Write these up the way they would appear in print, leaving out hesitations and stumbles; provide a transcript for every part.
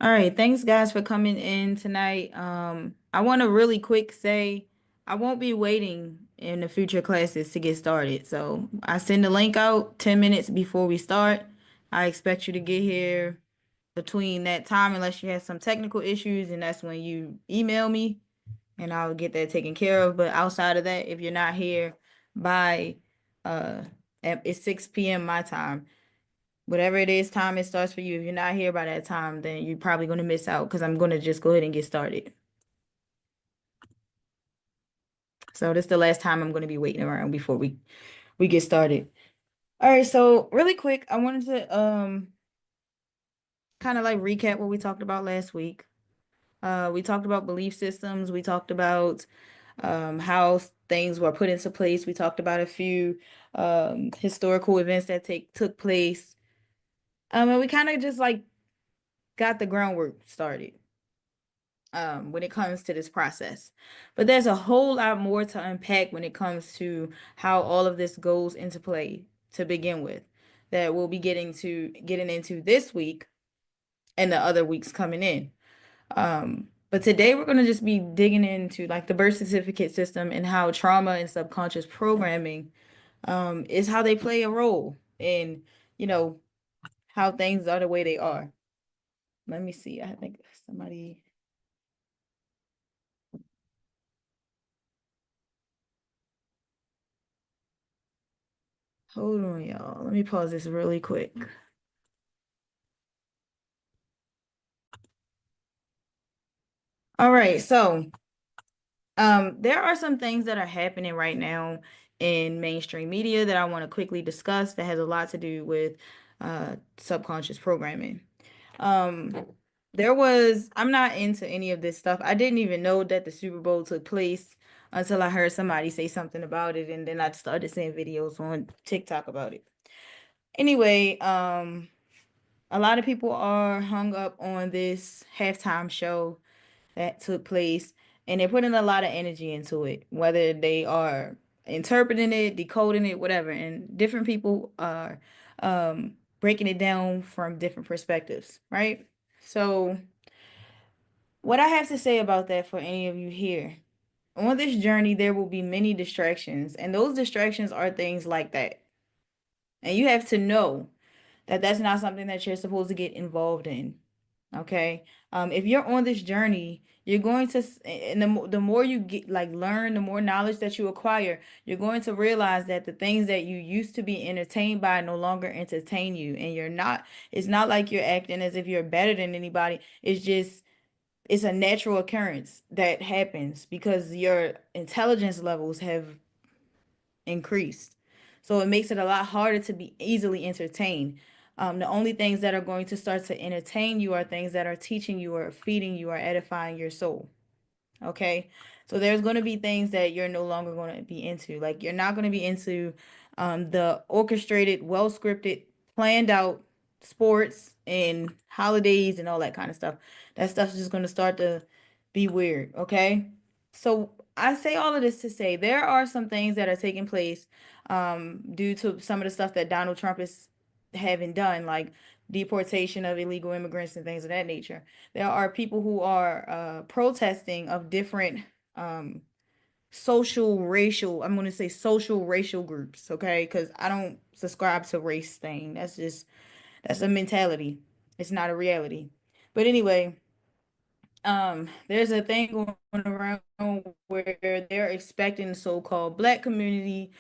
All right, thanks guys for coming in tonight. I want to really quick say I won't be waiting in the future classes to get started. So I send the link out 10 minutes before we start. I expect you to get here between that time unless you have some technical issues, and that's when you email me and I'll get that taken care of. But outside of that, if you're not here by uh it's 6 p.m. my time, whatever it is time it starts for you, if you're not here by that time, then you're probably going to miss out because I'm going to just go ahead and get started. So this is the last time I'm going to be waiting around before we get started. All right, so really quick, I wanted to kind of like recap what we talked about last week. We talked about belief systems. We talked about how things were put into place. We talked about a few historical events that take took place. And we kind of just like got the groundwork started when it comes to this process. But there's a whole lot more to unpack when it comes to how all of this goes into play to begin with, that we'll be getting into this week and the other weeks coming in. But today we're going to just be digging into like the birth certificate system and how trauma and subconscious programming is how they play a role in, you know, how things are the way they are. Let me see. I think somebody. Hold on, y'all. Let me pause this really quick. All right, so there are some things that are happening right now in mainstream media that I want to quickly discuss that has a lot to do with subconscious programming. Um, I'm not into any of this stuff. I didn't even know that the Super Bowl took place until I heard somebody say something about it, and then I started seeing videos on TikTok about it. Anyway, a lot of people are hung up on this halftime show that took place, and they're putting a lot of energy into it, whether they are interpreting it, decoding it, whatever. And different people are breaking it down from different perspectives, right? So, what I have to say about that for any of you here, on this journey, there will be many distractions, and those distractions are things like that. And you have to know that that's not something that you're supposed to get involved in. Okay. If you're on this journey, you're going to, and the more you get, like, learn, the more knowledge that you acquire, you're going to realize that the things that you used to be entertained by no longer entertain you. And it's not like you're acting as if you're better than anybody. It's a natural occurrence that happens because your intelligence levels have increased. So it makes it a lot harder to be easily entertained. The only things that are going to start to entertain you are things that are teaching you or feeding you or edifying your soul. Okay. So there's going to be things that you're no longer going to be into. Like you're not going to be into the orchestrated, well scripted, planned out sports and holidays and all that kind of stuff. That stuff's just going to start to be weird. Okay. So I say all of this to say there are some things that are taking place due to some of the stuff that Donald Trump is having done, like deportation of illegal immigrants and things of that nature. There are people who are protesting of different um, I'm going to say social racial groups, okay? Because I don't subscribe to race thing. That's a mentality. It's not a reality. But anyway, there's a thing going around where they're expecting the so-called black community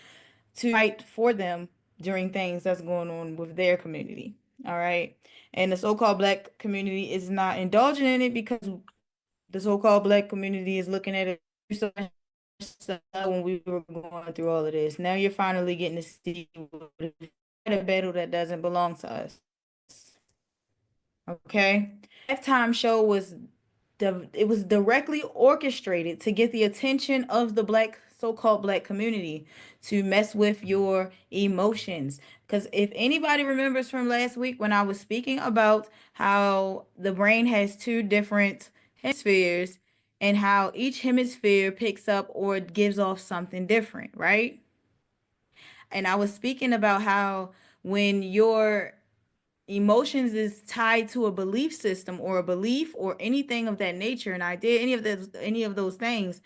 to fight for them during things that's going on with their community. All right. And the so-called black community is not indulging in it because the so-called black community is looking at it so much when we were going through all of this. Now you're finally getting to see a battle that doesn't belong to us. Okay. Halftime show it was directly orchestrated to get the attention of the so-called black community to mess with your emotions. Because if anybody remembers from last week when I was speaking about how the brain has two different hemispheres and how each hemisphere picks up or gives off something different, right? And I was speaking about how when emotions is tied to a belief system or a belief or anything of that nature, and I did any of those things,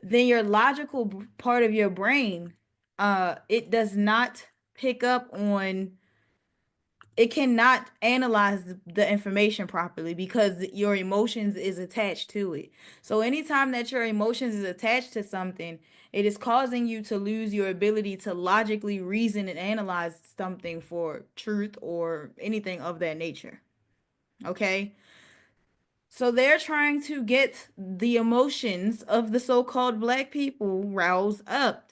then your logical part of your brain, it does not pick up on, it cannot analyze the information properly because your emotions is attached to it. So anytime that your emotions is attached to something, it is causing you to lose your ability to logically reason and analyze something for truth or anything of that nature. Okay? So they're trying to get the emotions of the so-called black people roused up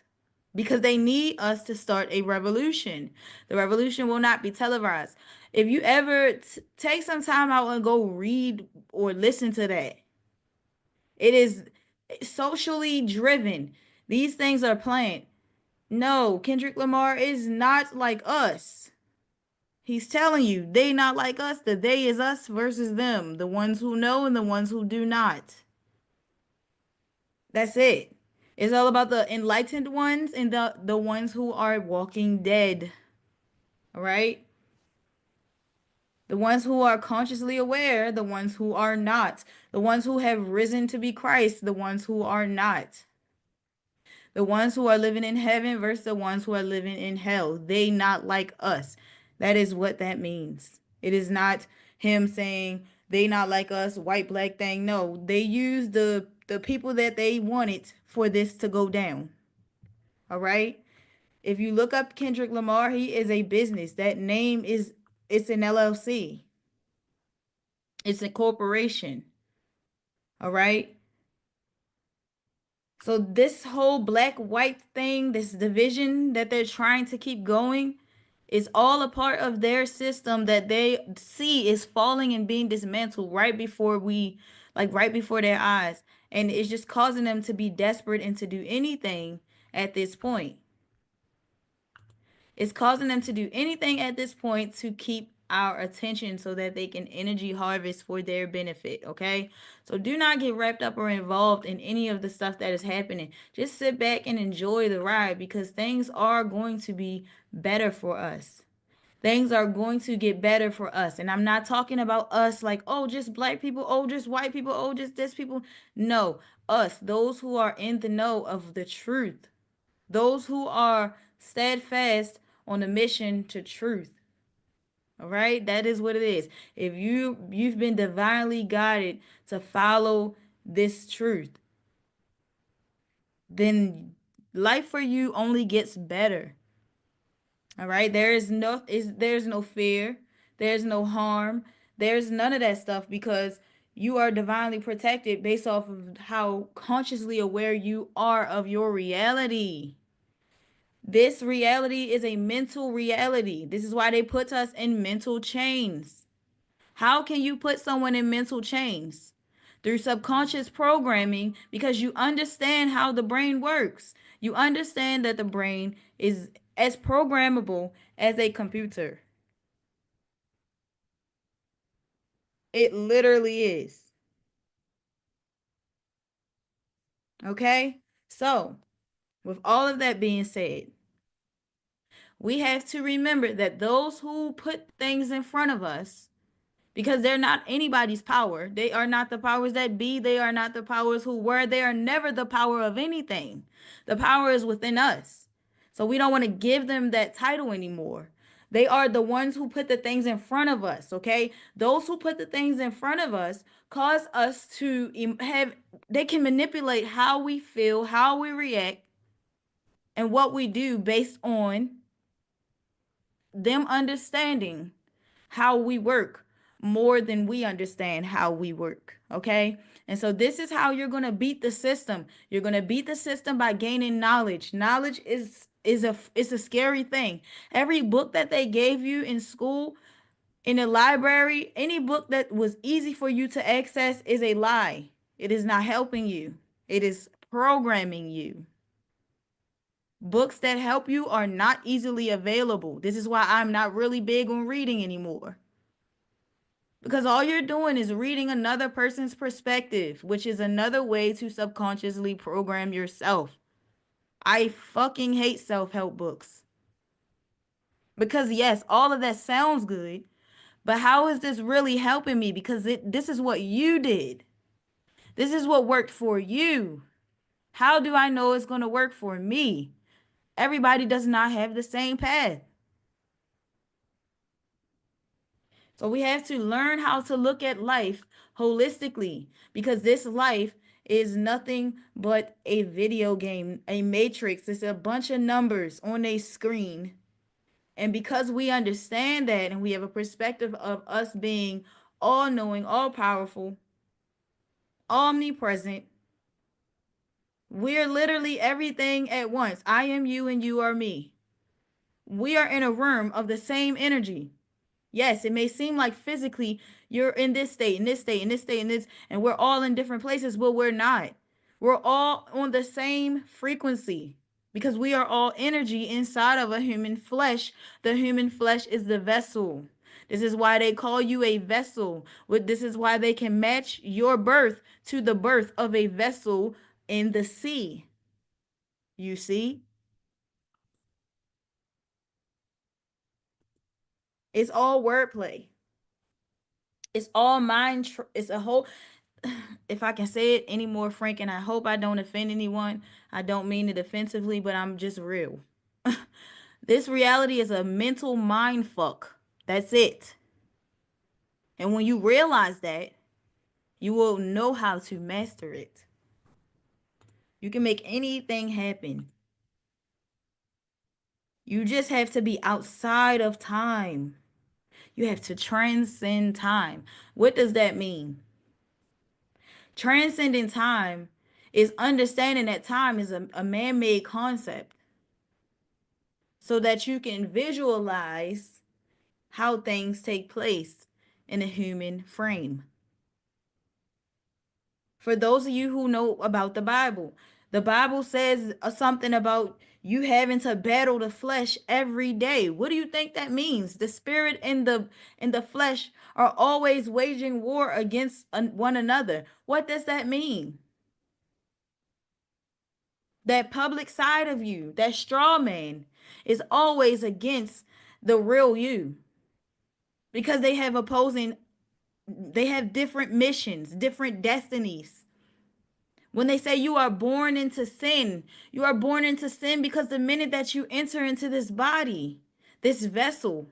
because they need us to start a revolution. The revolution will not be televised. If you ever take some time out and go read or listen to that, it is socially driven. These things are planned. No, Kendrick Lamar is not like us. He's telling you they not like us. The they is us versus them. The ones who know and the ones who do not. That's it. It's all about the enlightened ones and the ones who are walking dead. All right? The ones who are consciously aware, the ones who are not. The ones who have risen to be Christ, the ones who are not. The ones who are living in heaven versus the ones who are living in hell. They not like us. That is what that means. It is not him saying they not like us, white black thing. No, they use the people that they wanted for this to go down. All right? If you look up Kendrick Lamar, he is a business. That name is, it's an LLC. It's a corporation. All right? So this whole black white thing, this division that they're trying to keep going, is all a part of their system that they see is falling and being dismantled right before we, like right before their eyes. And it's just causing them to be desperate and to do anything at this point. It's causing them to do anything at this point to keep our attention so that they can energy harvest for their benefit, okay? So do not get wrapped up or involved in any of the stuff that is happening. Just sit back and enjoy the ride because things are going to be better for us. Things are going to get better for us. And I'm not talking about us like, oh, just black people, oh, just white people, oh, just this people. No, us, those who are in the know of the truth, those who are steadfast on the mission to truth. All right, that is what it is. If you've been divinely guided to follow this truth, then life for you only gets better. All right, there's no fear, there's no harm, there's none of that stuff because you are divinely protected based off of how consciously aware you are of your reality. This reality is a mental reality. This is why they put us in mental chains. How can you put someone in mental chains? Through subconscious programming because you understand how the brain works. You understand that the brain is as programmable as a computer. It literally is. Okay? So, with all of that being said, we have to remember that those who put things in front of us, because they're not anybody's power. They are not the powers that be. They are not the powers who were. They are never the power of anything. The power is within us. So we don't want to give them that title anymore. They are the ones who put the things in front of us, okay? Those who put the things in front of us cause us to have, they can manipulate how we feel, how we react, and what we do based on them understanding how we work more than we understand how we work. Okay. And so this is how you're going to beat the system. You're going to beat the system by gaining knowledge. Knowledge is a scary thing. Every book that they gave you in school, in the library, any book that was easy for you to access is a lie. It is not helping you. It is programming you. Books that help you are not easily available. This is why I'm not really big on reading anymore. Because all you're doing is reading another person's perspective, which is another way to subconsciously program yourself. I fucking hate self-help books Because yes, all of that sounds good, but how is this really helping me? Because this is what you did. This is what worked for you. How do I know it's going to work for me? Everybody does not have the same path. So we have to learn how to look at life holistically because this life is nothing but a video game, a matrix. It's a bunch of numbers on a screen. And because we understand that and we have a perspective of us being all knowing, all powerful, omnipresent, we're literally everything at once. I am you and you are me. We are in a room of the same energy. Yes, it may seem like physically you're in this state, in this state, in this state, in this, and we're all in different places, but we're not. We're all on the same frequency because we are all energy inside of a human flesh. The human flesh is the vessel. This is why they call you a vessel. This is why they can match your birth to the birth of a vessel in the sea. You see? It's all wordplay. It's all mind. It's a whole. If I can say it any more frank, and I hope I don't offend anyone, I don't mean it offensively, but I'm just real. This reality is a mental mind fuck. That's it. And when you realize that, you will know how to master it. You can make anything happen. You just have to be outside of time. You have to transcend time. What does that mean? Transcending time is understanding that time is a man made concept so that you can visualize how things take place in a human frame. For those of you who know about the Bible says something about you having to battle the flesh every day. What do you think that means? The spirit and the flesh are always waging war against one another. What does that mean? That public side of you, that straw man, is always against the real you because they have different missions, different destinies. When they say you are born into sin, you are born into sin because the minute that you enter into this body, this vessel,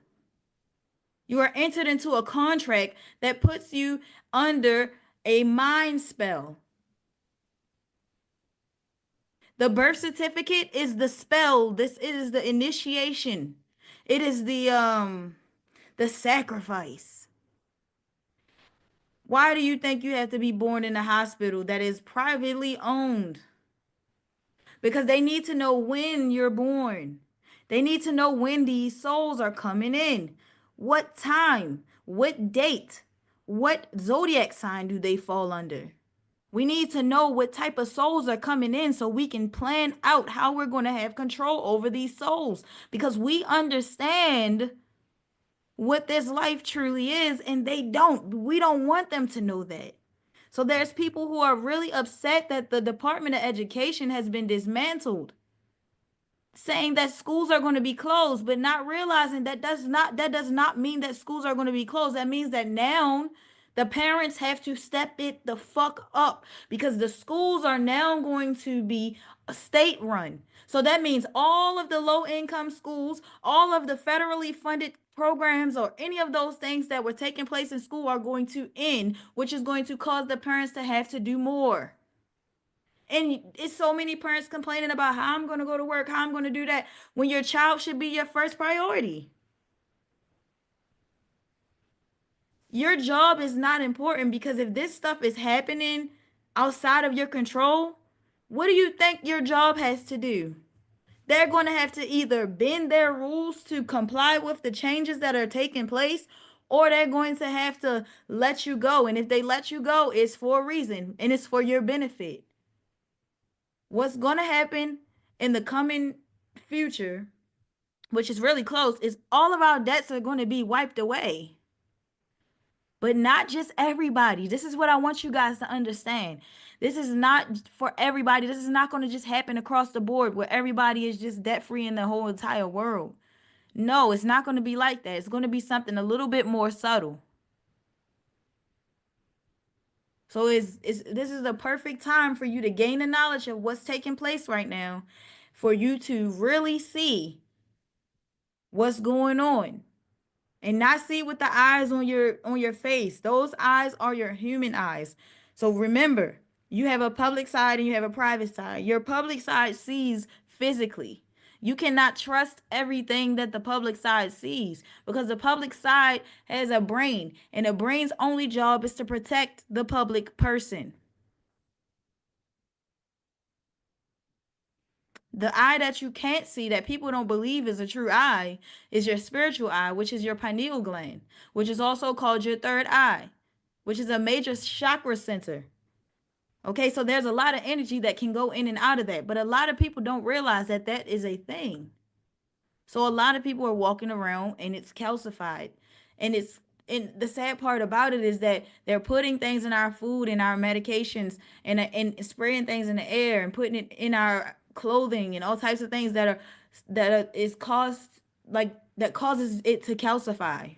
you are entered into a contract that puts you under a mind spell. The birth certificate is the spell. This is the initiation. It is the sacrifice. Why do you think you have to be born in a hospital that is privately owned? Because they need to know when you're born. They need to know when these souls are coming in. What time? What date? What zodiac sign do they fall under? We need to know what type of souls are coming in so we can plan out how we're going to have control over these souls because we understand what this life truly is and they don't. We don't want them to know that. So there's people who are really upset that the Department of Education has been dismantled, saying that schools are going to be closed, but not realizing that does not mean that schools are going to be closed. That means that now the parents have to step it the fuck up because the schools are now going to be state run. So that means all of the low income schools, all of the federally funded programs or any of those things that were taking place in school are going to end, which is going to cause the parents to have to do more. And it's so many parents complaining about how I'm going to go to work, how I'm going to do that, when your child should be your first priority. Your job is not important because if this stuff is happening outside of your control, what do you think your job has to do? They're going to have to either bend their rules to comply with the changes that are taking place, or they're going to have to let you go. And if they let you go, it's for a reason and it's for your benefit. What's going to happen in the coming future, which is really close, is all of our debts are going to be wiped away. But not just everybody. This is what I want you guys to understand. This is not for everybody. This is not going to just happen across the board where everybody is just debt free in the whole entire world. No, it's not going to be like that. It's going to be something a little bit more subtle. So this is the perfect time for you to gain the knowledge of what's taking place right now, for you to really see what's going on and not see with the eyes on your face. Those eyes are your human eyes. So remember, you have a public side and you have a private side. Your public side sees physically. You cannot trust everything that the public side sees, because the public side has a brain, and the brain's only job is to protect the public person. The eye that you can't see, that people don't believe is a true eye, is your spiritual eye, which is your pineal gland, which is also called your third eye, which is a major chakra center. Okay, so there's a lot of energy that can go in and out of that, but a lot of people don't realize that that is a thing. So a lot of people are walking around and it's calcified. And the sad part about it is that they're putting things in our food and our medications, and spraying things in the air and putting it in our clothing and all types of things is caused, like, that causes it to calcify.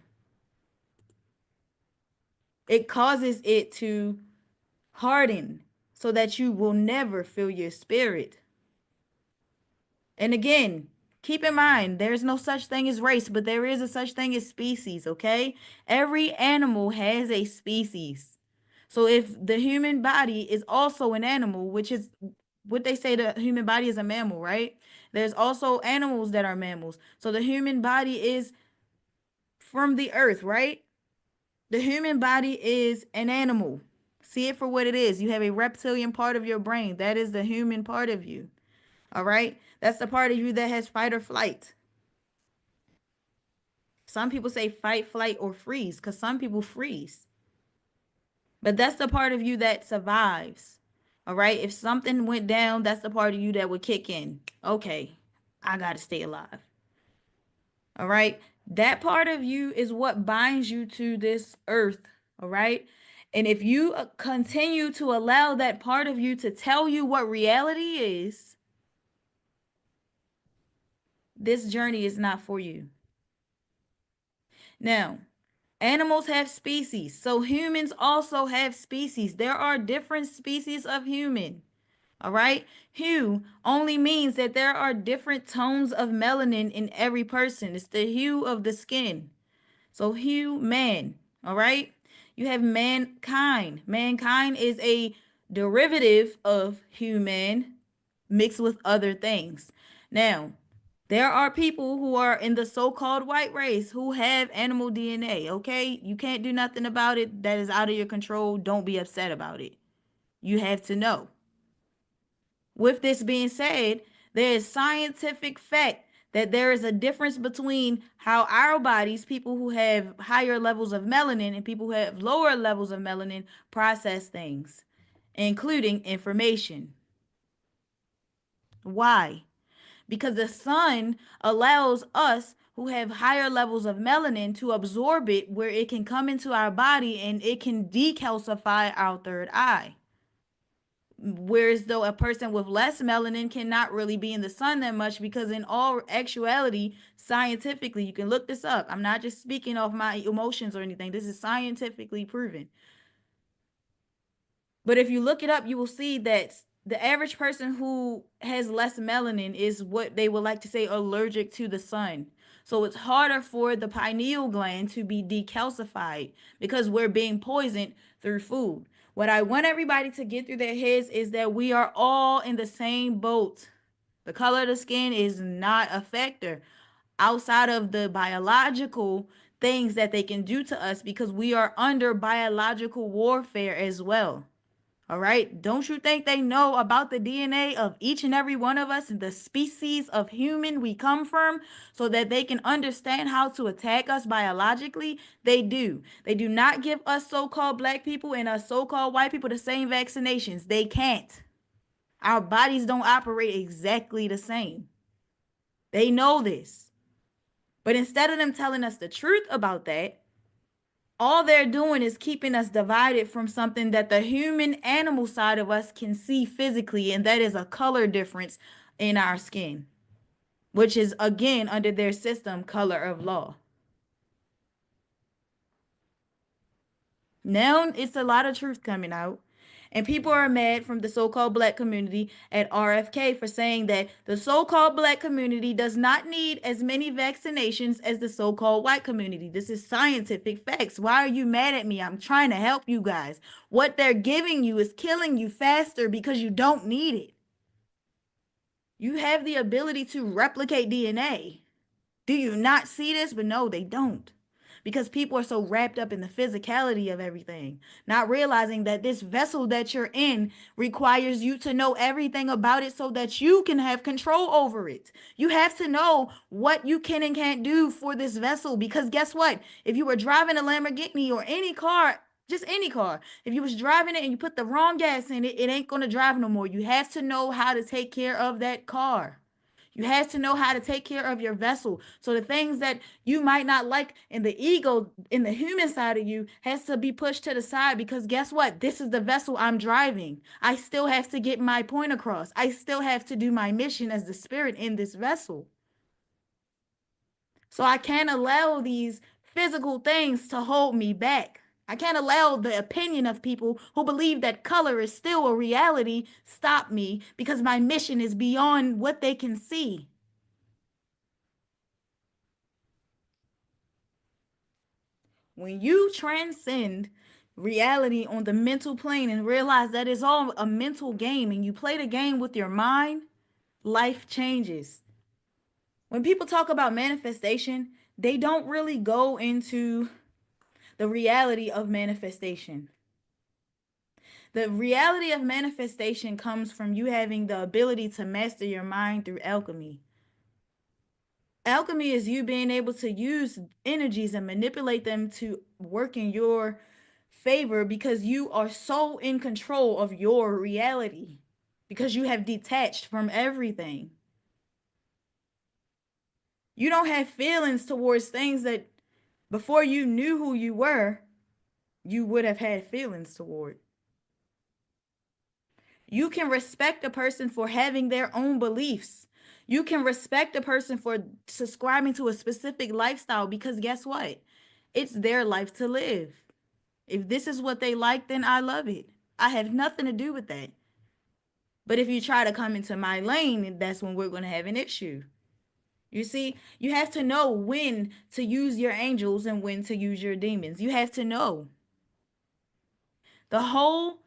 It causes it to harden so that you will never feel your spirit. And again, keep in mind, there's no such thing as race, but there is a such thing as species, okay? Every animal has a species. So if the human body is also an animal, which is what they say, the human body is a mammal, right? There's also animals that are mammals. So the human body is from the earth, right? The human body is an animal. See it for what it is. You have a reptilian part of your brain. That is the human part of you. All right? That's the part of you that has fight or flight. Some people say fight, flight, or freeze, because some people freeze. But that's the part of you that survives. All right? If something went down, that's the part of you that would kick in. Okay, I got to stay alive. All right? That part of you is what binds you to this earth. All right? And if you continue to allow that part of you to tell you what reality is, this journey is not for you. Now, animals have species, so humans also have species. There are different species of human. All right? Hue only means that there are different tones of melanin in every person. It's the hue of the skin. So, hue, man. All right? You have mankind. Mankind is a derivative of human mixed with other things. Now, there are people who are in the so-called white race who have animal DNA, okay? You can't do nothing about it. That is out of your control. Don't be upset about it. You have to know. With this being said, there is scientific fact that there is a difference between how our bodies, people who have higher levels of melanin and people who have lower levels of melanin, process things, including information. Why? Because the sun allows us who have higher levels of melanin to absorb it, where it can come into our body and it can decalcify our third eye. Whereas though a person with less melanin cannot really be in the sun that much, because in all actuality, scientifically, you can look this up. I'm not just speaking off my emotions or anything. This is scientifically proven. But if you look it up, you will see that the average person who has less melanin is what they would like to say allergic to the sun. So it's harder for the pineal gland to be decalcified because we're being poisoned through food. What I want everybody to get through their heads is that we are all in the same boat. The color of the skin is not a factor outside of the biological things that they can do to us, because we are under biological warfare as well. All right. Don't you think they know about the DNA of each and every one of us and the species of human we come from, so that they can understand how to attack us biologically? They do. They do not give us so-called black people and us so-called white people the same vaccinations. They can't. Our bodies don't operate exactly the same. They know this. But instead of them telling us the truth about that, all they're doing is keeping us divided from something that the human animal side of us can see physically, and that is a color difference in our skin. which is again under their system color of law. Now it's a lot of truth coming out. And people are mad from the so called black community at RFK for saying that the so called black community does not need as many vaccinations as the so called white community. This is scientific facts. Why are you mad at me? I'm trying to help you guys. What they're giving you is killing you faster because you don't need it. You have the ability to replicate DNA. Do you not see this? But no, they don't. Because people are so wrapped up in the physicality of everything, not realizing that this vessel that you're in requires you to know everything about it so that you can have control over it. You have to know what you can and can't do for this vessel. Because guess what? If you were driving a Lamborghini or any car, just any car, if you was driving it and you put the wrong gas in it, it ain't going to drive no more. You have to know how to take care of that car. You have to know how to take care of your vessel. So the things that you might not like in the ego, in the human side of you, has to be pushed to the side because guess what? This is the vessel I'm driving. I still have to get my point across. I still have to do my mission as the spirit in this vessel. So I can't allow these physical things to hold me back. I can't allow the opinion of people who believe that color is still a reality stop me because my mission is beyond what they can see. When you transcend reality on the mental plane and realize that it's all a mental game and you play the game with your mind, life changes. When people talk about manifestation, they don't really go into the reality of manifestation. The reality of manifestation comes from you having the ability to master your mind through alchemy. Alchemy is you being able to use energies and manipulate them to work in your favor because you are so in control of your reality because you have detached from everything. You don't have feelings towards things that before you knew who you were, you would have had feelings toward. You can respect a person for having their own beliefs. You can respect a person for subscribing to a specific lifestyle because guess what? It's their life to live. If this is what they like, then I love it. I have nothing to do with that. But if you try to come into my lane, that's when we're going to have an issue. You see, you have to know when to use your angels and when to use your demons. You have to know. The whole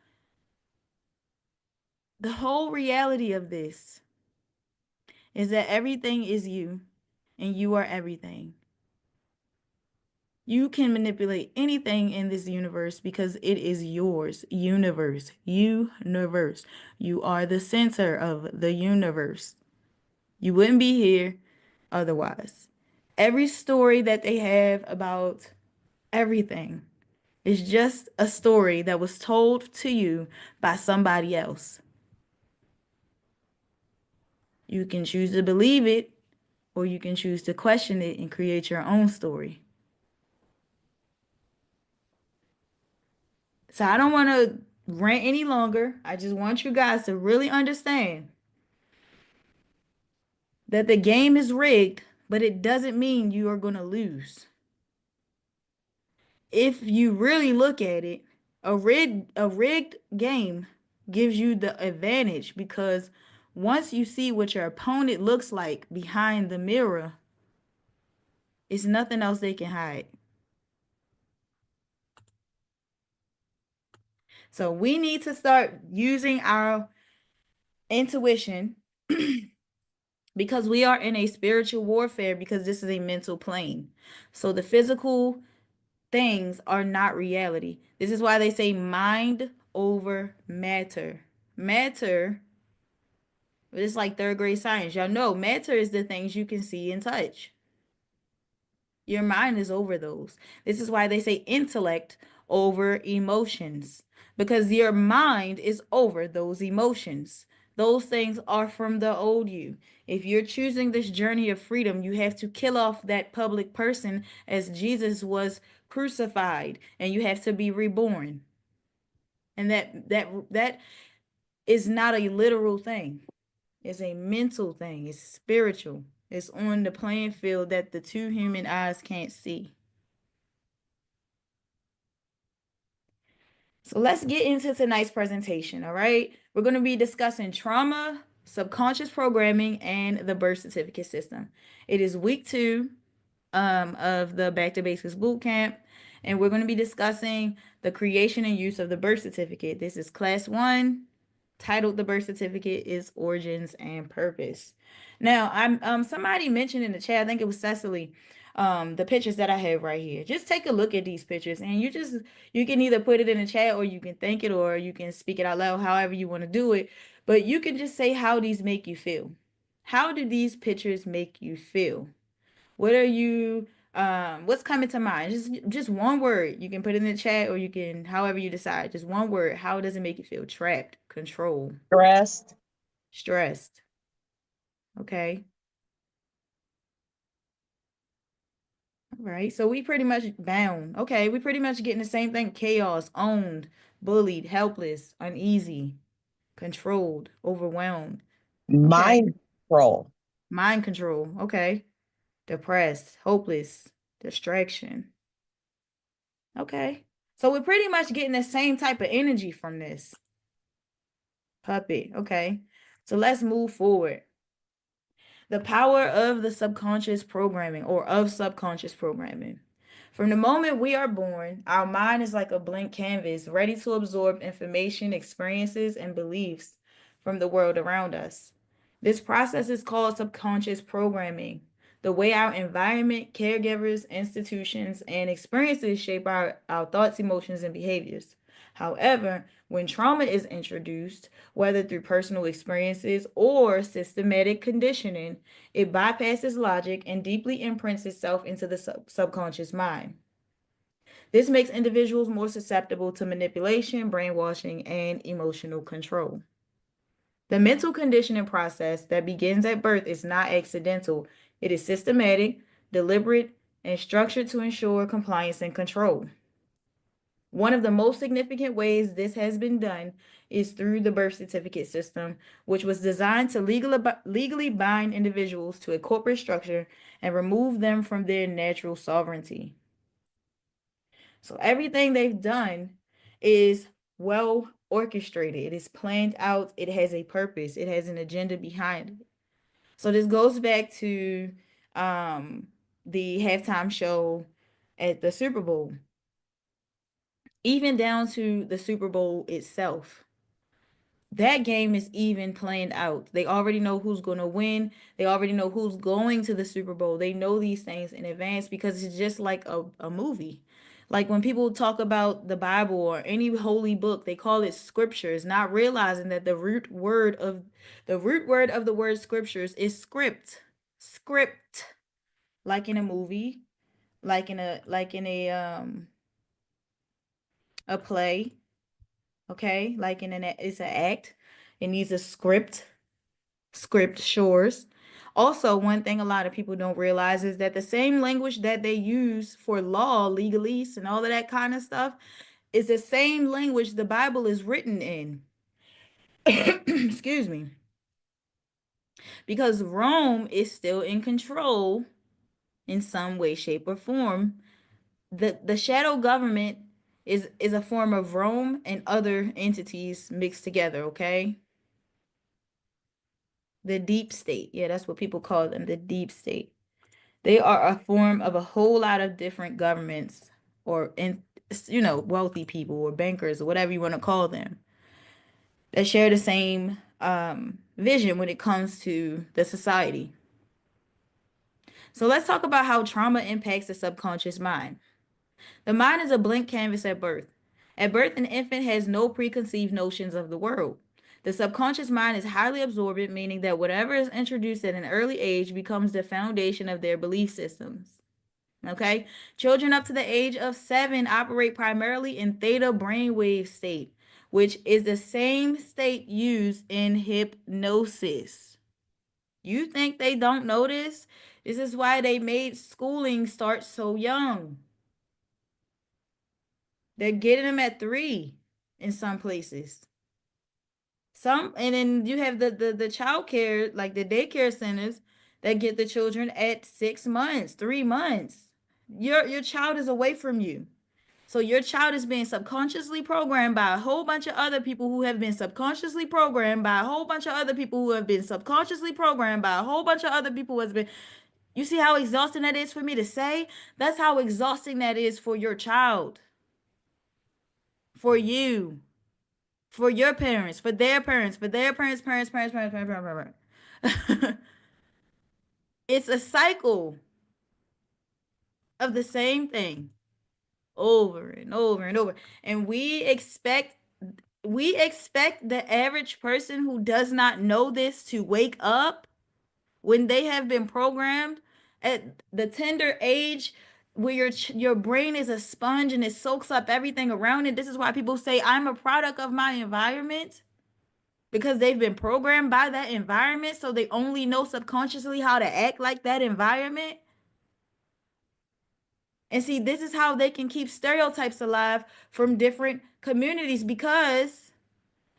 the whole reality of this is that everything is you and you are everything. You can manipulate anything in this universe because it is yours. Universe. Universe. You are the center of the universe. You wouldn't be here otherwise. Every story that they have about everything is just a story that was told to you by somebody else. You can choose to believe it or you can choose to question it and create your own story. So I don't want to rant any longer. I just want you guys to really understand that the game is rigged, but it doesn't mean you are going to lose. If you really look at it, a rigged game gives you the advantage because once you see what your opponent looks like behind the mirror, it's nothing else they can hide. So we need to start using our intuition because we are in a spiritual warfare because this is a mental plane. So the physical things are not reality. This is why they say mind over matter. Matter, it's like third grade science. Y'all know matter is the things you can see and touch. Your mind is over those. This is why they say intellect over emotions because your mind is over those emotions. Those things are from the old you. If you're choosing this journey of freedom, you have to kill off that public person as Jesus was crucified and you have to be reborn. And that is not a literal thing. It's a mental thing. It's spiritual. It's on the playing field that the two human eyes can't see. So let's get into tonight's presentation, all right? We're going to be discussing trauma, subconscious programming, and the birth certificate system. It is week 2 of the Back to Basics boot camp, and we're going to be discussing the creation and use of the birth certificate. This is class 1, titled "The Birth Certificate is Origins and Purpose." Now, I'm somebody mentioned in the chat, I think it was Cecily, the pictures that I have right here. Just take a look at these pictures, and you can either put it in the chat, or you can think it, or you can speak it out loud, however you want to do it. But you can just say how these make you feel. How do these pictures make you feel? What are you what's coming to mind? Just one word. You can put it in the chat, or you can however you decide. Just one word. How does it make you feel? Trapped, control, Stressed. stressed. Okay. All right. So we pretty much bound. Okay, we pretty much getting the same thing. Chaos, owned, bullied, helpless, uneasy, controlled, overwhelmed. Okay. Mind control. Mind control. Okay. Depressed, hopeless, distraction. Okay. So we're pretty much getting the same type of energy from this puppet. Okay. So let's move forward. The power of the subconscious programming, or of subconscious programming. From the moment we are born, our mind is like a blank canvas, ready to absorb information, experiences, and beliefs from the world around us. This process is called subconscious programming. The way our environment, caregivers, institutions, and experiences shape our thoughts, emotions, and behaviors. However, when trauma is introduced, whether through personal experiences or systematic conditioning, it bypasses logic and deeply imprints itself into the subconscious mind. This makes individuals more susceptible to manipulation, brainwashing, and emotional control. The mental conditioning process that begins at birth is not accidental. It is systematic, deliberate, and structured to ensure compliance and control. One of the most significant ways this has been done is through the birth certificate system, which was designed to legally bind individuals to a corporate structure and remove them from their natural sovereignty. So everything they've done is well orchestrated. It is planned out. It has a purpose. It has an agenda behind it. So this goes back to the halftime show at the Super Bowl, even down to the Super Bowl itself. That game is even planned out. They already know who's going to win. They already know who's going to the Super Bowl. They know these things in advance because it's just like a movie. Like when people talk about the Bible or any holy book, they call it scriptures, not realizing that the root word of the word scriptures is script. Script. Like in a movie, like in a play, okay? Like it's an act. It needs a script shores. Also, one thing a lot of people don't realize is that the same language that they use for law, legalese, and all of that kind of stuff is the same language the Bible is written in. Excuse me. Because Rome is still in control in some way, shape, or form. The shadow government is a form of Rome and other entities mixed together, okay? The deep state. Yeah, that's what people call them, the deep state. They are a form of a whole lot of different governments, or wealthy people or bankers or whatever you want to call them, that share the same vision when it comes to the society. So let's talk about how trauma impacts the subconscious mind. The mind is a blank canvas at birth. At birth, an infant has no preconceived notions of the world. The subconscious mind is highly absorbent, meaning that whatever is introduced at an early age becomes the foundation of their belief systems. Okay? Children up to the age of 7 operate primarily in theta brainwave state, which is the same state used in hypnosis. You think they don't know this? This is why they made schooling start so young. They're getting them at 3 in some places. And then you have the child care, like the daycare centers that get the children at 6 months, 3 months. Your child is away from you. So your child is being subconsciously programmed by a whole bunch of other people who have been subconsciously programmed by a whole bunch of other people who have been subconsciously programmed by a whole bunch of other people who has been. You see how exhausting that is for me to say? That's how exhausting that is for your child, for you, for your parents, for their parents, for their parents, parents. It's a cycle of the same thing over and over and over. And we expect the average person who does not know this to wake up when they have been programmed at the tender age where your brain is a sponge and it soaks up everything around it. This is why people say I'm a product of my environment, because they've been programmed by that environment, so they only know subconsciously how to act like that environment. And see, this is how they can keep stereotypes alive from different communities, because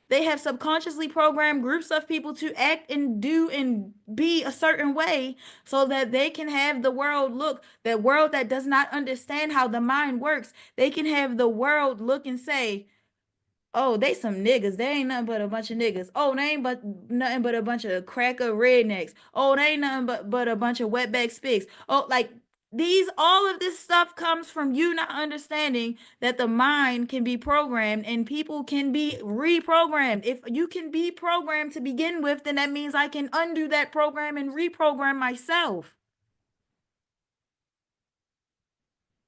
they have subconsciously programmed groups of people to act and do and be a certain way so that they can have the world look, that world that does not understand how the mind works. They can have the world look and say, oh, they some niggas. They ain't nothing but a bunch of niggas. Oh, they ain't but nothing but a bunch of cracker rednecks. Oh, they ain't nothing but a bunch of wetback spics. Oh, like these, all of this stuff comes from you not understanding that the mind can be programmed and people can be reprogrammed. If you can be programmed to begin with, then that means I can undo that program and reprogram myself.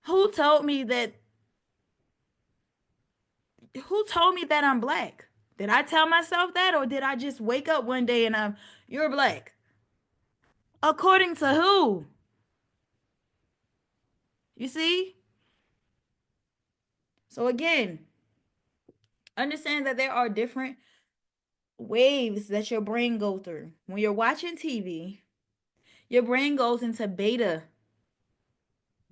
Who told me that who told me that I'm black? Did I tell myself that, or did I just wake up one day and you're black? According to who? You see? So again, understand that there are different waves that your brain go through. When you're watching TV, your brain goes into beta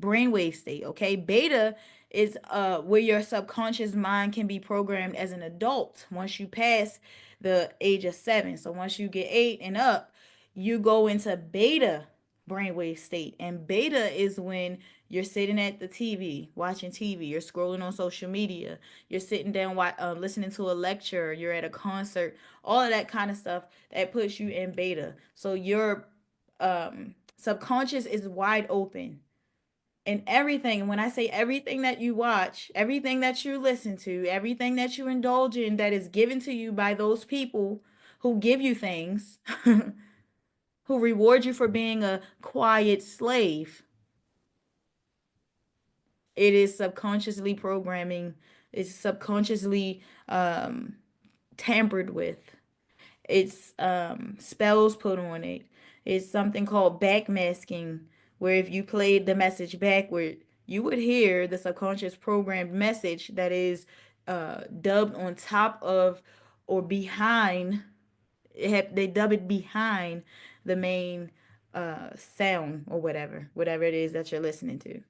brainwave state. Okay, beta is where your subconscious mind can be programmed as an adult once you pass the age of 7. So once you get 8 and up, you go into beta brainwave state. And beta is when you're sitting at the TV watching TV, you're scrolling on social media, you're sitting down listening to a lecture, you're at a concert, all of that kind of stuff that puts you in beta. So your subconscious is wide open, and everything, when I say everything that you watch, everything that you listen to, everything that you indulge in that is given to you by those people who give you things, who reward you for being a quiet slave, it is subconsciously programming, it's subconsciously tampered with. It's spells put on it. It's something called backmasking, where if you played the message backward, you would hear the subconscious programmed message that is dubbed on top of or behind. They dub it behind the main sound or whatever it is that you're listening to.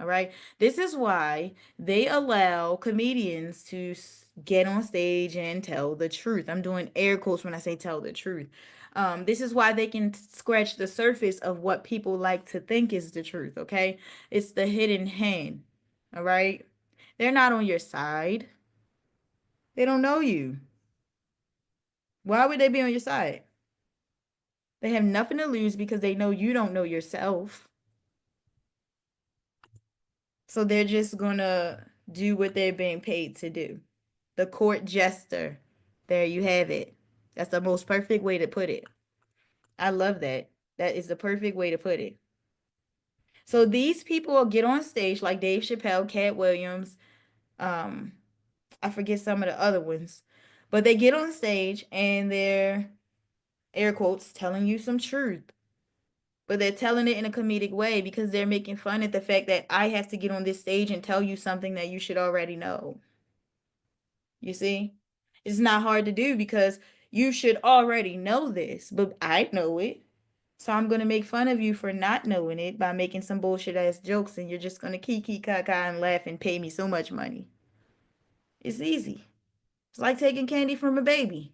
All right. This is why they allow comedians to get on stage and tell the truth. I'm doing air quotes when I say tell the truth. This is why they can scratch the surface of what people like to think is the truth. Okay. It's the hidden hand. All right. They're not on your side. They don't know you. Why would they be on your side? They have nothing to lose because they know you don't know yourself. So they're just gonna do what they're being paid to do. The court jester. There you have it. That's the most perfect way to put it. I love that. That is the perfect way to put it. So these people will get on stage like Dave Chappelle, Cat Williams, um, I forget some of the other ones, but they get on stage and they're air quotes telling you some truth. But they're telling it in a comedic way because they're making fun at the fact that I have to get on this stage and tell you something that you should already know. You see? It's not hard to do because you should already know this, but I know it. So I'm gonna make fun of you for not knowing it by making some bullshit ass jokes, and you're just gonna kiki kaka and laugh and pay me so much money. It's easy. It's like taking candy from a baby.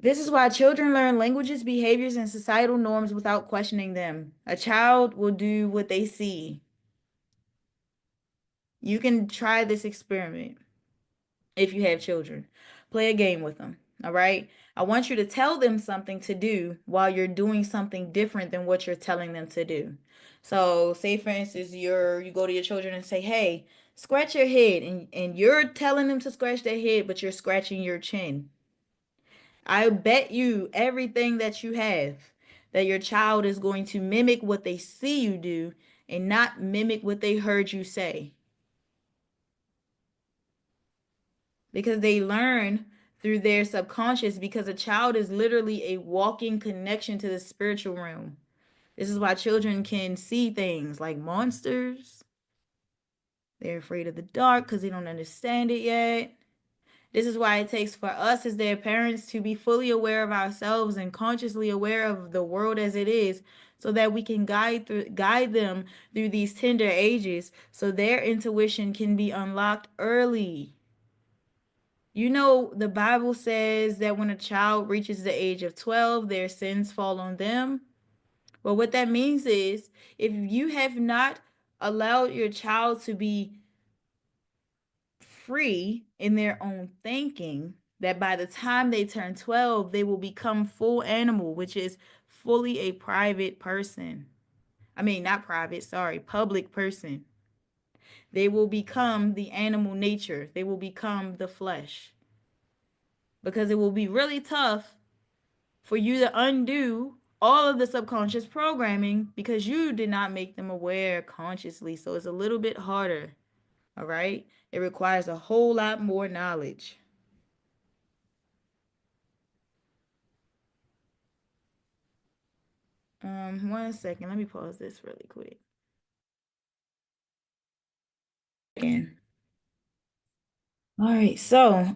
This is why children learn languages, behaviors, and societal norms without questioning them. A child will do what they see. You can try this experiment if you have children. Play a game with them. All right. I want you to tell them something to do while you're doing something different than what you're telling them to do. So, say for instance, you go to your children and say, "Hey, scratch your head," and you're telling them to scratch their head, but you're scratching your chin. I bet you everything that you have that your child is going to mimic what they see you do and not mimic what they heard you say. Because they learn through their subconscious, because a child is literally a walking connection to the spiritual realm. This is why children can see things like monsters. They're afraid of the dark because they don't understand it yet. This is why it takes for us as their parents to be fully aware of ourselves and consciously aware of the world as it is, so that we can guide them through these tender ages so their intuition can be unlocked early. You know, the Bible says that when a child reaches the age of 12, their sins fall on them. Well, what that means is if you have not allowed your child to be free in their own thinking, that by the time they turn 12, they will become full animal, which is fully a private person. I mean, not private, sorry, public person. They will become the animal nature, they will become the flesh. Because it will be really tough for you to undo all of the subconscious programming because you did not make them aware consciously. So it's a little bit harder. All right. It requires a whole lot more knowledge. 1 second. Let me pause this really quick. Again. All right. So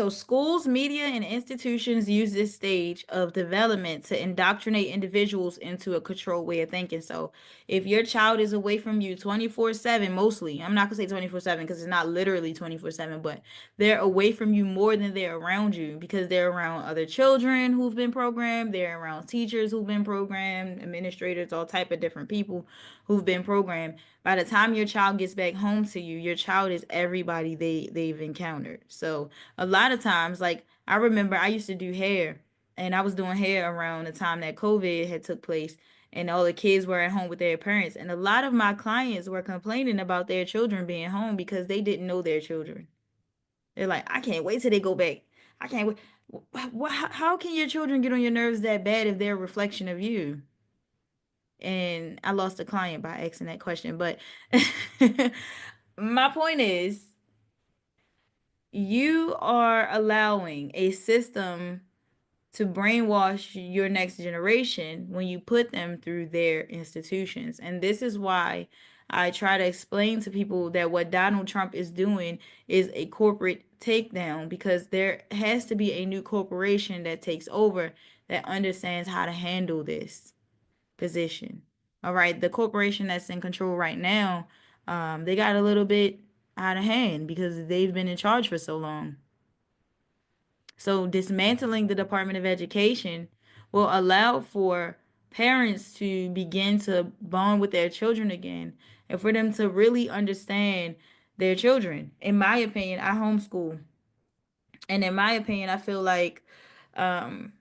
schools, media, and institutions use this stage of development to indoctrinate individuals into a controlled way of thinking. So if your child is away from you 24/7, mostly, I'm not gonna say 24/7 because it's not literally 24/7, but they're away from you more than they're around you because they're around other children who've been programmed, they're around teachers who've been programmed, administrators, all type of different people who've been programmed. By the time your child gets back home to you, your child is everybody they've encountered. So a lot of times, like I remember I used to do hair, and I was doing hair around the time that COVID had took place, and all the kids were at home with their parents, and a lot of my clients were complaining about their children being home because they didn't know their children. They're like, I can't wait till they go back. I can't wait. How can your children get on your nerves that bad if they're a reflection of you? And I lost a client by asking that question, but my point is, you are allowing a system to brainwash your next generation when you put them through their institutions. And this is why I try to explain to people that what Donald Trump is doing is a corporate takedown, because there has to be a new corporation that takes over that understands how to handle this position. All right, the corporation that's in control right now, they got a little bit out of hand because they've been in charge for so long. So dismantling the Department of Education will allow for parents to begin to bond with their children again and for them to really understand their children. In my opinion, I homeschool. And in my opinion, I feel like um,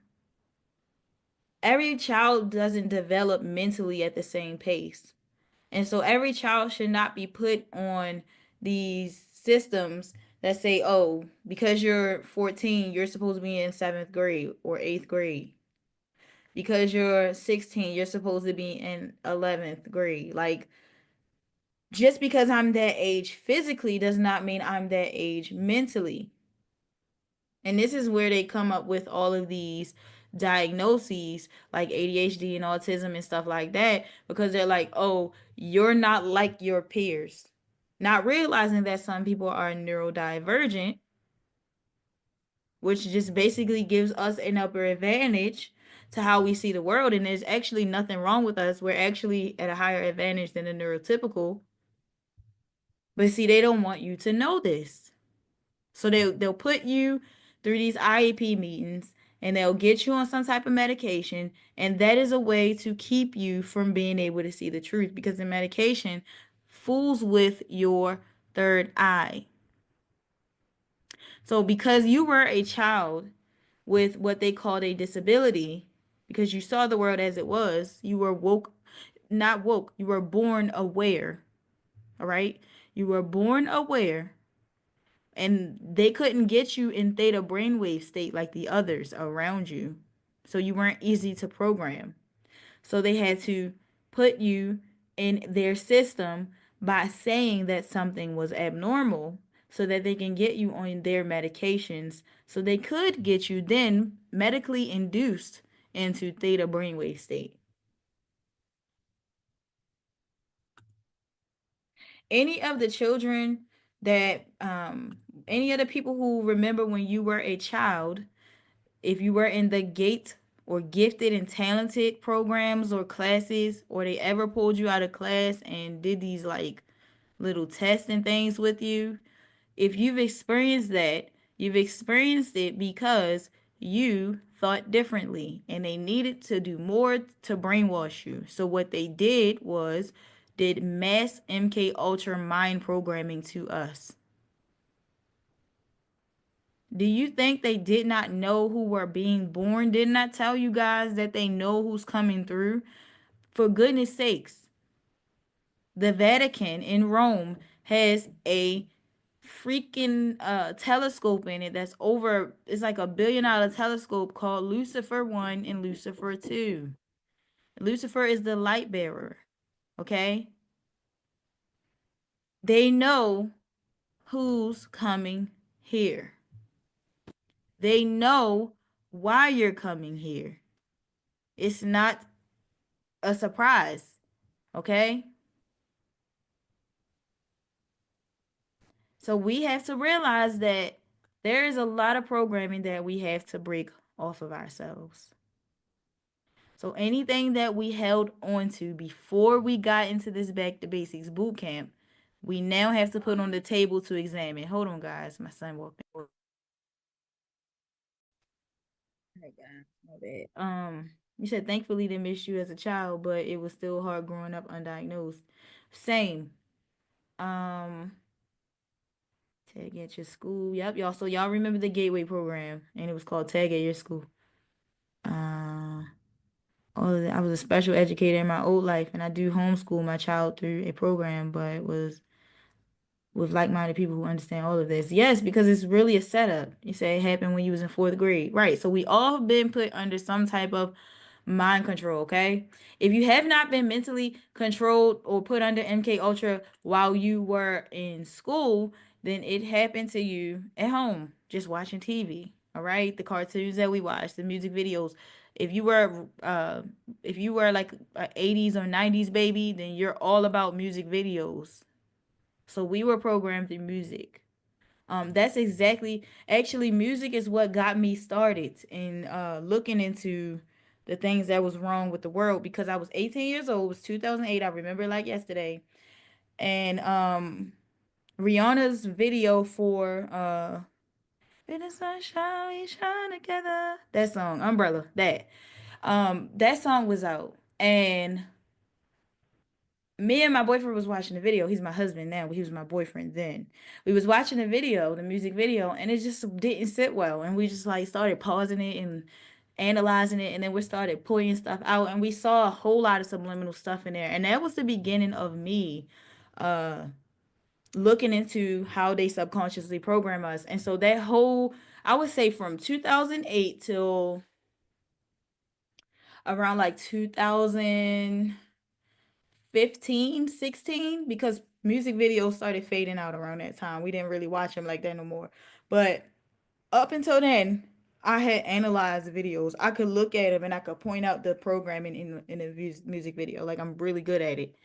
every child doesn't develop mentally at the same pace. And so every child should not be put on these systems that say, oh, because you're 14, you're supposed to be in seventh grade or eighth grade. Because you're 16, you're supposed to be in 11th grade. Like, just because I'm that age physically does not mean I'm that age mentally. And this is where they come up with all of these diagnoses like ADHD and autism and stuff like that, because they're like, oh, you're not like your peers. Not realizing that some people are neurodivergent, which just basically gives us an upper advantage to how we see the world. And there's actually nothing wrong with us. We're actually at a higher advantage than the neurotypical. But see, they don't want you to know this. So they'll put you through these IEP meetings, and they'll get you on some type of medication, and that is a way to keep you from being able to see the truth because the medication fools with your third eye. So because you were a child with what they called a disability, because you saw the world as it was, you were woke, not woke, you were born aware. All right? You were born aware, and they couldn't get you in theta brainwave state like the others around you. So you weren't easy to program. So they had to put you in their system by saying that something was abnormal so that they can get you on their medications so they could get you then medically induced into theta brainwave state. Any of the children that any of the people who remember when you were a child, if you were in the gate or gifted and talented programs or classes, or they ever pulled you out of class and did these like little tests and things with you, if you've experienced that, you've experienced it because you thought differently and they needed to do more to brainwash you. So what they did was did mass MK Ultra mind programming to us. Do you think they did not know who were being born? Didn't I tell you guys that they know who's coming through? For goodness sakes, the Vatican in Rome has a freaking telescope in it that's over, it's like $1 billion telescope called Lucifer 1 and Lucifer 2. Lucifer is the light bearer, okay? They know who's coming here. They know why you're coming here. It's not a surprise, okay? So we have to realize that there is a lot of programming that we have to break off of ourselves. So anything that we held on to before we got into this back to basics boot camp, we now have to put on the table to examine. Hold on, guys. My son walked in. Hey, guys. My bad. You said thankfully they missed you as a child, but it was still hard growing up undiagnosed. Same. Um, Tag at your school. Yep, y'all. So y'all remember the Gateway program, and it was called Tag at Your School. Uh, all of that. I was a special educator in my old life, and I do homeschool my child through a program, but it was with like-minded people who understand all of this. Yes, because it's really a setup. You say it happened when you was in fourth grade. Right. So we all have been put under some type of mind control, okay? If you have not been mentally controlled or put under MK Ultra while you were in school, then it happened to you at home, just watching TV. All right? The cartoons that we watch, the music videos. If you were like a 80s or 90s baby, then you're all about music videos. So we were programmed through music. That's exactly, actually, music is what got me started in looking into the things that was wrong with the world because I was 18 years old. It was 2008. I remember like yesterday. And Rihanna's video for In the Sunshine We Shine Together. That song, Umbrella, that song was out. And me and my boyfriend was watching the video. He's my husband now, but he was my boyfriend then. We was watching the video, the music video, and it just didn't sit well. And we just like started pausing it and analyzing it, and then we started pulling stuff out, and we saw a whole lot of subliminal stuff in there. And that was the beginning of me uh looking into how they subconsciously program us. And so that whole, I would say from 2008 till around like 2000 15, 16, because music videos started fading out around that time. We didn't really watch them like that no more. But up until then, I had analyzed the videos. I could look at them and I could point out the programming in the music video. Like I'm really good at it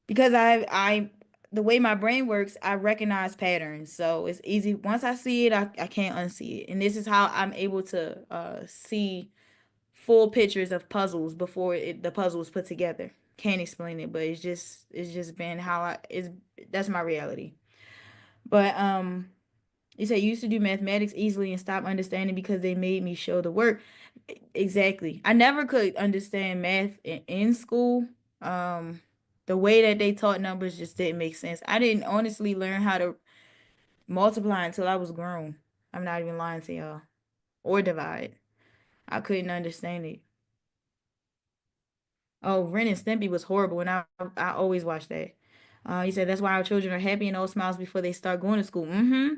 because I the way my brain works, I recognize patterns. So it's easy. Once I see it, I can't unsee it. And this is how I'm able to see full pictures of puzzles before the puzzle is put together. Can't explain it, but it's just been how I is that's my reality. But You say you used to do mathematics easily and stop understanding because they made me show the work. Exactly. I never could understand math in school. Um, the way that they taught numbers just didn't make sense. I didn't honestly learn how to multiply until I was grown. I'm not even lying to y'all. Or divide. I couldn't understand it. Oh, Ren and Stimpy was horrible, and I always watch that. He said that's why our children are happy and all smiles before they start going to school. Mm-hmm.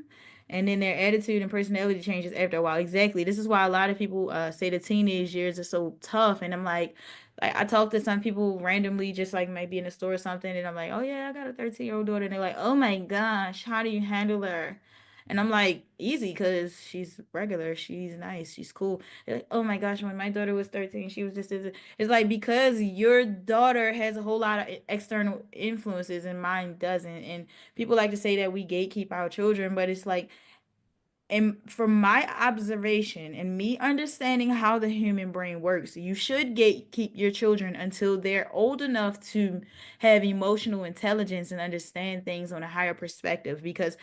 And then their attitude and personality changes after a while. Exactly. This is why a lot of people say the teenage years are so tough. And I'm like I talk to some people randomly, just like maybe in a store or something, and I'm like, oh yeah, I got a 13-year-old daughter, and they're like, oh my gosh, how do you handle her? And I'm like, easy, because she's regular, she's nice, she's cool. They're like, oh my gosh, when my daughter was 13, she was just as it's like because your daughter has a whole lot of external influences and mine doesn't. And people like to say that we gatekeep our children, but it's like, and from my observation and me understanding how the human brain works, you should gatekeep your children until they're old enough to have emotional intelligence and understand things on a higher perspective. Because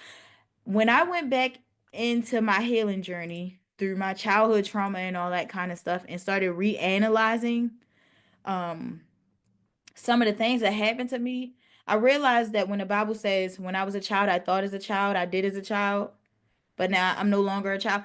when I went back into my healing journey through my childhood trauma and all that kind of stuff and started reanalyzing um some of the things that happened to me, I realized that when the Bible says, when I was a child, I thought as a child, I did as a child, but now I'm no longer a child.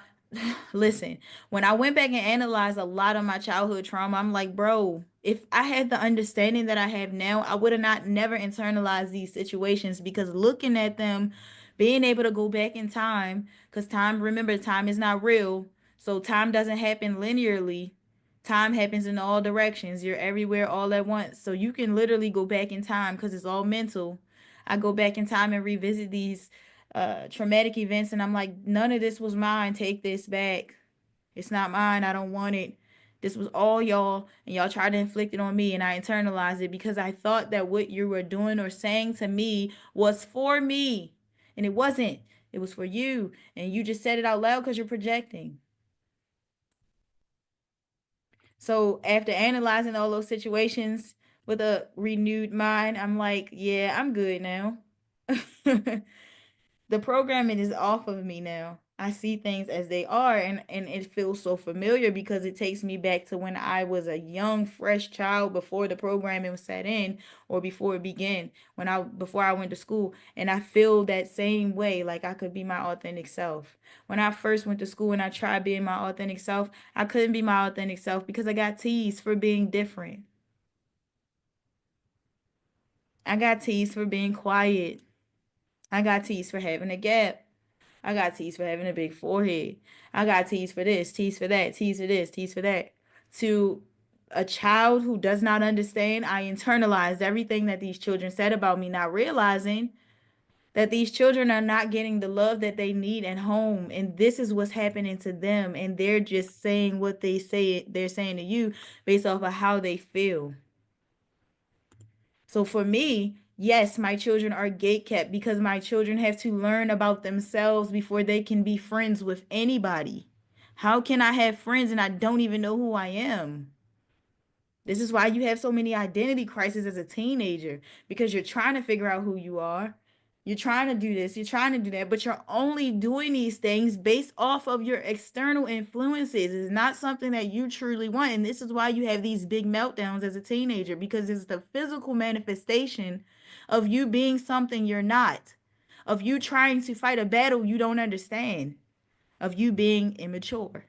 Listen, when I went back and analyzed a lot of my childhood trauma, I'm like, bro, if I had the understanding that I have now, I would have not never internalized these situations because looking at them, being able to go back in time, because time, remember, time is not real. So time doesn't happen linearly. Time happens in all directions. You're everywhere all at once. So you can literally go back in time because it's all mental. I go back in time and revisit these traumatic events and I'm like, none of this was mine. Take this back. It's not mine. I don't want it. This was all y'all, and y'all tried to inflict it on me, and I internalized it because I thought that what you were doing or saying to me was for me, and it wasn't. It was for you, and you just said it out loud because you're projecting. So after analyzing all those situations with a renewed mind, I'm like, yeah, I'm good now. The programming is off of me now. I see things as they are and it feels so familiar because it takes me back to when I was a young fresh child before the programming was set in or before it began when I before I went to school and I feel that same way like I could be my authentic self. When I first went to school and I tried being my authentic self, I couldn't be my authentic self because I got teased for being different. I got teased for being quiet. I got teased for having a gap. I got teased for having a big forehead. I got teased for this, teased for that, teased for this, teased for that. To a child who does not understand, I internalized everything that these children said about me, not realizing that these children are not getting the love that they need at home. And this is what's happening to them. And they're just saying what they say they're saying to you based off of how they feel. So for me, yes, my children are gate kept because my children have to learn about themselves before they can be friends with anybody. How can I have friends and I don't even know who I am? This is why you have so many identity crises as a teenager because you're trying to figure out who you are. You're trying to do this, you're trying to do that, but you're only doing these things based off of your external influences. It's not something that you truly want. And this is why you have these big meltdowns as a teenager because it's the physical manifestation of you being something you're not, of you trying to fight a battle you don't understand, of you being immature.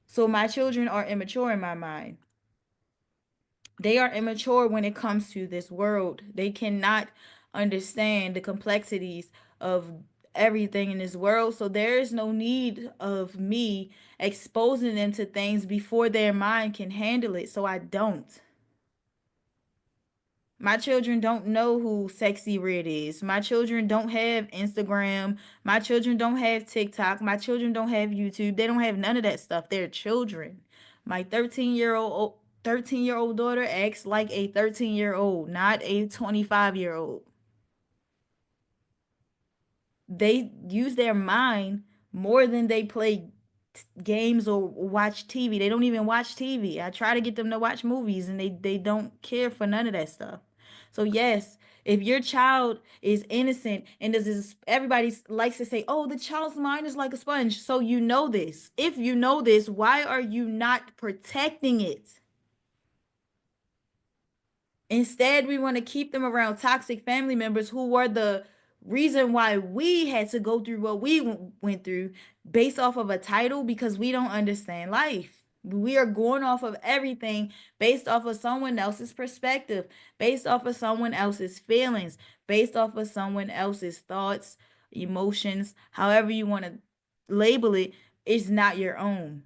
So my children are immature in my mind. They are immature when it comes to this world. They cannot understand the complexities of everything in this world. So there is no need of me exposing them to things before their mind can handle it. So I don't. My children don't know who Sexy Red is. My children don't have Instagram. My children don't have TikTok. My children don't have YouTube. They don't have none of that stuff. They're children. My 13-year-old daughter acts like a 13-year-old, not a 25-year-old. They use their mind more than they play games or watch TV. They don't even watch TV. I try to get them to watch movies and they don't care for none of that stuff. So yes, If your child is innocent and does this, everybody likes to say, "Oh, the child's mind is like a sponge." So you know this. If you know this, why are you not protecting it? Instead, we want to keep them around toxic family members who were the reason why we had to go through what we went through based off of a title because we don't understand life. We are going off of everything based off of someone else's perspective, based off of someone else's feelings, based off of someone else's thoughts, emotions, however you want to label it, it's not your own.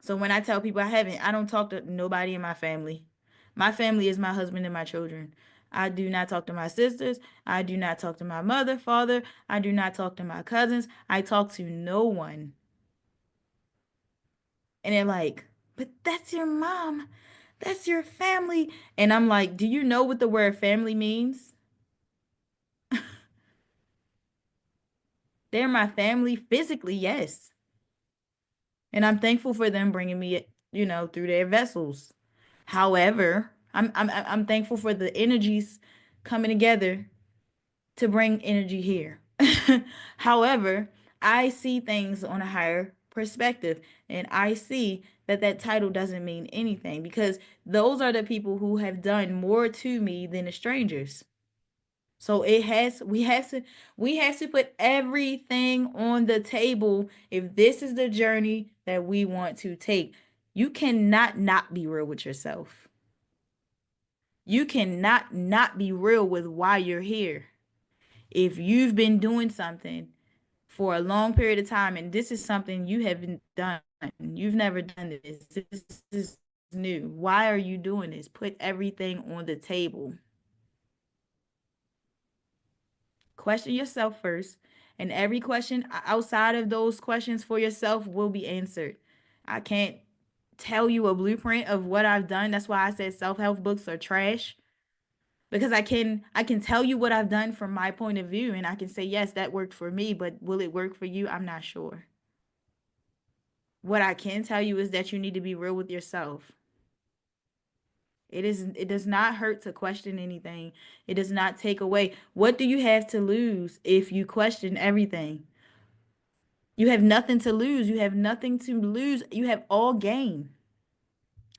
So when I tell people I don't talk to nobody in my family. My family is my husband and my children. I do not talk to my sisters. I do not talk to my mother, father. I do not talk to my cousins. I talk to no one. And they're like, but that's your mom. That's your family. And I'm like, do you know what the word family means? They're my family physically, yes. And I'm thankful for them bringing me, through their vessels. However, I'm thankful for the energies coming together to bring energy here. However, I see things on a higher perspective, and I see that that title doesn't mean anything because those are the people who have done more to me than the strangers. So we have to put everything on the table if this is the journey that we want to take. You cannot not be real with yourself. You cannot not be real with why you're here. If you've been doing something for a long period of time and this is something you haven't done, you've never done this. This is new. Why are you doing this? Put everything on the table. Question yourself first, and every question outside of those questions for yourself will be answered. I can't tell you a blueprint of what I've done. That's why I said self-help books are trash because I can tell you what I've done from my point of view and I can say yes, that worked for me, but will it work for you? I'm not sure. What I can tell you is that you need to be real with yourself. It does not hurt to question anything. It does not take away. What do you have to lose if you question everything? You have nothing to lose. You have nothing to lose. You have all gain.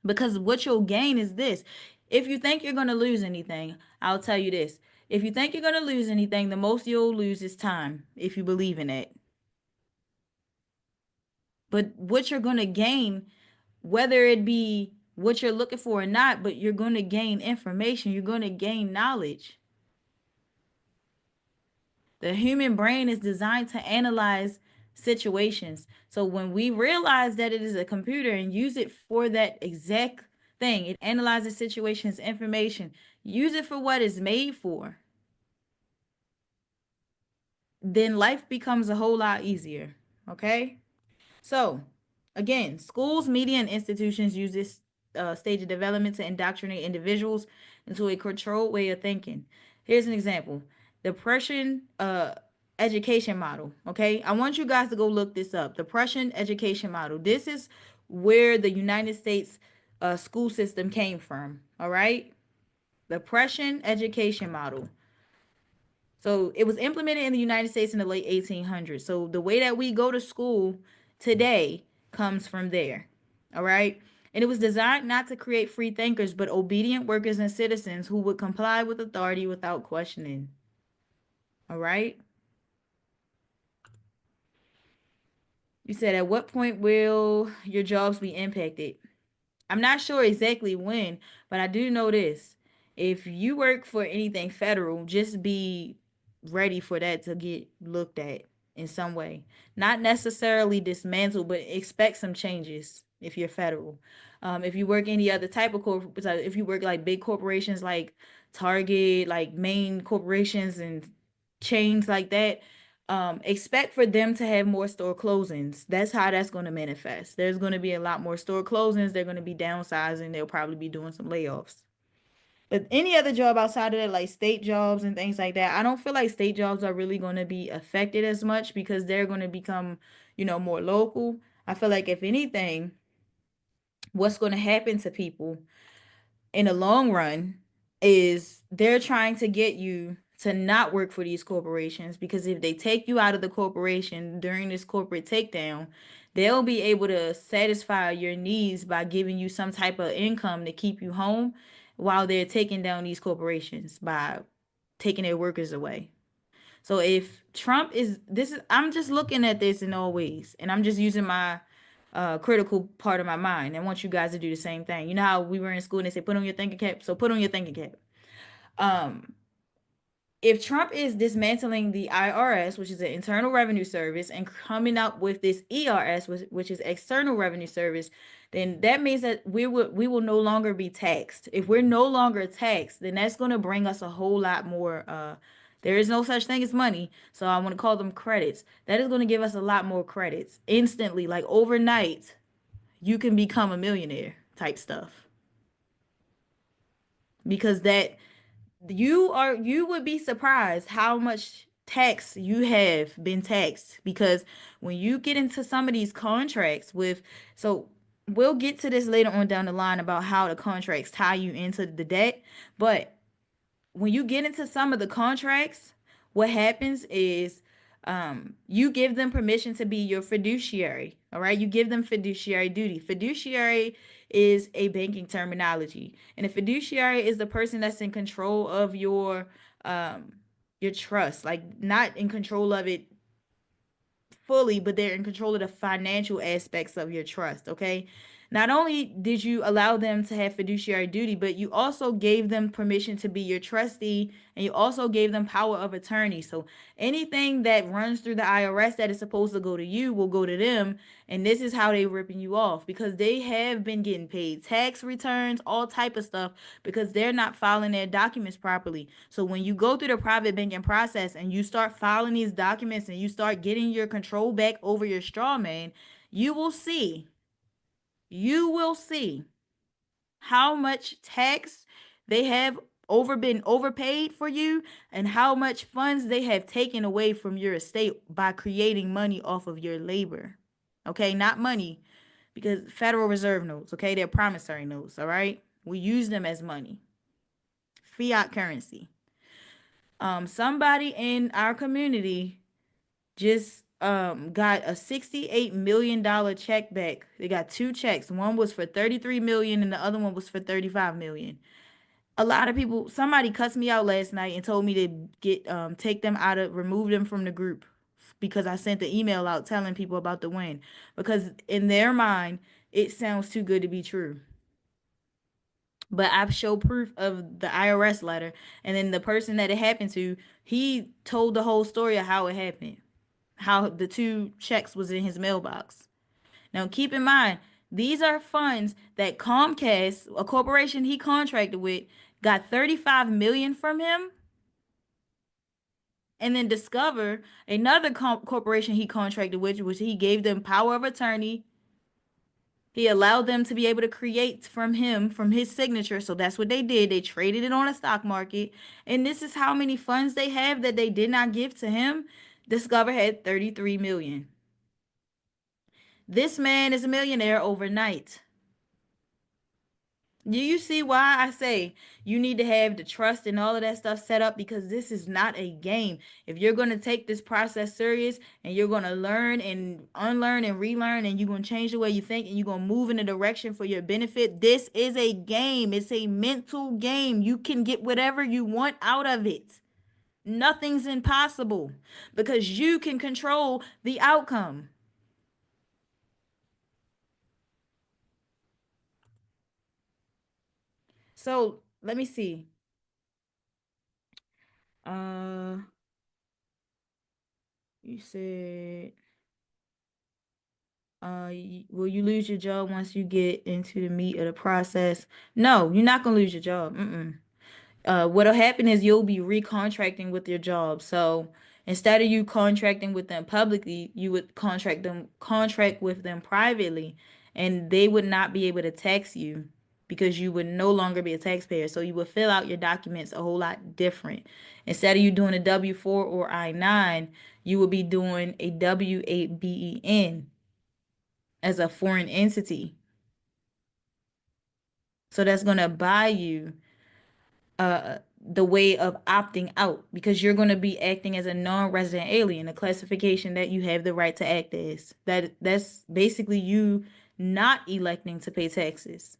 Because what you'll gain is this. If you think you're going to lose anything, I'll tell you this. If you think you're going to lose anything, the most you'll lose is time, if you believe in it. But what you're going to gain, whether it be what you're looking for or not, but you're going to gain information, you're going to gain knowledge. The human brain is designed to analyze situations. So when we realize that it is a computer and use it for that exact thing, it analyzes situations, information, use it for what it's made for, then life becomes a whole lot easier. Okay? So, again, schools, media, and institutions use this stage of development to indoctrinate individuals into a controlled way of thinking. Here's an example: the Prussian education model. Okay, I want you guys to go look this up. The Prussian education model. This is where the United States school system came from. All right, the Prussian education model. So it was implemented in the United States in the late 1800s. So the way that we go to school today comes from there. All right. And it was designed not to create free thinkers, but obedient workers and citizens who would comply with authority without questioning. All right. You said, at what point will your jobs be impacted? I'm not sure exactly when, but I do know this. If you work for anything federal, just be ready for that to get looked at in some way. Not necessarily dismantled, but expect some changes if you're federal. If you work any other type of if you work like big corporations like Target, like main corporations and chains like that, expect for them to have more store closings. That's how that's going to manifest. There's going to be a lot more store closings. They're going to be downsizing. They'll probably be doing some layoffs. But any other job outside of that, like state jobs and things like that, I don't feel like state jobs are really going to be affected as much because they're going to become, more local. I feel like if anything, what's going to happen to people in the long run is they're trying to get you to not work for these corporations, because if they take you out of the corporation during this corporate takedown, they'll be able to satisfy your needs by giving you some type of income to keep you home while they're taking down these corporations by taking their workers away. So if Trump is this is I'm just looking at this in all ways, and I'm just using my critical part of my mind. I want you guys to do the same thing. You know how we were in school and they say put on your thinking cap? So put on your thinking cap. Um, if Trump is dismantling the IRS, which is an Internal Revenue Service, and coming up with this ERS, which is External Revenue Service, then that means that we will no longer be taxed. If we're no longer taxed, then that's going to bring us a whole lot more. There is no such thing as money, so I want to call them credits. That is going to give us a lot more credits instantly, like overnight. You can become a millionaire type stuff, because that you would be surprised how much tax you have been taxed, because when you get into some of these contracts with, so we'll get to this later on down the line about how the contracts tie you into the debt, but when you get into some of the contracts, what happens is you give them permission to be your fiduciary. All right. You give them fiduciary duty. Fiduciary is a banking terminology. And a fiduciary is the person that's in control of um, your trust, like not in control of it fully, but they're in control of the financial aspects of your trust, okay? Not only did you allow them to have fiduciary duty, but you also gave them permission to be your trustee, and you also gave them power of attorney. So anything that runs through the IRS that is supposed to go to you will go to them, and this is how they ripping you off, because they have been getting paid tax returns, all type of stuff, because they're not filing their documents properly. So when you go through the private banking process and you start filing these documents and you start getting your control back over your straw man, you will see, you will see how much tax they have been overpaid for you, and how much funds they have taken away from your estate by creating money off of your labor. Okay, not money, because Federal Reserve notes, okay, they're promissory notes, all right? We use them as money, fiat currency. Somebody in our community just got a $68 million check back. They got two checks. One was for 33 million and the other one was for 35 million. A lot of people, somebody cussed me out last night and told me to take them out of remove them from the group, because I sent the email out telling people about the win, because in their mind it sounds too good to be true. But I've showed proof of the IRS letter, and then the person that it happened to, he told the whole story of how it happened, how the two checks was in his mailbox. Now keep in mind, these are funds that Comcast, a corporation he contracted with, got 35 million from him, and then Discover, another corporation he contracted with, which he gave them power of attorney. He allowed them to be able to create from him, from his signature. So that's what they did. They traded it on the stock market. And this is how many funds they have that they did not give to him. Discover had 33 million. This man is a millionaire overnight. Do you see why I say you need to have the trust and all of that stuff set up? Because this is not a game. If you're going to take this process serious and you're going to learn and unlearn and relearn, and you're going to change the way you think and you're going to move in a direction for your benefit, this is a game. It's a mental game. You can get whatever you want out of it. Nothing's impossible because you can control the outcome. So let me see. Uh, you said will you lose your job once you get into the meat of the process? No, you're not gonna lose your job. What'll happen is you'll be recontracting with your job. So instead of you contracting with them publicly, you would contract with them privately, and they would not be able to tax you because you would no longer be a taxpayer. So you would fill out your documents a whole lot different. Instead of you doing a W-4 or I-9, you would be doing a W-8-BEN as a foreign entity. So that's going to buy you the way of opting out because you're going to be acting as a non-resident alien, a classification that you have the right to act as. That's basically you not electing to pay taxes.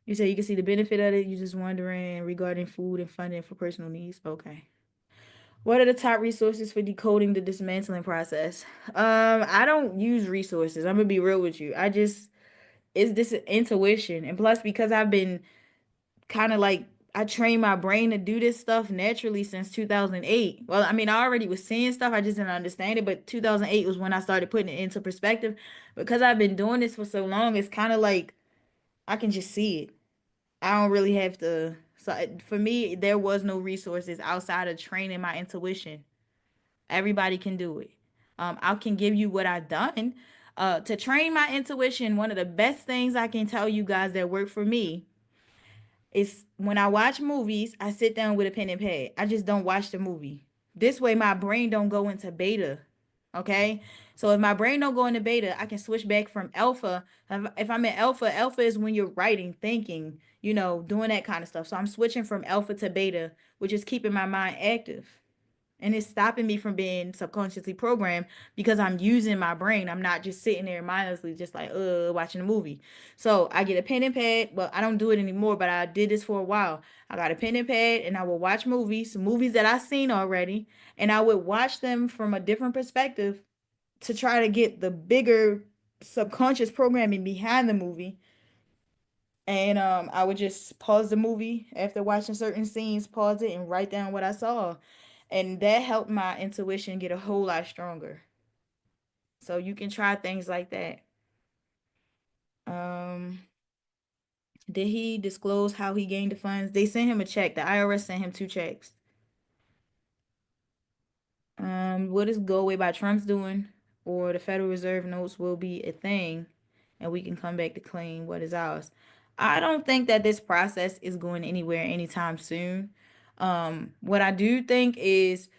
You say you can see the benefit of it. You're just wondering regarding food and funding for personal needs. Okay. What are the top resources for decoding the dismantling process? I don't use resources. I'm gonna be real with you. I just it's this intuition, and plus because I've been kind of like I trained my brain to do this stuff naturally since 2008. Well, I mean, I already was seeing stuff, I just didn't understand it, but 2008 was when I started putting it into perspective. Because I've been doing this for so long, it's kind of like I can just see it. I don't really have to. So for me, there was no resources outside of training my intuition. Everybody can do it. I can give you what I've done. To train my intuition, one of the best things I can tell you guys that work for me is when I watch movies, I sit down with a pen and pad. I just don't watch the movie. This way my brain don't go into beta. Okay? So if my brain don't go into beta, I can switch back from alpha. If I'm in alpha, alpha is when you're writing, thinking, doing that kind of stuff. So I'm switching from alpha to beta, which is keeping my mind active. And it's stopping me from being subconsciously programmed because I'm using my brain. I'm not just sitting there mindlessly, just like, watching a movie. So I get a pen and pad. Well, I don't do it anymore, but I did this for a while. I got a pen and pad and I will watch movies that I've seen already. And I would watch them from a different perspective to try to get the bigger subconscious programming behind the movie. And I would just pause the movie after watching certain scenes, pause it, and write down what I saw. And that helped my intuition get a whole lot stronger. So you can try things like that. Um, did he disclose how he gained the funds? They sent him a check. The IRS sent him two checks. What is go away by Trump's doing, or the Federal Reserve notes will be a thing, and we can come back to claim what is ours. I don't think that this process is going anywhere anytime soon. What I do think is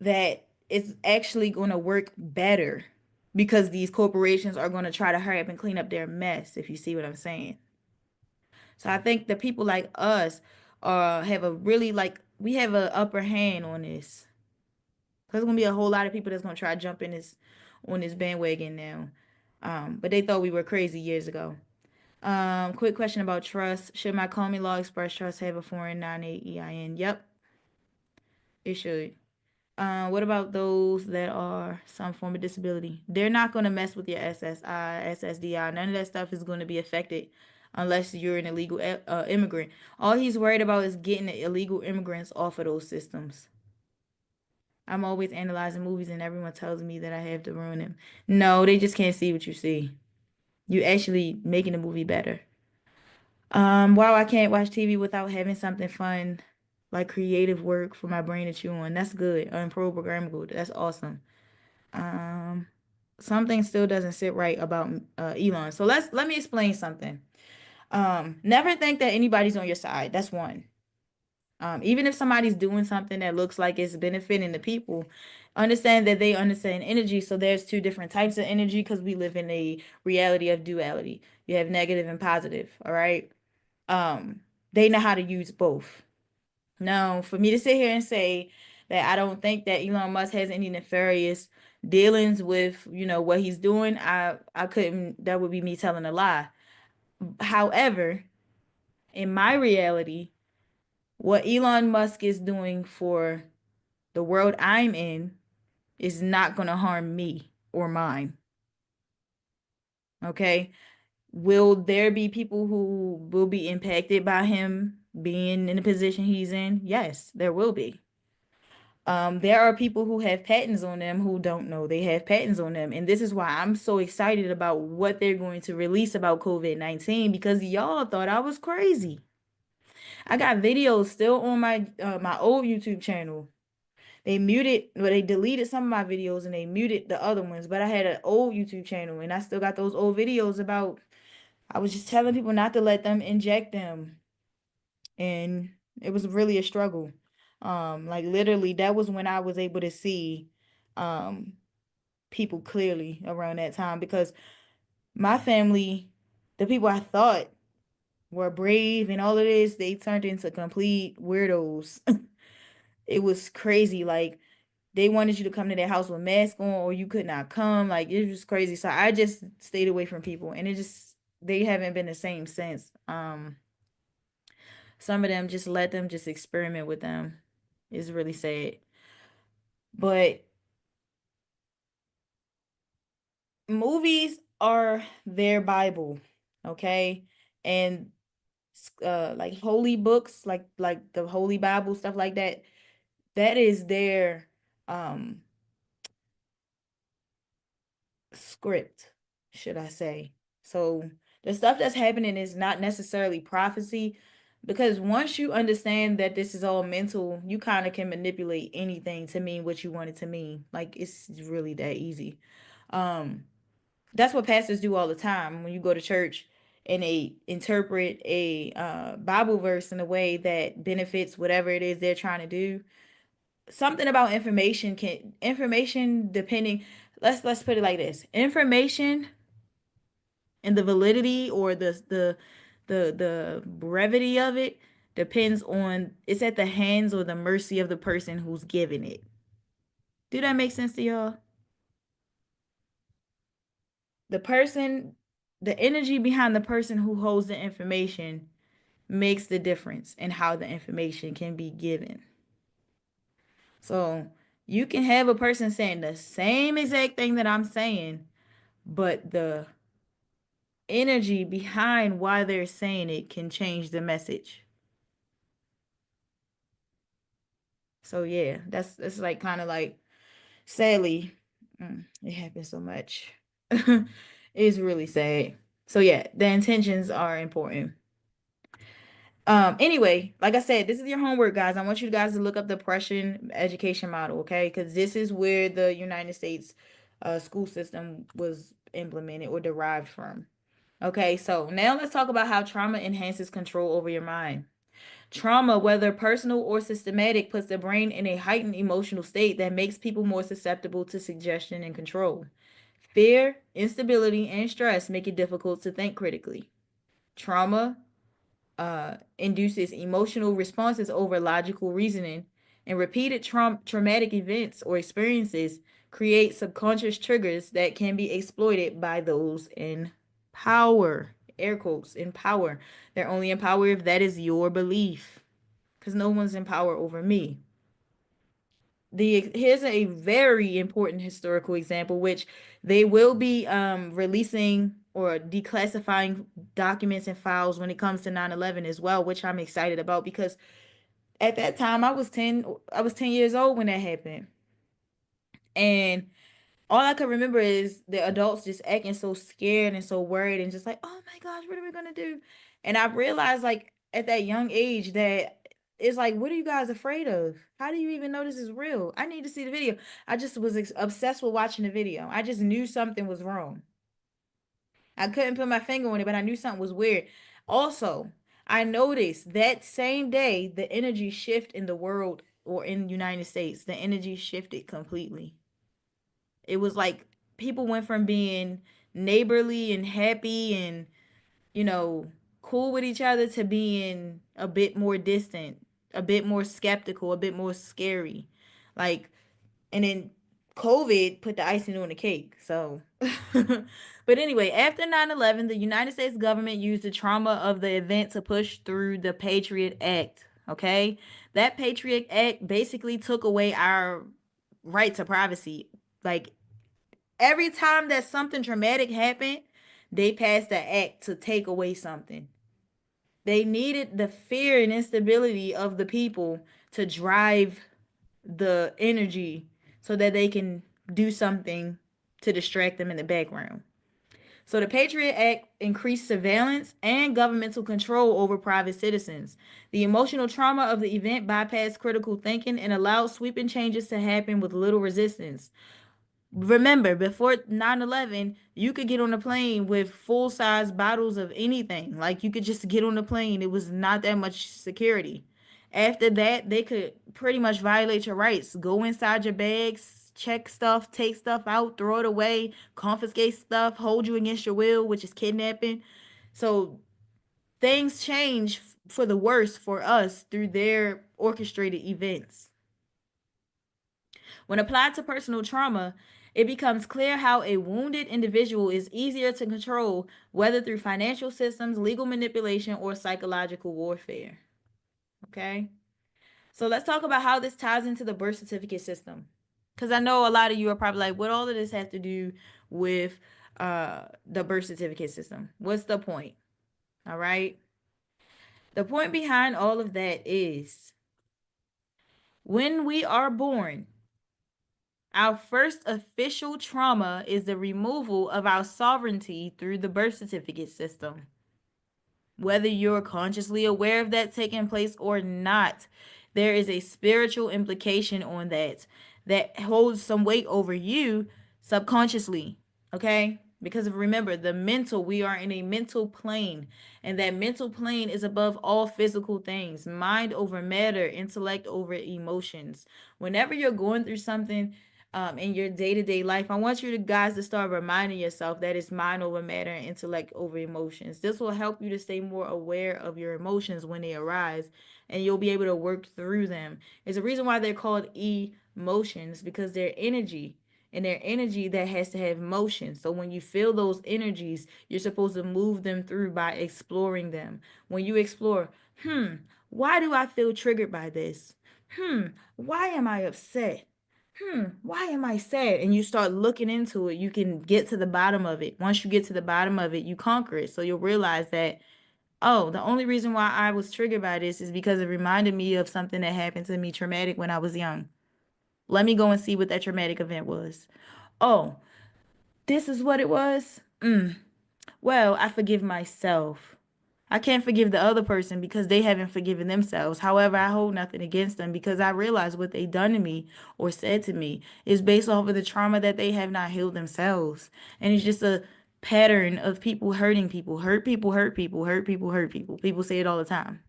that it's actually going to work better because these corporations are going to try to hurry up and clean up their mess, if you see what I'm saying. So I think the people like us have a really like we have an upper hand on this. There's gonna be a whole lot of people that's gonna try to jump in this on this bandwagon now. But they thought we were crazy years ago. Quick question about trust. Should my Comey Law Express Trust have a foreign 9A EIN? Yep, it should. What about those that are some form of disability? They're not gonna mess with your SSI, SSDI. None of that stuff is gonna be affected unless you're an illegal immigrant. All he's worried about is getting the illegal immigrants off of those systems. I'm always analyzing movies and everyone tells me that I have to ruin them. No, they just can't see what you see. You actually making the movie better. Wow, I can't watch TV without having something fun, like creative work for my brain to chew on. That's good. Unprogrammable. That's awesome. Um, Something still doesn't sit right about Elon. So let me explain something. Never think that anybody's on your side. That's one. Even if somebody's doing something that looks like it's benefiting the people, understand that they understand energy. So there's two different types of energy because we live in a reality of duality. You have negative and positive, all right? Um, they know how to use both. Now, for me to sit here and say that I don't think that Elon Musk has any nefarious dealings with, what he's doing, I couldn't, that would be me telling a lie. However, in my reality, what Elon Musk is doing for the world I'm in is not going to harm me or mine. Okay. Will there be people who will be impacted by him being in the position he's in? Yes, there will be. There are people who have patents on them who don't know they have patents on them. And this is why I'm so excited about what they're going to release about COVID-19 because y'all thought I was crazy. I got videos still on my old YouTube channel. They deleted some of my videos and they muted the other ones. But I had an old YouTube channel and I still got those old videos about, I was just telling people not to let them inject them. And it was really a struggle. Like literally, that was when I was able to see um people clearly around that time because my family, the people I thought were brave and all of this, they turned into complete weirdos. It was crazy. Like they wanted you to come to their house with mask on or you could not come. Like it was crazy. So I just stayed away from people and it just they haven't been the same since. Some of them just let them just experiment with them. It's really sad. But movies are their Bible, okay? And like holy books, like the Holy Bible, stuff like that, that is their um script, should I say. So the stuff that's happening is not necessarily prophecy because once you understand that this is all mental, you kind of can manipulate anything to mean what you want it to mean. Like it's really that easy. Um that's what pastors do all the time when you go to church and they interpret a Bible verse in a way that benefits whatever it is they're trying to do. Something about information depending, let's put it like this. Information and the validity or the brevity of it depends on it's at the hands or the mercy of the person who's giving it. Do that make sense to y'all? The person, the energy behind the person who holds the information makes the difference in how the information can be given. So you can have a person saying the same exact thing that I'm saying, but the energy behind why they're saying it can change the message. So yeah, that's like kind of like sadly, it happens so much. It's really sad. So yeah, the intentions are important. Anyway, like I said, this is your homework, guys. I want you guys to look up the Prussian education model, okay? Because this is where the United States school system was implemented or derived from. Okay, so now let's talk about how trauma enhances control over your mind. Trauma, whether personal or systematic, puts the brain in a heightened emotional state that makes people more susceptible to suggestion and control. Fear, instability, and stress make it difficult to think critically. Trauma induces emotional responses over logical reasoning, and repeated traumatic events or experiences create subconscious triggers that can be exploited by those in power. Air quotes, in power. They're only in power if that is your belief, because no one's in power over me. Here's a very important historical example, which they will be releasing or declassifying documents and files when it comes to 9/11 as well, which I'm excited about because at that time I was 10 years old when that happened. And all I could remember is the adults just acting so scared and so worried and just like, oh my gosh, what are we gonna do? And I realized like at that young age that it's like, what are you guys afraid of? How do you even know this is real? I need to see the video. I just was obsessed with watching the video. I just knew something was wrong. I couldn't put my finger on it, but I knew something was weird. Also, I noticed that same day the energy shift in the world or in the United States, the energy shifted completely. It was like people went from being neighborly and happy and, you know, cool with each other to being a bit more distant, a bit more skeptical, a bit more scary. Like, and then COVID put the icing on the cake. So, but anyway, after 9/11, the United States government used the trauma of the event to push through the Patriot Act. Okay. That Patriot Act basically took away our right to privacy. Like every time that something traumatic happened, they passed the act to take away something. They needed the fear and instability of the people to drive the energy so that they can do something to distract them in the background. So the Patriot Act increased surveillance and governmental control over private citizens. The emotional trauma of the event bypassed critical thinking and allowed sweeping changes to happen with little resistance. Remember, before 9/11, you could get on a plane with full size bottles of anything. Like you could just get on the plane. It was not that much security. After that, they could pretty much violate your rights. Go inside your bags, check stuff, take stuff out, throw it away, confiscate stuff, hold you against your will, which is kidnapping. So things change for the worse for us through their orchestrated events. When applied to personal trauma, it becomes clear how a wounded individual is easier to control, whether through financial systems, legal manipulation, or psychological warfare. Okay? So let's talk about how this ties into the birth certificate system. Because I know a lot of you are probably like, what all of this have to do with the birth certificate system? What's the point? All right. The point behind all of that is when we are born, our first official trauma is the removal of our sovereignty through the birth certificate system. Whether you're consciously aware of that taking place or not, there is a spiritual implication on that that holds some weight over you subconsciously. Okay? Because remember, the mental, we are in a mental plane, and that mental plane is above all physical things, mind over matter, intellect over emotions. Whenever you're going through something, in your day-to-day life, I want you to guys to start reminding yourself that it's mind over matter and intellect over emotions. This will help you to stay more aware of your emotions when they arise, and you'll be able to work through them. There's a reason why they're called emotions, because they're energy, and their energy that has to have motion. So when you feel those energies, you're supposed to move them through by exploring them. When you explore, why do I feel triggered by this? Why am I upset? Why am I sad? And you start looking into it, you can get to the bottom of it. Once you get to the bottom of it, you conquer it. So you'll realize that, oh, the only reason why I was triggered by this is because it reminded me of something that happened to me traumatic when I was young. Let me go and see what that traumatic event was. Oh, this is what it was? Well, I forgive myself. I can't forgive the other person because they haven't forgiven themselves. However, I hold nothing against them because I realize what they done to me or said to me is based off of the trauma that they have not healed themselves. And it's just a pattern of people hurting people. Hurt people, hurt people, hurt people, hurt people. People say it all the time.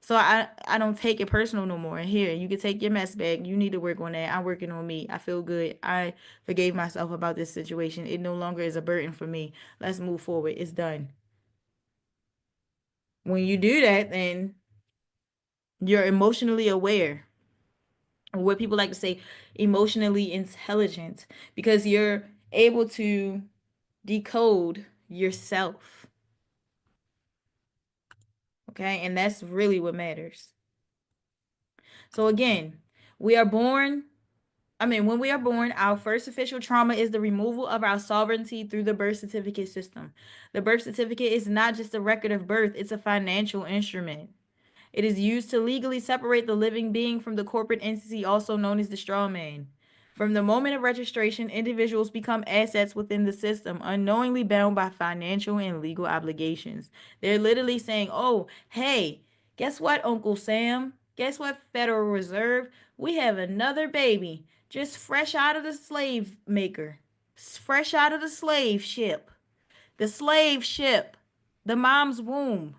So I don't take it personal no more. And here, you can take your mess back. You need to work on that. I'm working on me. I feel good. I forgave myself about this situation. It no longer is a burden for me. Let's move forward. It's done. When you do that, then you're emotionally aware, or what people like to say, emotionally intelligent, because you're able to decode yourself. Okay. And that's really what matters. So, again, we are born. When we are born, our first official trauma is the removal of our sovereignty through the birth certificate system. The birth certificate is not just a record of birth, it's a financial instrument. It is used to legally separate the living being from the corporate entity, also known as the straw man. From the moment of registration, individuals become assets within the system, unknowingly bound by financial and legal obligations. They're literally saying, oh, hey, guess what, Uncle Sam? Guess what, Federal Reserve? We have another baby, just fresh out of the slave maker, fresh out of the slave ship. The slave ship, the mom's womb.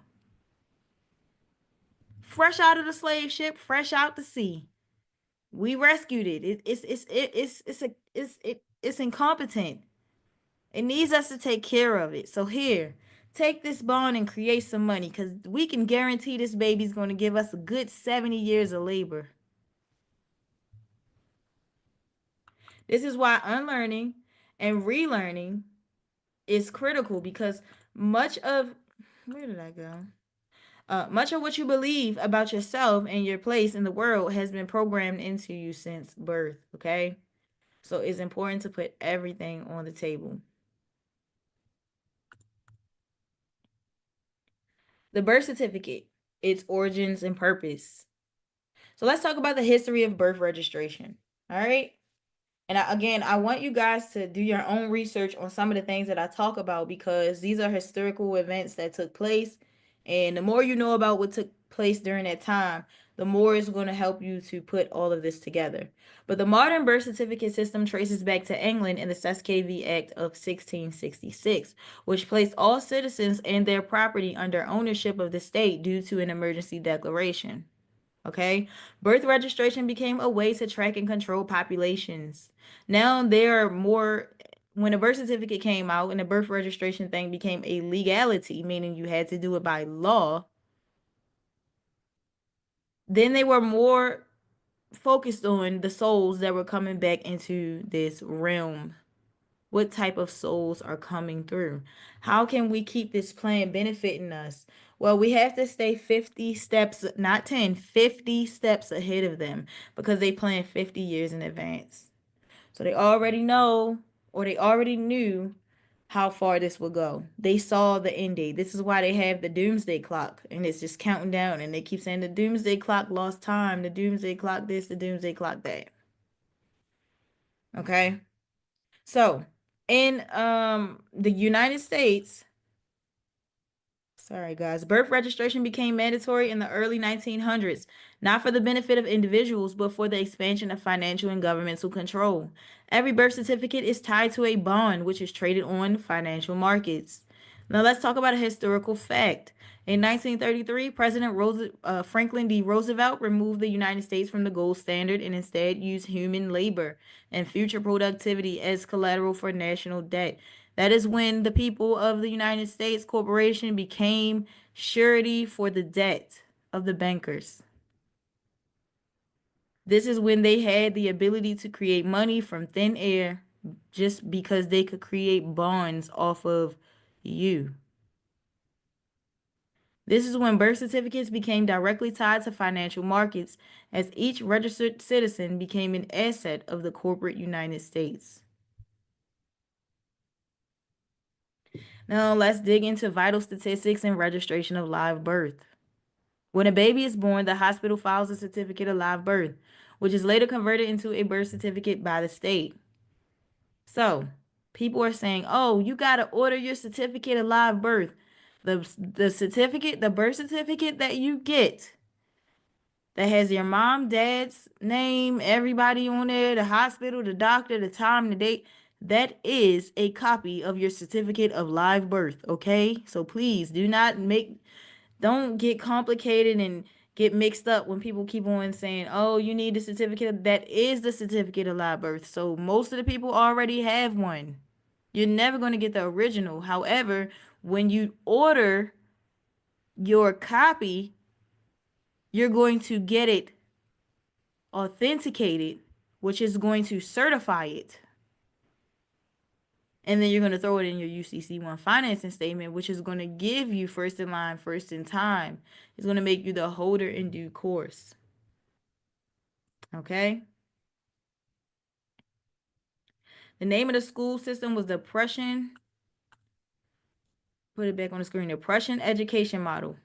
Fresh out of the slave ship, fresh out the sea. We rescued it. It's incompetent. It needs us to take care of it. So here, take this bond and create some money, because we can guarantee this baby's going to give us a good 70 years of labor. This is why unlearning and relearning is critical, because much of where did I go? Much of what you believe about yourself and your place in the world has been programmed into you since birth, okay? So it's important to put everything on the table. The birth certificate, its origins and purpose. So let's talk about the history of birth registration. All right. And again, I want you guys to do your own research on some of the things that I talk about, because these are historical events that took place. And the more you know about what took place during that time, the more it's going to help you to put all of this together. But the modern birth certificate system traces back to England in the Tuskegee Act of 1666, which placed all citizens and their property under ownership of the state due to an emergency declaration. Okay. Birth registration became a way to track and control populations. Now there are more when the birth certificate came out and the birth registration thing became a legality, meaning you had to do it by law, then they were more focused on the souls that were coming back into this realm. What type of souls are coming through? How can we keep this plan benefiting us? Well, we have to stay 50 steps, not 10, 50 steps ahead of them because they plan 50 years in advance. So they already know or they already knew how far this would go. They saw the end date. This is why they have the doomsday clock and it's just counting down and they keep saying the doomsday clock lost time, the doomsday clock this, the doomsday clock that. Okay? So, in the United States, sorry guys, birth registration became mandatory in the early 1900s, not for the benefit of individuals, but for the expansion of financial and governmental control. Every birth certificate is tied to a bond, which is traded on financial markets. Now let's talk about a historical fact. In 1933, Franklin D. Roosevelt removed the United States from the gold standard and instead used human labor and future productivity as collateral for national debt. That is when the people of the United States Corporation became surety for the debt of the bankers. This is when they had the ability to create money from thin air just because they could create bonds off of you. This is when birth certificates became directly tied to financial markets, as each registered citizen became an asset of the corporate United States. Now, let's dig into vital statistics and registration of live birth. When a baby is born, the hospital files a certificate of live birth, which is later converted into a birth certificate by the state. So, people are saying, oh, you got to order your certificate of live birth. The certificate, the birth certificate that you get that has your mom, dad's name, everybody on there, the hospital, the doctor, the time, the date. That is a copy of your certificate of live birth, okay? So please don't get complicated and get mixed up when people keep on saying, oh, you need the certificate. That is the certificate of live birth. So most of the people already have one. You're never going to get the original. However, when you order your copy, you're going to get it authenticated, which is going to certify it. And then you're going to throw it in your UCC1 financing statement, which is going to give you first in line, first in time. It's going to make you the holder in due course. Okay? The name of the school system was the Prussian, put it back on the screen, the Prussian education model.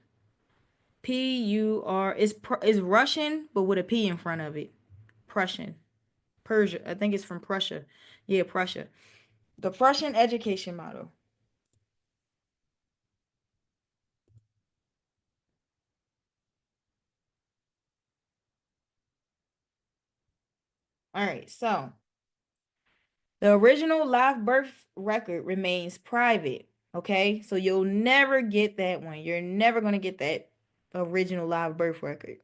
P-U-R is Russian, but with a P in front of it. Prussian. Persia. I think it's from Prussia. Yeah, Prussia. The Prussian education model. All right, so the original live birth record remains private. Okay, so you'll never get that one. You're never going to get that original live birth record.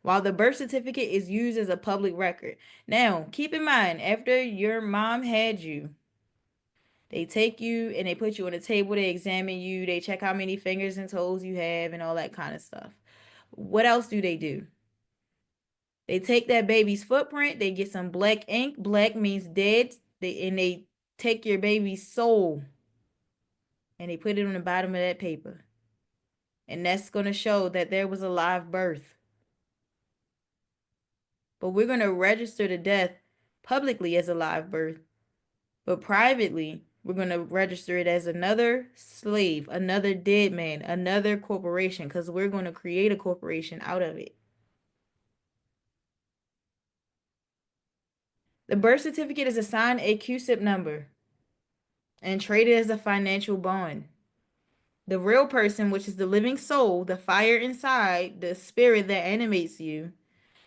While the birth certificate is used as a public record. Now, keep in mind, after your mom had you, they take you and they put you on a table, they examine you, they check how many fingers and toes you have and all that kind of stuff. What else do? They take that baby's footprint, they get some black ink. Black means dead. They take your baby's soul and they put it on the bottom of that paper. And that's going to show that there was a live birth. But we're going to register the death publicly as a live birth. But privately, we're going to register it as another slave, another dead man, another corporation, because we're going to create a corporation out of it. The birth certificate is assigned a QSIP number and traded as a financial bond. The real person, which is the living soul, the fire inside, the spirit that animates you,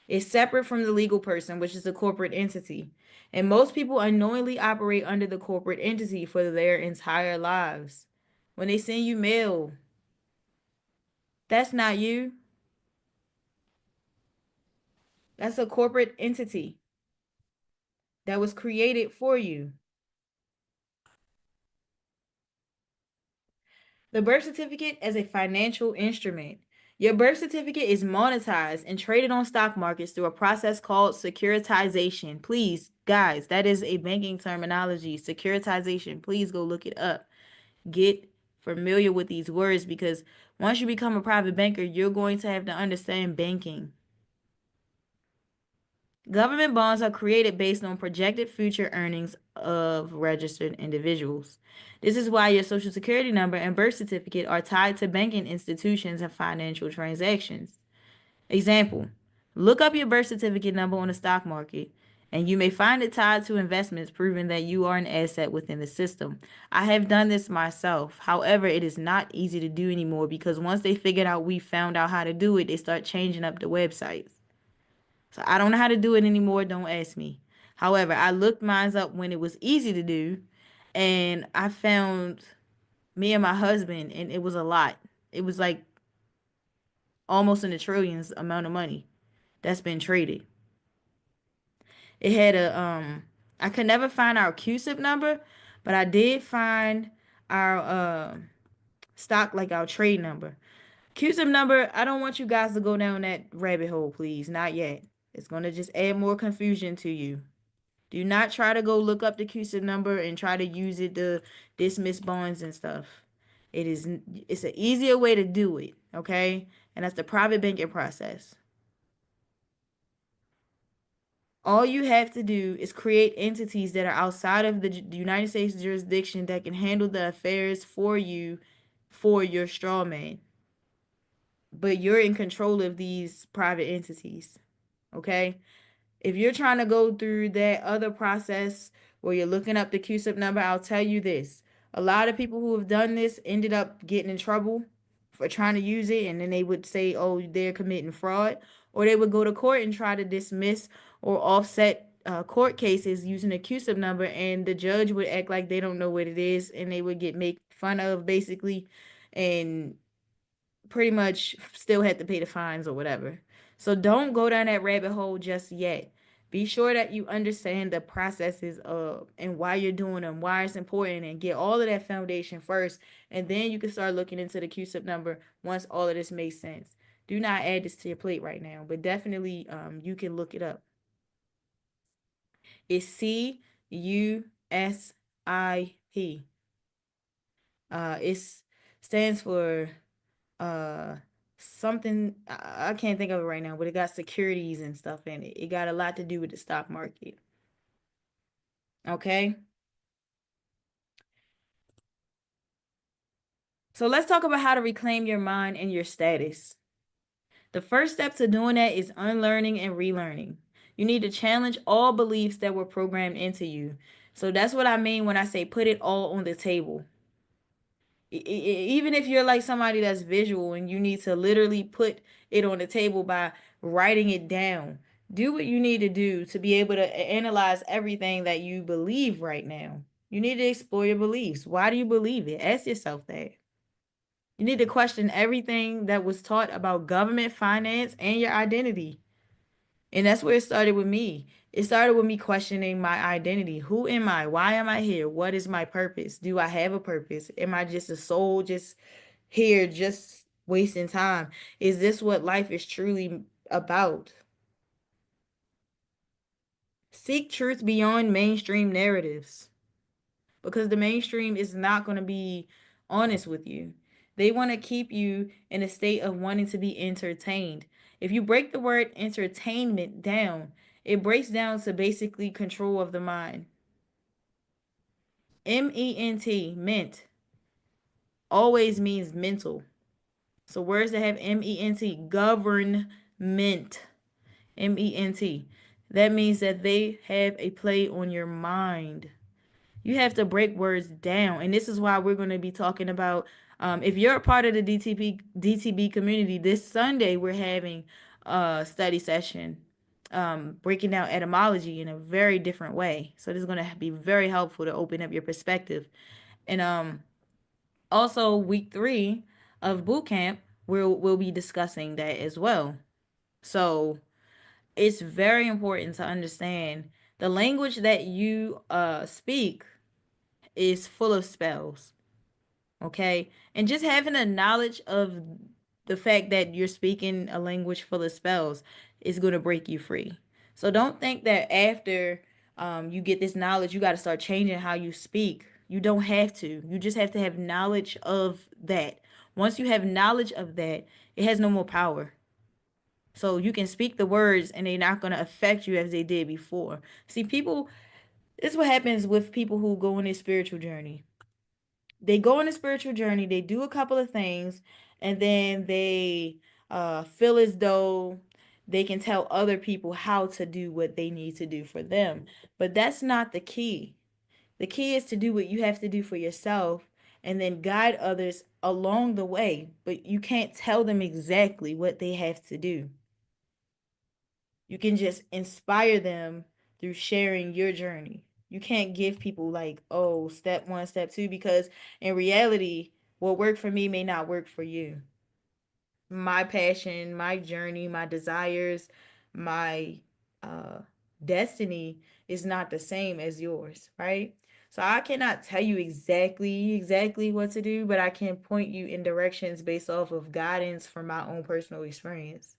is separate from the legal person, which is a corporate entity. And most people unknowingly operate under the corporate entity for their entire lives. When they send you mail, that's not you. That's a corporate entity that was created for you. The birth certificate as a financial instrument. Your birth certificate is monetized and traded on stock markets through a process called securitization. Please, guys, that is a banking terminology. Securitization. Please go look it up. Get familiar with these words because once you become a private banker, you're going to have to understand banking. Government bonds are created based on projected future earnings of registered individuals. This is why your social security number and birth certificate are tied to banking institutions and financial transactions. Example, look up your birth certificate number on the stock market, and you may find it tied to investments, proving that you are an asset within the system. I have done this myself. However, it is not easy to do anymore because once they figured out we found out how to do it, they start changing up the websites. So I don't know how to do it anymore. Don't ask me. However, I looked mine up when it was easy to do, and I found me and my husband, and it was a lot. It was like almost in the trillions amount of money that's been traded. It had a I could never find our CUSIP number, but I did find our stock like our trade number. CUSIP number, I don't want you guys to go down that rabbit hole, please. Not yet. It's gonna just add more confusion to you. Do not try to go look up the CUSIP number and try to use it to dismiss bonds and stuff. It's an easier way to do it, okay? And that's the private banking process. All you have to do is create entities that are outside of the United States jurisdiction that can handle the affairs for you for your straw man. But you're in control of these private entities, okay? If you're trying to go through that other process where you're looking up the CUSIP number, I'll tell you this. A lot of people who have done this ended up getting in trouble for trying to use it, and then they would say, oh, they're committing fraud. Or they would go to court and try to dismiss or offset court cases using a CUSIP number, and the judge would act like they don't know what it is, and they would get made fun of basically, and pretty much still had to pay the fines or whatever. So don't go down that rabbit hole just yet. Be sure that you understand the processes of and why you're doing them, why it's important, and get all of that foundation first. And then you can start looking into the CUSIP number once all of this makes sense. Do not add this to your plate right now, but definitely you can look it up. It's CUSIP. It stands for uh something I can't think of it right now, but it got securities and stuff in it. It got a lot to do with the stock market. Okay? So let's talk about how to reclaim your mind and your status. The first step to doing that is unlearning and relearning. You need to challenge all beliefs that were programmed into you. So that's what I mean when I say put it all on the table. Even if you're like somebody that's visual and you need to literally put it on the table by writing it down, do what you need to do to be able to analyze everything that you believe right now. You need to explore your beliefs. Why do you believe it? Ask yourself that. You need to question everything that was taught about government, finance, and your identity. And that's where it started with me. It started with me questioning my identity. Who am I? Why am I here? What is my purpose? Do I have a purpose? Am I just a soul just here, just wasting time? Is this what life is truly about? Seek truth beyond mainstream narratives because the mainstream is not going to be honest with you. They want to keep you in a state of wanting to be entertained. If you break the word entertainment down, it breaks down to basically control of the mind. Ment always means mental. So words that have ment, government, ment. That means that they have a play on your mind. You have to break words down. And this is why we're going to be talking about if you're a part of the DTB community, this Sunday we're having a study session breaking down etymology in a very different way. So this is going to be very helpful to open up your perspective. And also week 3 of boot camp, we'll be discussing that as well. So it's very important to understand the language that you speak is full of spells. Okay. And just having a knowledge of the fact that you're speaking a language full of spells is going to break you free. So don't think that after you get this knowledge, you got to start changing how you speak. You don't have to. You just have to have knowledge of that. Once you have knowledge of that, it has no more power. So you can speak the words and they're not going to affect you as they did before. See, people, this is what happens with people who go on a spiritual journey. They go on a spiritual journey, they do a couple of things, and then they feel as though they can tell other people how to do what they need to do for them. But that's not the key. The key is to do what you have to do for yourself and then guide others along the way. But you can't tell them exactly what they have to do. You can just inspire them through sharing your journey. You can't give people like, oh, step one, step two, because in reality, what worked for me may not work for you. My passion, my journey, my desires, my uh, destiny is not the same as yours, right? So I cannot tell you exactly what to do, but I can point you in directions based off of guidance from my own personal experience.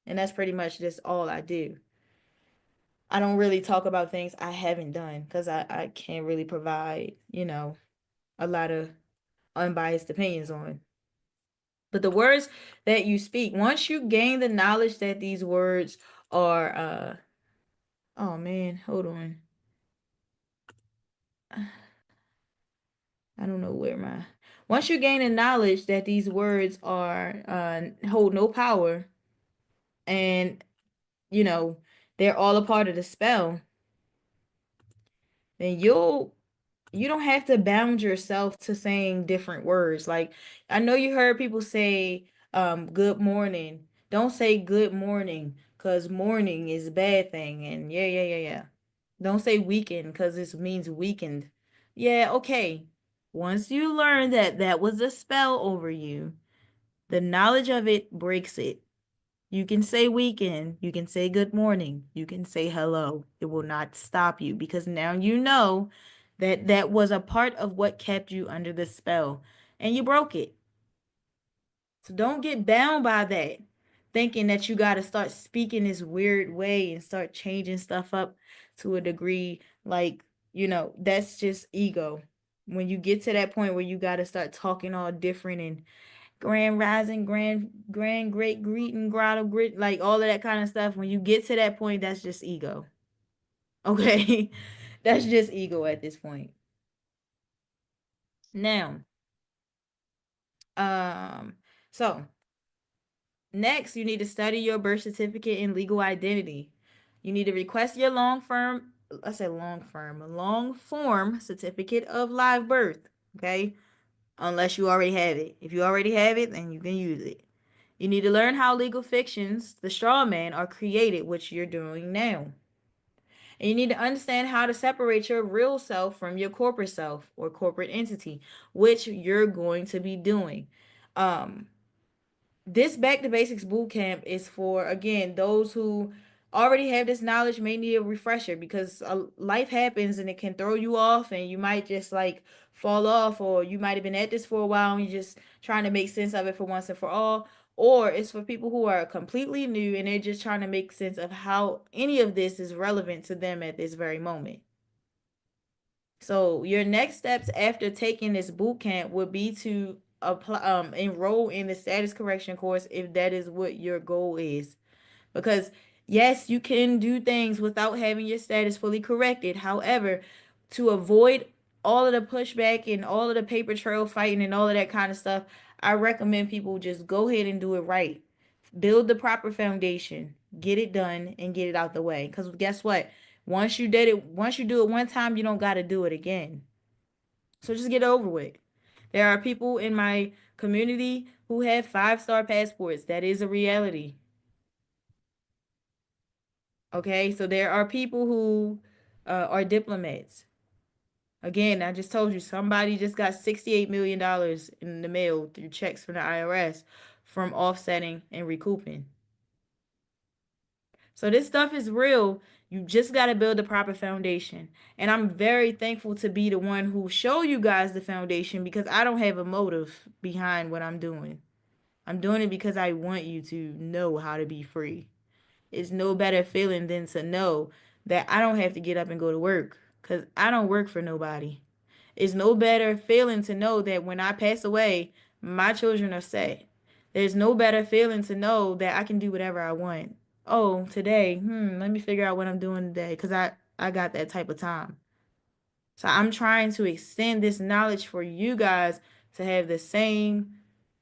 And that's pretty much just all I do. I don't really talk about things I haven't done because I can't really provide, a lot of unbiased opinions on. But the words that you speak, once you gain the knowledge that these words are, oh man, hold on. I don't know where my, once you gain the knowledge that these words are, hold no power and, you know, they're all a part of the spell, then you don't have to bound yourself to saying different words. Like I know you heard people say good morning. Don't say good morning cuz morning is a bad thing and yeah. Don't say weekend cuz it means weakened. Yeah, okay. Once you learn that that was a spell over you, the knowledge of it breaks it. You can say weekend, you can say good morning, you can say hello. It will not stop you because now you know that that was a part of what kept you under the spell and you broke it. So don't get bound by that, thinking that you got to start speaking this weird way and start changing stuff up to a degree like, that's just ego. When you get to that point where you got to start talking all different and grand rising, grand great greeting, grotto grit, like all of that kind of stuff. When you get to that point, that's just ego. Okay. That's just ego at this point. Now, um, so next you need to study your birth certificate and legal identity. You need to request your long form certificate of live birth. Okay. Unless you already have it. If you already have it, then you can use it. You need to learn how legal fictions, the straw man, are created, which you're doing now. And you need to understand how to separate your real self from your corporate self or corporate entity, which you're going to be doing. Um, this Back to Basics boot camp is for, again, those who already have this knowledge may need a refresher because life happens and it can throw you off and you might just like fall off, or you might have been at this for a while and you're just trying to make sense of it for once and for all. Or it's for people who are completely new and they're just trying to make sense of how any of this is relevant to them at this very moment. So your next steps after taking this boot camp would be to apply, enroll in the status correction course if that is what your goal is. Because yes, you can do things without having your status fully corrected. However, to avoid all of the pushback and all of the paper trail fighting and all of that kind of stuff, I recommend people just go ahead and do it right. Build the proper foundation, get it done, and get it out the way. Because guess what? Once you do it one time, you don't got to do it again. So just get over with. There are people in my community who have 5-star passports. That is a reality. Okay, so there are people who are diplomats. Again, I just told you somebody just got $68 million in the mail through checks from the IRS from offsetting and recouping. So this stuff is real. You just got to build the proper foundation. And I'm very thankful to be the one who show you guys the foundation because I don't have a motive behind what I'm doing. I'm doing it because I want you to know how to be free. It's no better feeling than to know that I don't have to get up and go to work because I don't work for nobody. It's no better feeling to know that when I pass away, my children are set. There's no better feeling to know that I can do whatever I want. Oh, today, let me figure out what I'm doing today because I got that type of time. So I'm trying to extend this knowledge for you guys to have the same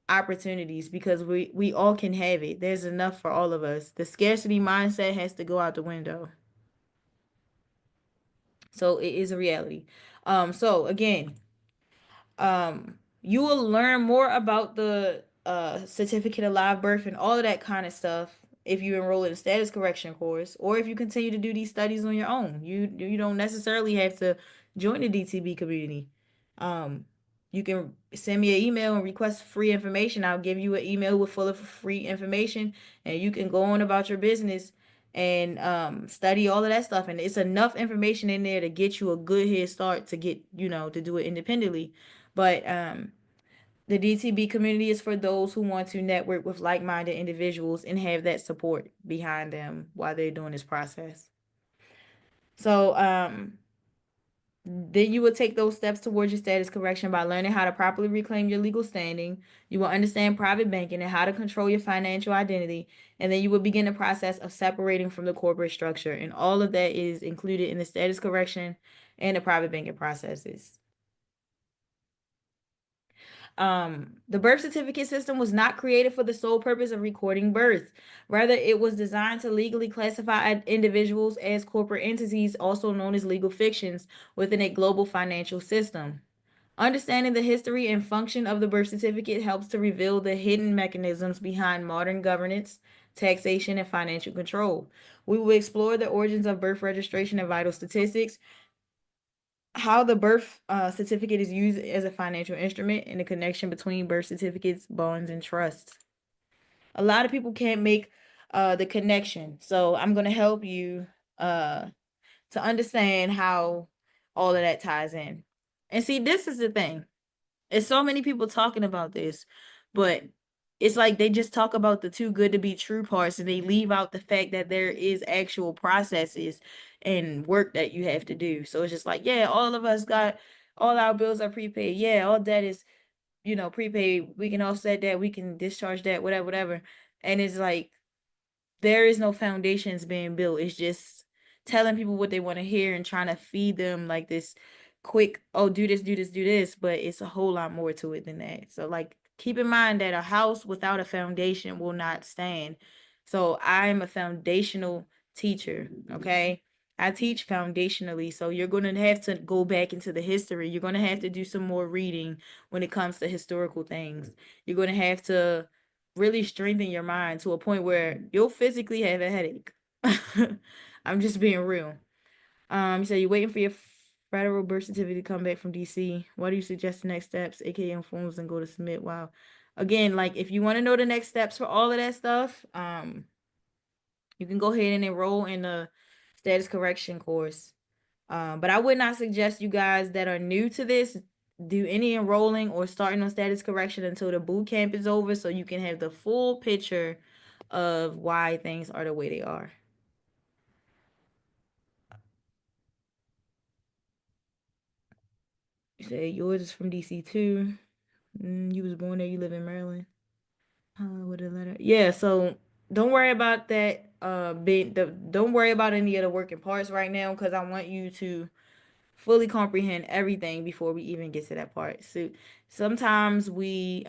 opportunities because we all can have it. There's enough for all of us. The scarcity mindset has to go out the window. So it is a reality. So again, you will learn more about the certificate of live birth and all of that kind of stuff if you enroll in a status correction course or if you continue to do these studies on your own. You don't necessarily have to join the DTB community. Um, you can send me an email and request free information. I'll give you an email with full of free information, and you can go on about your business and study all of that stuff. And it's enough information in there to get you a good head start to get, to do it independently. But the DTB community is for those who want to network with like-minded individuals and have that support behind them while they're doing this process. So then you will take those steps towards your status correction by learning how to properly reclaim your legal standing. You will understand private banking and how to control your financial identity. And then you will begin the process of separating from the corporate structure. And all of that is included in the status correction and the private banking processes. The birth certificate system was not created for the sole purpose of recording birth. Rather, it was designed to legally classify individuals as corporate entities, also known as legal fictions, within a global financial system. Understanding the history and function of the birth certificate helps to reveal the hidden mechanisms behind modern governance, taxation, and financial control. We will explore the origins of birth registration and vital statistics, how the birth certificate is used as a financial instrument, and the connection between birth certificates, bonds, and trusts. A lot of people can't make the connection, so I'm going to help you uh, to understand how all of that ties in. And see, this is the thing. There's so many people talking about this, but it's like they just talk about the too good to be true parts and they leave out the fact that there is actual processes and work that you have to do. So it's just like, yeah, all of us got all our bills are prepaid. Yeah, all debt is, prepaid. We can offset that, we can discharge that, whatever, whatever. And it's like there is no foundations being built. It's just telling people what they want to hear and trying to feed them like this quick, oh, do this, do this, do this. But it's a whole lot more to it than that. So, like, keep in mind that a house without a foundation will not stand. So, I'm a foundational teacher, okay? I teach foundationally. So, you're going to have to go back into the history. You're going to have to do some more reading when it comes to historical things. You're going to have to really strengthen your mind to a point where you'll physically have a headache. I'm just being real. You say you're waiting for your federal birth certificate to come back from DC. What do you suggest the next steps, aka forms, and go to submit? Wow. Again, like if you want to know the next steps for all of that stuff, you can go ahead and enroll in the status correction course. But I would not suggest you guys that are new to this do any enrolling or starting on status correction until the boot camp is over so you can have the full picture of why things are the way they are. You say yours is from DC too. You was born there, you live in Maryland. With a letter. Yeah, so don't worry about that. Don't worry about any of the working parts right now because I want you to fully comprehend everything before we even get to that part. So sometimes we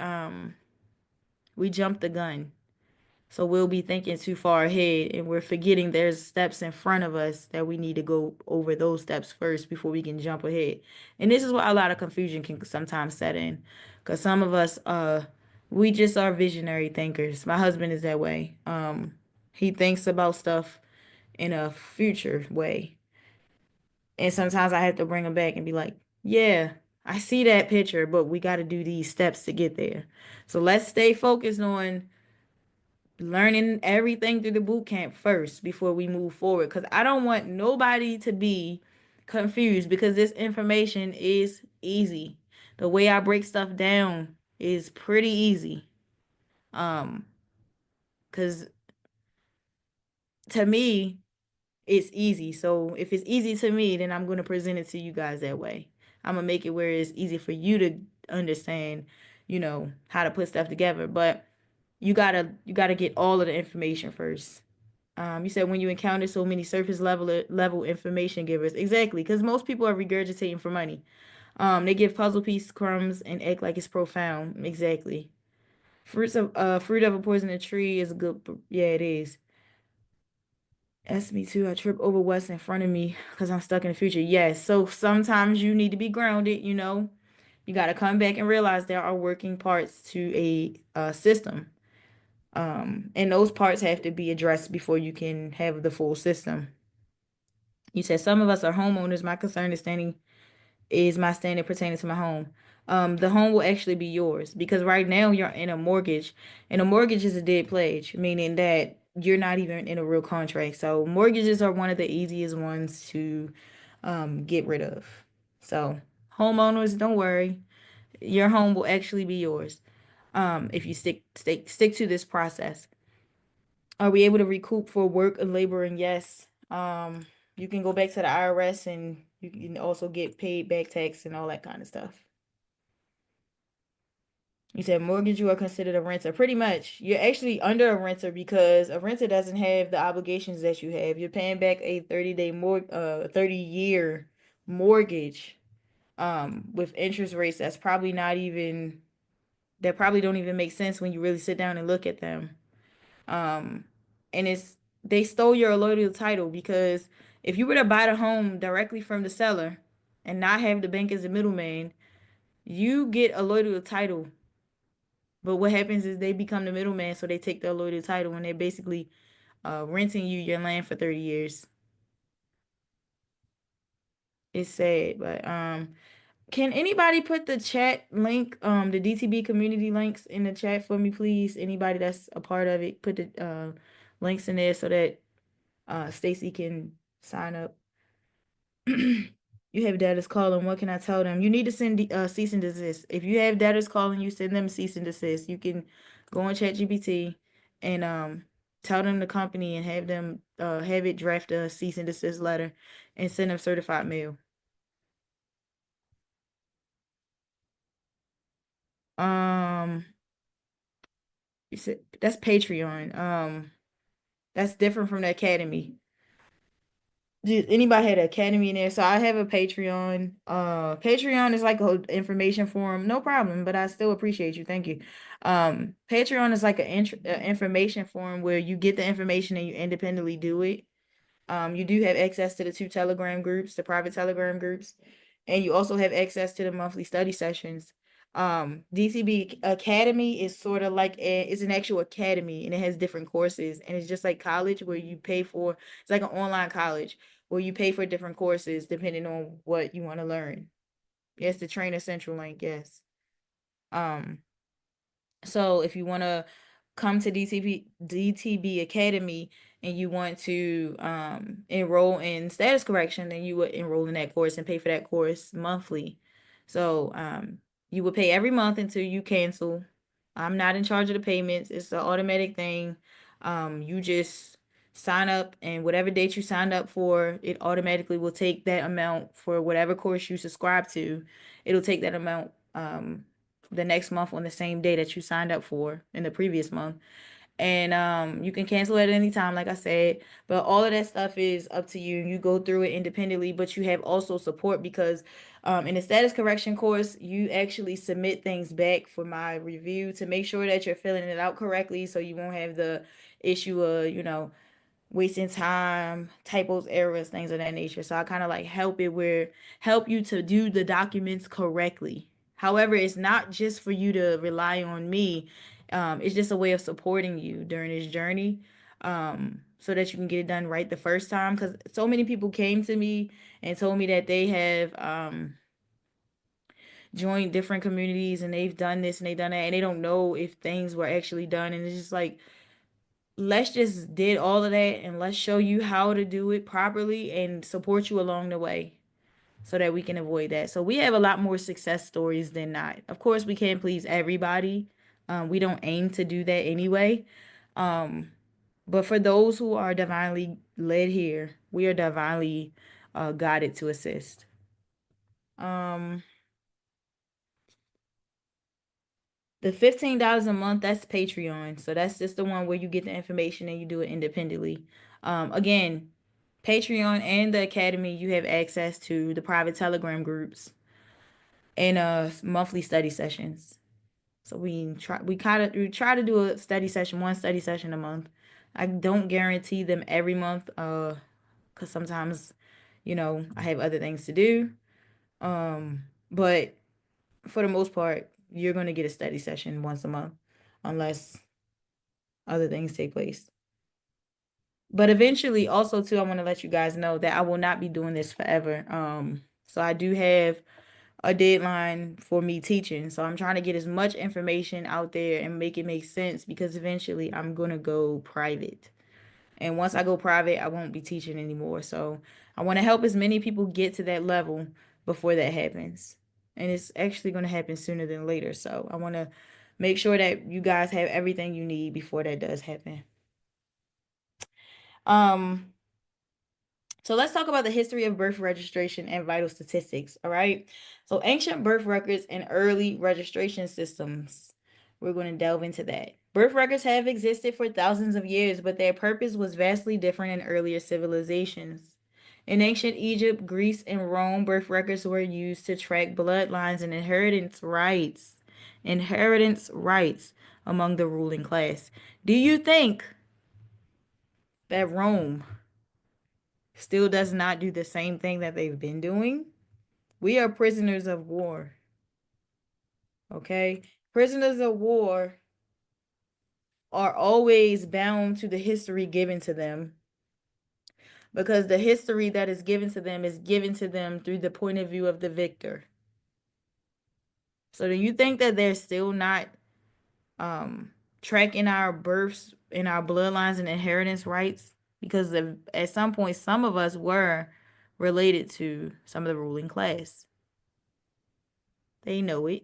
jump the gun. So we'll be thinking too far ahead and we're forgetting there's steps in front of us that we need to go over those steps first before we can jump ahead. And this is why a lot of confusion can sometimes set in. Because some of us we just are visionary thinkers. My husband is that way. He thinks about stuff in a future way. And sometimes I have to bring him back and be like, yeah, I see that picture, but we got to do these steps to get there. So let's stay focused on learning everything through the boot camp first before we move forward. Because I don't want nobody to be confused because this information is easy. The way I break stuff down is pretty easy. Um, because to me, it's easy. So if it's easy to me, then I'm going to present it to you guys that way. I'm going to make it where it's easy for you to understand, how to put stuff together. But you gotta get all of the information first. You said when you encounter so many surface level information givers, exactly, because most people are regurgitating for money. They give puzzle piece crumbs and act like it's profound. Exactly. Fruit of a poisonous tree is a good. Yeah, it is. That's me too. I trip over what's in front of me because I'm stuck in the future. Yes. So sometimes you need to be grounded. You got to come back and realize there are working parts to a system. And those parts have to be addressed before you can have the full system. You said some of us are homeowners. My concern is my standing pertaining to my home. The home will actually be yours because right now you're in a mortgage, and a mortgage is a dead pledge, meaning that you're not even in a real contract. So mortgages are one of the easiest ones to get rid of. So homeowners, don't worry, your home will actually be yours. If you stick to this process. Are we able to recoup for work and labor? And yes, you can go back to the IRS and you can also get paid back tax and all that kind of stuff. You said mortgage, you are considered a renter. Pretty much, you're actually under a renter because a renter doesn't have the obligations that you have. You're paying back a 30-year mortgage, with interest rates that probably don't even make sense when you really sit down and look at them. Um, and they stole your allodial title because if you were to buy the home directly from the seller and not have the bank as a middleman, you get a allodial title. But what happens is they become the middleman, so they take the allodial title and they're basically renting you your land for 30 years. It's sad, but can anybody put the chat link, the DTB community links in the chat for me, please? Anybody that's a part of it, put the links in there so that Stacy can sign up. You have debtors calling. What can I tell them? You need to send cease and desist. If you have debtors calling, you send them cease and desist. You can go on ChatGPT and tell them the company and have them have it draft a cease and desist letter and send them certified mail. Um, you said that's Patreon. That's different from the Academy. Did anybody had an academy in there? So I have a Patreon. Patreon is like a information forum. No problem, but I still appreciate you. Thank you. Patreon is like a information forum where you get the information and you independently do it. You do have access to the two Telegram groups, the private Telegram groups, and you also have access to the monthly study sessions. DCB Academy is sort of like it's an actual academy and it has different courses and it's just like college where you pay for it's like an online college where you pay for different courses depending on what you want to learn. Yes, the Trainer Central link, yes. Um, so if you want to come to DTB Academy and you want to enroll in status correction, then you would enroll in that course and pay for that course monthly. So you would pay every month until you cancel. I'm not in charge of the payments. It's an automatic thing. You just sign up and whatever date you signed up for, it automatically will take that amount for whatever course you subscribe to. It'll take that amount the next month on the same day that you signed up for in the previous month. And you can cancel at any time, like I said. But all of that stuff is up to you. You go through it independently, but you have also support because in the status correction course, you actually submit things back for my review to make sure that you're filling it out correctly so you won't have the issue of, wasting time, typos, errors, things of that nature. So I kind of like help you to do the documents correctly. However, it's not just for you to rely on me. It's just a way of supporting you during this journey. So that you can get it done right the first time. Because so many people came to me and told me that they have joined different communities and they've done this and they've done that and they don't know if things were actually done. And it's just like let's just did all of that and let's show you how to do it properly and support you along the way so that we can avoid that. So we have a lot more success stories than not. Of course, we can't please everybody. We don't aim to do that anyway. Um, but for those who are divinely led here, we are divinely guided to assist. Um, the $15 a month, that's Patreon. So that's just the one where you get the information and you do it independently. Again, Patreon and the Academy, you have access to the private Telegram groups and monthly study sessions. So we try to do a study session, one study session a month. I don't guarantee them every month, because sometimes, I have other things to do. But for the most part, you're gonna get a study session once a month, unless other things take place. But eventually, also too, I want to let you guys know that I will not be doing this forever. So I do have a deadline for me teaching. So I'm trying to get as much information out there and make it make sense because eventually I'm gonna go private. And once I go private, I won't be teaching anymore. So I want to help as many people get to that level before that happens. And it's actually going to happen sooner than later. So I want to make sure that you guys have everything you need before that does happen. Um, so let's talk about the history of birth registration and vital statistics. All right. So ancient birth records and early registration systems. We're going to delve into that. Birth records have existed for thousands of years, but their purpose was vastly different in earlier civilizations. In ancient Egypt, Greece, and Rome, birth records were used to track bloodlines and inheritance rights. Inheritance rights among the ruling class. Do you think that Rome still does not do the same thing that they've been doing? We are prisoners of war. Okay? Prisoners of war are always bound to the history given to them because the history that is given to them through the point of view of the victor. So do you think that they're still not um tracking our births and our bloodlines and inheritance rights? Because at some point some of us were related to some of the ruling class. They know it.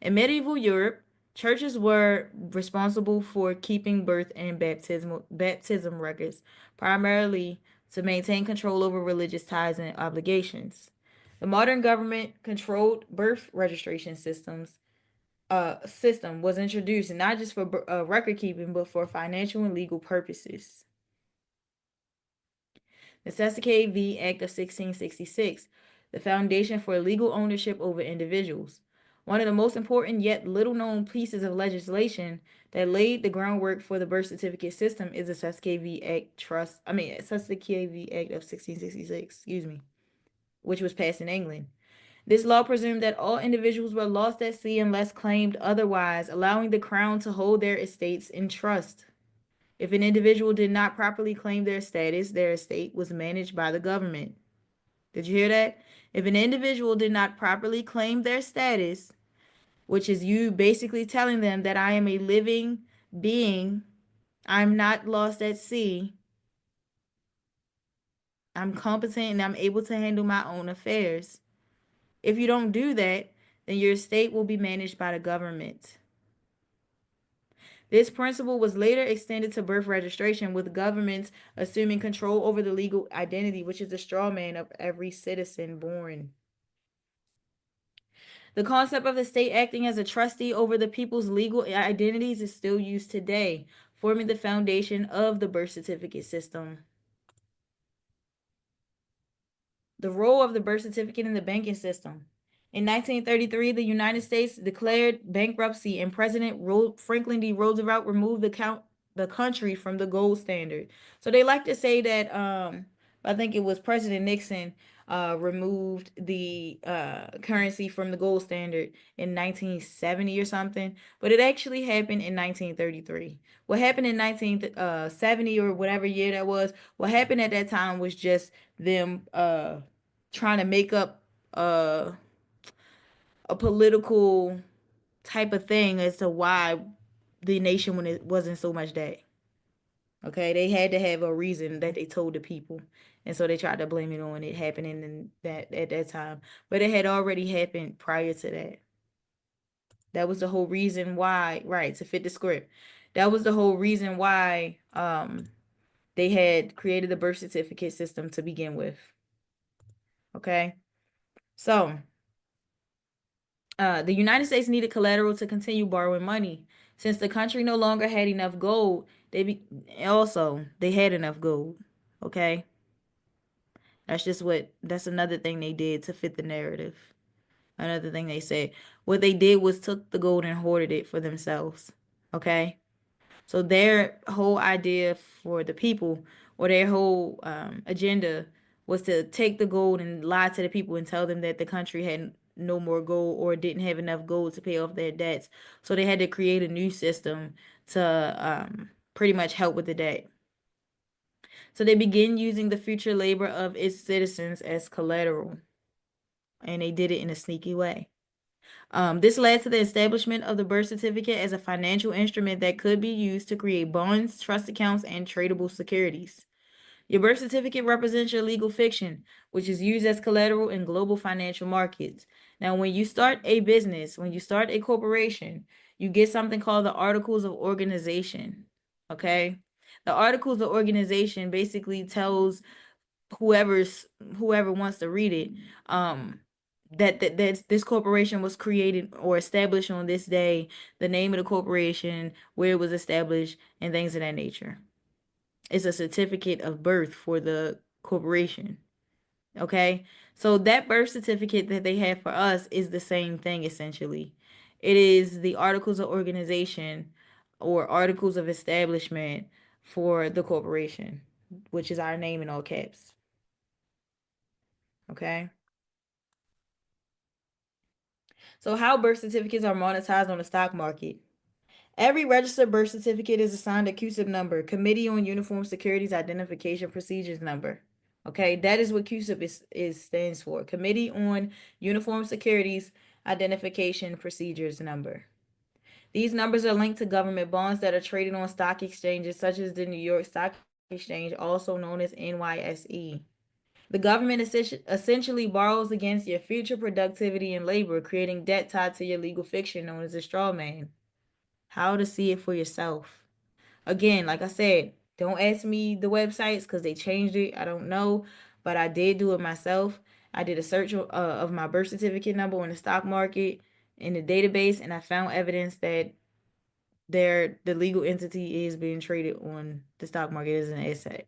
In medieval Europe, churches were responsible for keeping birth and baptism records, primarily to maintain control over religious ties and obligations. The modern government controlled birth registration system was introduced not just for record keeping but for financial and legal purposes. The Sasuke v. Act of 1666, the foundation for legal ownership over individuals. One of the most important yet little known pieces of legislation that laid the groundwork for the birth certificate system is the Sasuke v. Act of 1666, excuse me, which was passed in England. This law presumed that all individuals were lost at sea unless claimed otherwise, allowing the crown to hold their estates in trust. If an individual did not properly claim their status, their estate was managed by the government. Did you hear that? If an individual did not properly claim their status, which is you basically telling them that I am a living being, I'm not lost at sea, I'm competent and I'm able to handle my own affairs. If you don't do that, then your estate will be managed by the government. This principle was later extended to birth registration, with governments assuming control over the legal identity, which is the straw man of every citizen born. The concept of the state acting as a trustee over the people's legal identities is still used today, forming the foundation of the birth certificate system. The role of the birth certificate in the banking system. In 1933, the United States declared bankruptcy, and President Franklin D. Roosevelt removed the country from the gold standard. So they like to say that I think it was President Nixon removed the currency from the gold standard in 1970 or something, but it actually happened in 1933. What happened in 1970 or whatever year that was, what happened at that time was just them trying to make up a political type of thing as to why the nation when it wasn't so much that. Okay, they had to have a reason that they told the people. And so they tried to blame it on it happening in that at that time. But it had already happened prior to that. That was the whole reason why, right, to fit the script. That was the whole reason why they had created the birth certificate system to begin with. Okay. So, the United States needed collateral to continue borrowing money. Since the country no longer had enough gold, they had enough gold. Okay. That's another thing they did to fit the narrative. Another thing they said. What they did was took the gold and hoarded it for themselves. Okay? So their whole idea for the people, or their whole agenda, was to take the gold and lie to the people and tell them that the country had no more gold or didn't have enough gold to pay off their debts. So they had to create a new system to pretty much help with the debt. So they began using the future labor of its citizens as collateral, and they did it in a sneaky way. This led to the establishment of the birth certificate as a financial instrument that could be used to create bonds, trust accounts, and tradable securities. Your birth certificate represents your legal fiction, which is used as collateral in global financial markets. Now, when you start a business, when you start a corporation, you get something called the Articles of Organization. Okay? The Articles of Organization basically tells whoever wants to read it, that this corporation was created or established on this day, the name of the corporation, where it was established, and things of that nature. It's a certificate of birth for the corporation. Okay, so that birth certificate that they have for us is the same thing essentially. It is the articles of organization or articles of establishment for the corporation, which is our name in all caps. Okay. So, how birth certificates are monetized on the stock market? Every registered birth certificate is assigned a CUSIP number, Committee on Uniform Securities Identification Procedures number. Okay, that is what CUSIP is stands for, Committee on Uniform Securities Identification Procedures number. These numbers are linked to government bonds that are traded on stock exchanges such as the New York Stock Exchange, also known as NYSE. The government essentially borrows against your future productivity and labor, creating debt tied to your legal fiction known as a straw man. How to see it for yourself. Again, like I said, don't ask me the websites because they changed it. I don't know, but I did do it myself. I did a search of my birth certificate number on the stock market in the database, and I found evidence that the legal entity is being traded on the stock market as an asset.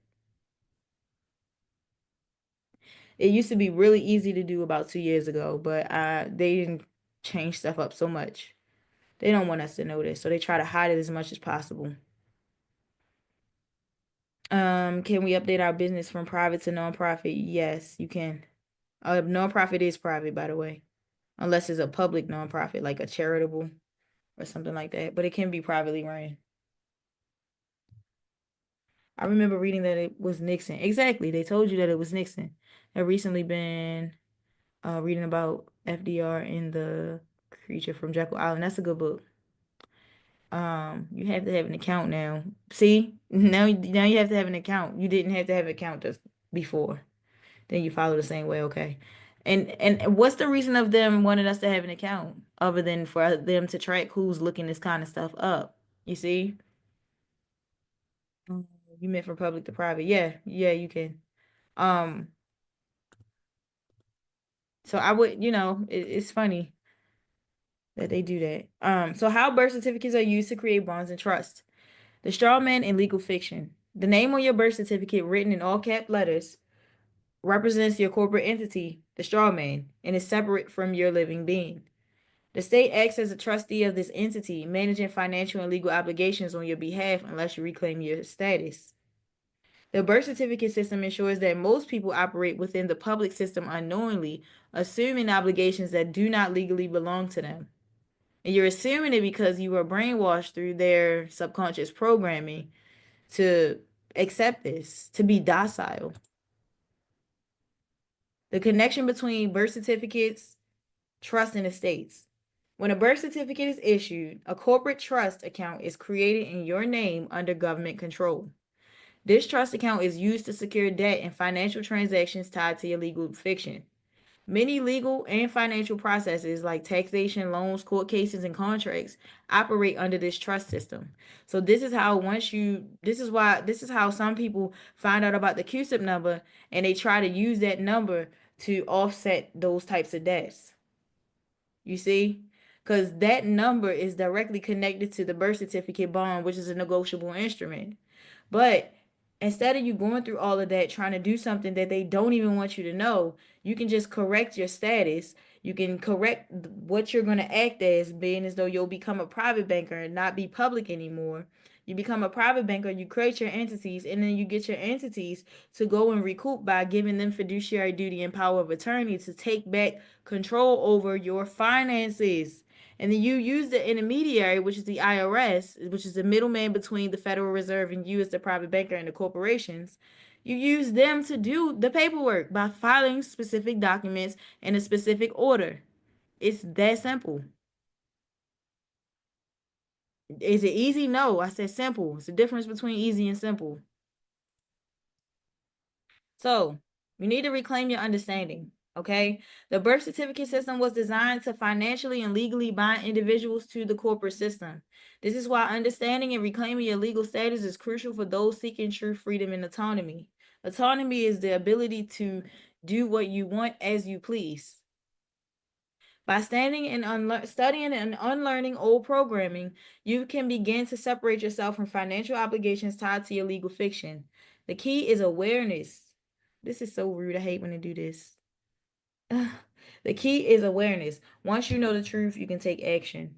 It used to be really easy to do about 2 years ago, but they didn't change stuff up so much. They don't want us to know this, so they try to hide it as much as possible. Can we update our business from private to nonprofit? Yes, you can. Nonprofit is private, by the way, unless it's a public nonprofit, like a charitable or something like that, but it can be privately run. I remember reading that it was Nixon. Exactly. They told you that it was Nixon. I've recently been reading about FDR and the Creature from Jekyll Island. That's a good book. You have to have an account now. See? Now you have to have an account. You didn't have to have an account just before. Then you follow the same way, okay? And what's the reason of them wanting us to have an account other than for them to track who's looking this kind of stuff up? You see? Mm, You meant from public to private. Yeah, yeah, you can. Um, so I would, it's funny that they do that. So how birth certificates are used to create bonds and trust. The straw man in legal fiction. The name on your birth certificate, written in all cap letters, represents your corporate entity, the straw man, and is separate from your living being. The state acts as a trustee of this entity, managing financial and legal obligations on your behalf unless you reclaim your status. The birth certificate system ensures that most people operate within the public system unknowingly, assuming obligations that do not legally belong to them. And you're assuming it because you were brainwashed through their subconscious programming to accept this, to be docile. The connection between birth certificates, trust, and estates. When a birth certificate is issued, a corporate trust account is created in your name under government control. This trust account is used to secure debt and financial transactions tied to your legal fiction. Many legal and financial processes like taxation, loans, court cases, and contracts operate under this trust system. So this is how some people find out about the QSIP number and they try to use that number to offset those types of debts. You see? Because that number is directly connected to the birth certificate bond, which is a negotiable instrument. But instead of you going through all of that trying to do something that they don't even want you to know, you can just correct your status. You can correct what you're going to act as, being as though you'll become a private banker and not be public anymore. You become a private banker, you create your entities, and then you get your entities to go and recoup by giving them fiduciary duty and power of attorney to take back control over your finances. And then you use the intermediary, which is the IRS, which is the middleman between the Federal Reserve and you as the private banker and the corporations. You use them to do the paperwork by filing specific documents in a specific order. It's that simple. Is it easy? No, I said simple. It's the difference between easy and simple. So, you need to reclaim your understanding. Okay. The birth certificate system was designed to financially and legally bind individuals to the corporate system. This is why understanding and reclaiming your legal status is crucial for those seeking true freedom and autonomy. Autonomy is the ability to do what you want as you please. By studying and unlearning old programming, you can begin to separate yourself from financial obligations tied to your legal fiction. The key is awareness. This is so rude. I hate when they do this. The key is awareness. Once you know the truth, you can take action.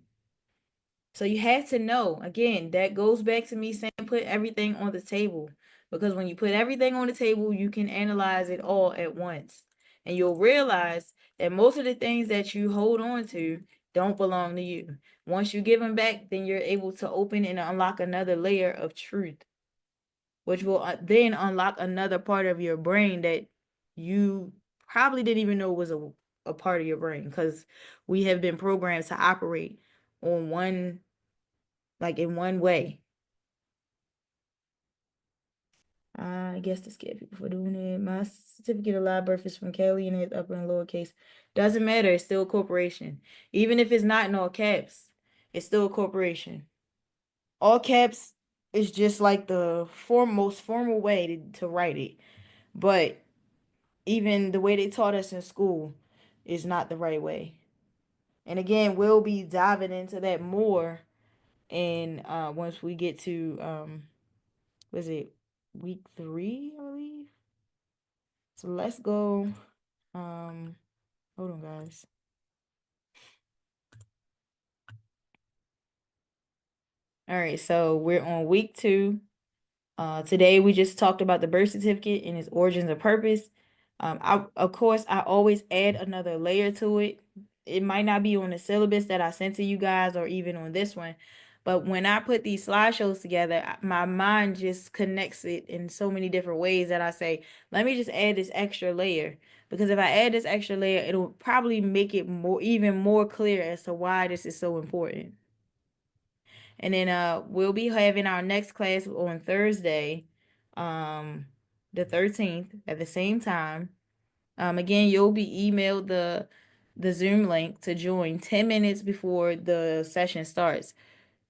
So you have to know. Again, that goes back to me saying put everything on the table. Because when you put everything on the table, you can analyze it all at once. And you'll realize that most of the things that you hold on to don't belong to you. Once you give them back, then you're able to open and unlock another layer of truth, which will then unlock another part of your brain that you probably didn't even know was a part of your brain, because we have been programmed to operate on one, like in one way. I guess to scare people for doing it. My certificate of live birth is from Kelly and it's upper and lowercase. Doesn't matter. It's still a corporation. Even if it's not in all caps, it's still a corporation. All caps is just like the most formal way to write it. But even the way they taught us in school is not the right way. And again, we'll be diving into that more in once we get to was it week 3, I believe. So let's go. Hold on, guys. All right, so we're on week 2. Today we just talked about the birth certificate and its origins and purpose. Of course, I always add another layer to it. It might not be on the syllabus that I sent to you guys or even on this one, but when I put these slideshows together, my mind just connects it in so many different ways that I say, let me just add this extra layer. Because if I add this extra layer, it'll probably make it even more clear as to why this is so important. And then we'll be having our next class on Thursday, um the 13th at the same time. Again, you'll be emailed the Zoom link to join 10 minutes before the session starts.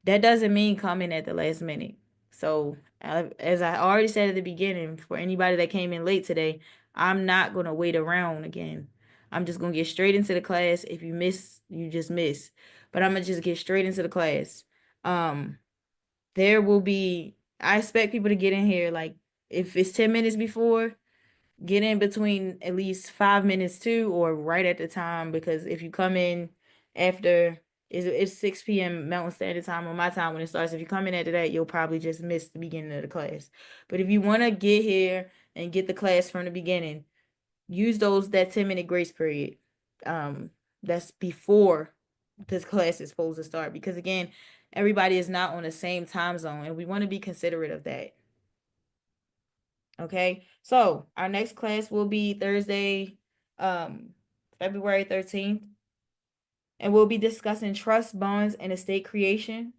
That doesn't mean coming at the last minute. So, as I already said at the beginning, for anybody that came in late today, I'm not going to wait around again. I'm just going to get straight into the class. If you miss, you just miss. But I'm going to just get straight into the class. There will be, I expect people to get in here, like, if it's 10 minutes before, get in between at least 5 minutes to, or right at the time, because if you come in after, it's 6 p.m. Mountain Standard Time on my time when it starts. If you come in after that, you'll probably just miss the beginning of the class. But if you want to get here and get the class from the beginning, use that 10-minute grace period. That's before this class is supposed to start, because again, everybody is not on the same time zone and we want to be considerate of that. Okay, so our next class will be Thursday, February 13th, and we'll be discussing trust, bonds, and estate creation.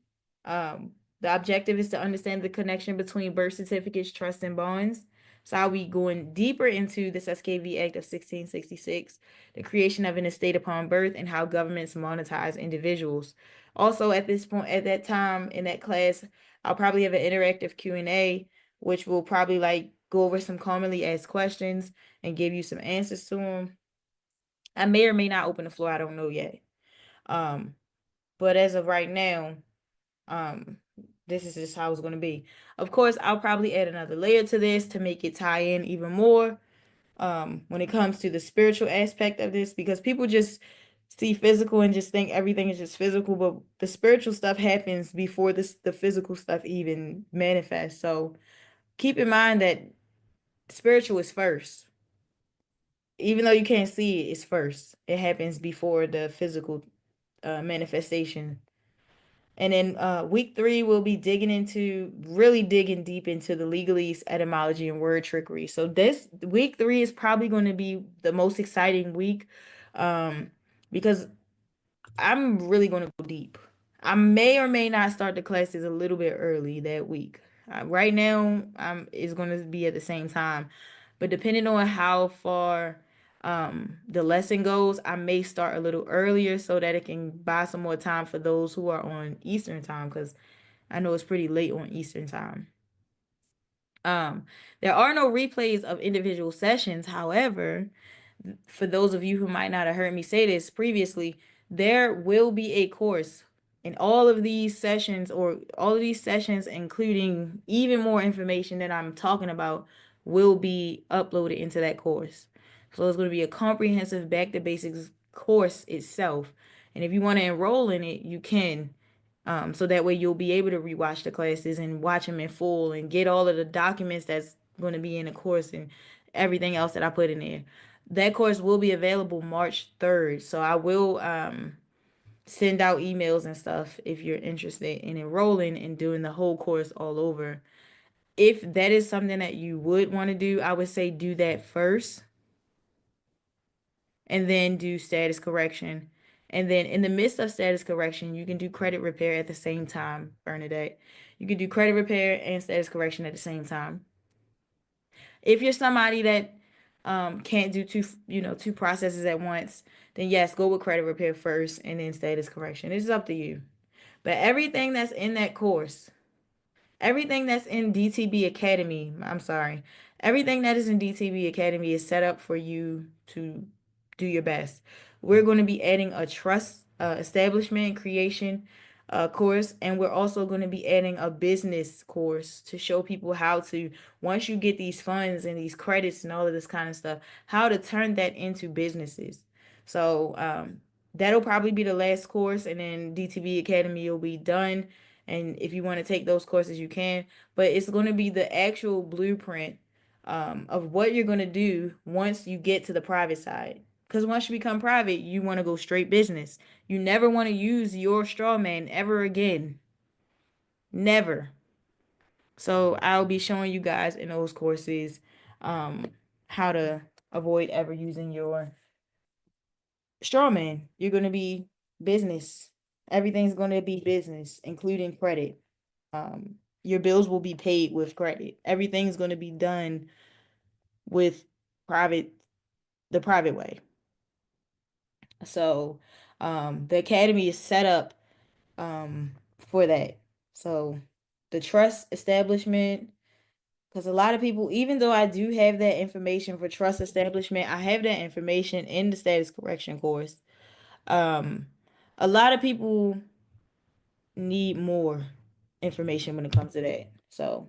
The objective is to understand the connection between birth certificates, trust, and bonds. So I'll be going deeper into this SKV Act of 1666, the creation of an estate upon birth, and how governments monetize individuals. Also, at this point, at that time in that class, I'll probably have an interactive Q&A, which will probably like go over some commonly asked questions and give you some answers to them. I may or may not open the floor. I don't know yet. Um, but as of right now, um, this is just how it's going to be. Of course, I'll probably add another layer to this to make it tie in even more when it comes to the spiritual aspect of this, because people just see physical and just think everything is just physical, but the spiritual stuff happens before the physical stuff even manifests. So keep in mind that spiritual is first. Even though you can't see it, it's first. It happens before the physical manifestation. And then week 3, we'll be really digging deep into the legalese, etymology, and word trickery. So this week 3 is probably going to be the most exciting week, um, because I'm really going to go deep. I may or may not start the classes a little bit early that week. Right now, it's going to be at the same time, but depending on how far the lesson goes, I may start a little earlier so that it can buy some more time for those who are on Eastern time, because I know it's pretty late on Eastern time. Um, there are no replays of individual sessions. However, for those of you who might not have heard me say this previously, there will be a course in all of these sessions, or all of these sessions, including even more information that I'm talking about, will be uploaded into that course. So it's going to be a comprehensive back to basics course itself. And if you want to enroll in it, you can. So that way you'll be able to rewatch the classes and watch them in full and get all of the documents that's going to be in the course and everything else that I put in there. That course will be available March 3rd. So I will send out emails and stuff if you're interested in enrolling and doing the whole course all over. If that is something that you would want to do, I would say do that first and then do status correction. And then in the midst of status correction, you can do credit repair at the same time, Bernadette. You can do credit repair and status correction at the same time. If you're somebody that can't do two processes at once, then yes, go with credit repair first and then status correction. It's up to you. But everything that's in that course, everything that's in DTB Academy, I'm sorry, everything that is in DTB Academy is set up for you to do your best. We're going to be adding a trust establishment creation course, and we're also going to be adding a business course to show people how to, once you get these funds and these credits and all of this kind of stuff, how to turn that into businesses. So that'll probably be the last course, and then DTB Academy will be done. And if you want to take those courses, you can. But it's going to be the actual blueprint of what you're going to do once you get to the private side. Because once you become private, you want to go straight business. You never want to use your straw man ever again. Never. So I'll be showing you guys in those courses um, how to avoid ever using your straw man. You're going to be business. Everything's going to be business, including credit. Your bills will be paid with credit. Everything's going to be done with private, the private way. So, the academy is set up for that. So, the trust establishment, because a lot of people, even though I do have that information for trust establishment, I have that information in the status correction course. Um, a lot of people need more information when it comes to that. So,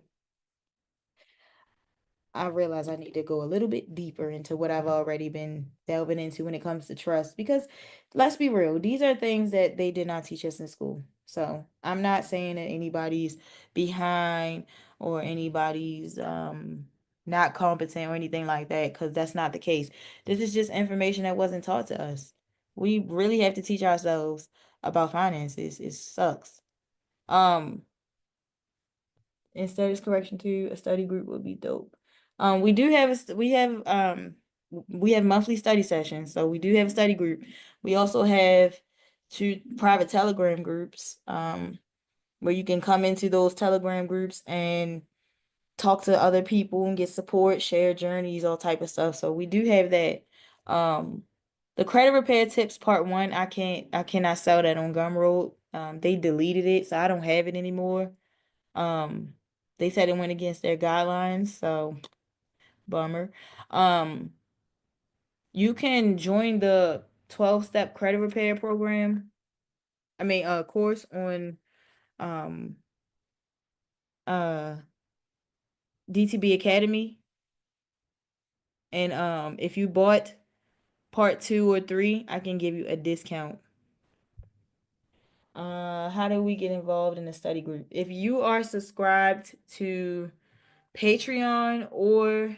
I realize I need to go a little bit deeper into what I've already been delving into when it comes to trust, because let's be real, these are things that they did not teach us in school. So I'm not saying that anybody's behind or anybody's not competent or anything like that, because that's not the case. This is just information that wasn't taught to us. We really have to teach ourselves about finances. It sucks. Um, and status correction too, a study group would be dope. We do have we have monthly study sessions, so we do have a study group. We also have 2 private Telegram groups. where you can come into those Telegram groups and talk to other people and get support, share journeys, all type of stuff. So we do have that. Um, the credit repair tips part one, I cannot sell that on Gumroad. They deleted it, so I don't have it anymore. Um, they said it went against their guidelines, so bummer. Um, you can join the 12-step credit repair program. Course on um uh DTB Academy. And if you bought part two or three, I can give you a discount. How do we get involved in the study group? If you are subscribed to Patreon or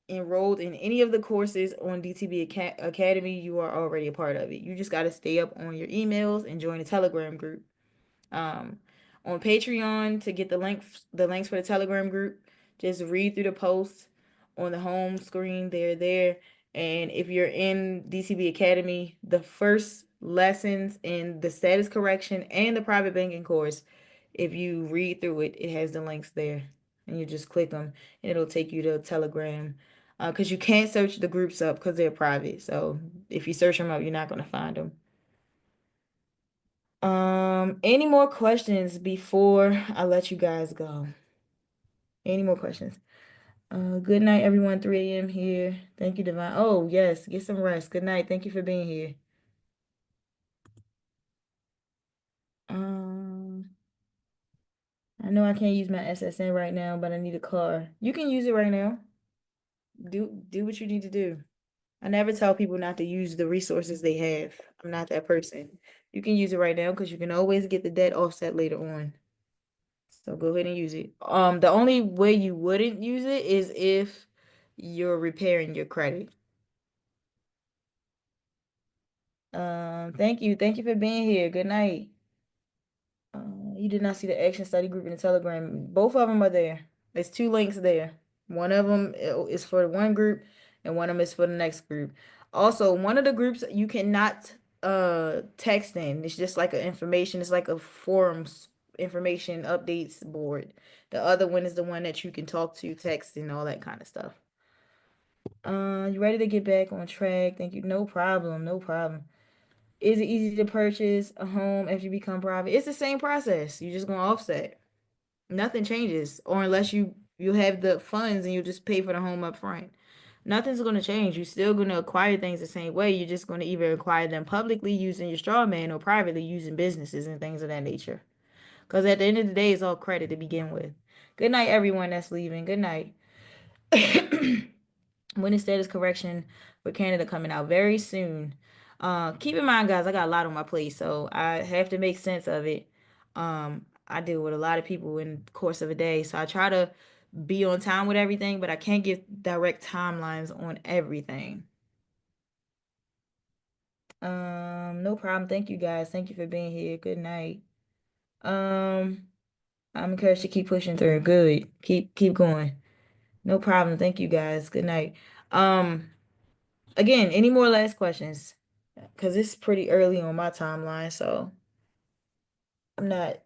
enrolled in any of the courses on DTB Academy, you are already a part of it. You just got to stay up on your emails and join the Telegram group. Um, on Patreon to get the links for the Telegram group, just read through the posts on the home screen. They're there. And if you're in DCB Academy, the first lessons in the status correction and the private banking course, if you read through it, it has the links there. And you just click them and it'll take you to Telegram. Because you can't search the groups up because they're private. So if you search them up, you're not going to find them. Any more questions before I let you guys go? Any more questions? Good night, everyone. 3 a.m. here. Thank you, Divine. Oh, yes, get some rest. Good night. Thank you for being here. Um, I know I can't use my SSN right now, but I need a car. You can use it right now. Do what you need to do. I never tell people not to use the resources they have. I'm not that person. You can use it right now because you can always get the debt offset later on. So go ahead and use it. The only way you wouldn't use it is if you're repairing your credit. Thank you. Thank you for being here. Good night. You did not see the action study group in the Telegram. Both of them are there. There's two links there. One of them is for one group, and one of them is for the next group. Also, one of the groups you cannot text in. It's just like a information. It's like a forums information updates board. The other one is the one that you can talk to, text, and all that kind of stuff. You ready to get back on track? Thank you. No problem. No problem. Is it easy to purchase a home after you become private? It's the same process. You're just gonna offset. Nothing changes, or unless you have the funds and you just pay for the home up front. Nothing's gonna change. You're still gonna acquire things the same way. You're just gonna either acquire them publicly using your straw man or privately using businesses and things of that nature. Because at the end of the day, it's all credit to begin with. Good night, everyone that's leaving. Good night. When is status correction for Canada coming out? Very soon. Keep in mind, guys, I got a lot on my plate, so I have to make sense of it. I deal with a lot of people in the course of a day, so I try to be on time with everything, but I can't give direct timelines on everything. No problem. Thank you, guys. Thank you for being here. Good night. Um, I'm encouraged to keep pushing through. Good. Keep going. No problem. Thank you, guys. Good night. Um, Again, any more last questions? Because it's pretty early on my timeline, so I'm not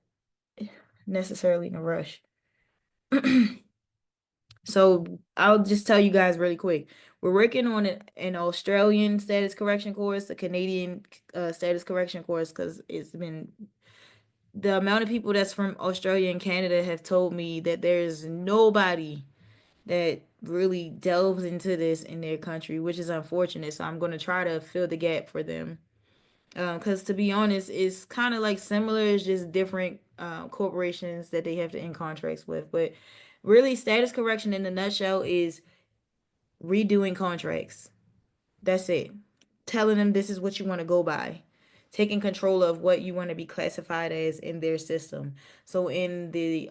necessarily in a rush. So I'll just tell you guys really quick. We're working on an Australian status correction course, a Canadian status correction course, because it's been the amount of people that's from Australia and Canada have told me that there's nobody that really delves into this in their country, which is unfortunate. So I'm going to try to fill the gap for them. Because to be honest, it's kind of like similar, it's just different corporations that they have to end contracts with. But really, status correction in a nutshell is redoing contracts. That's it. Telling them this is what you want to go by. Taking control of what you want to be classified as in their system. So in the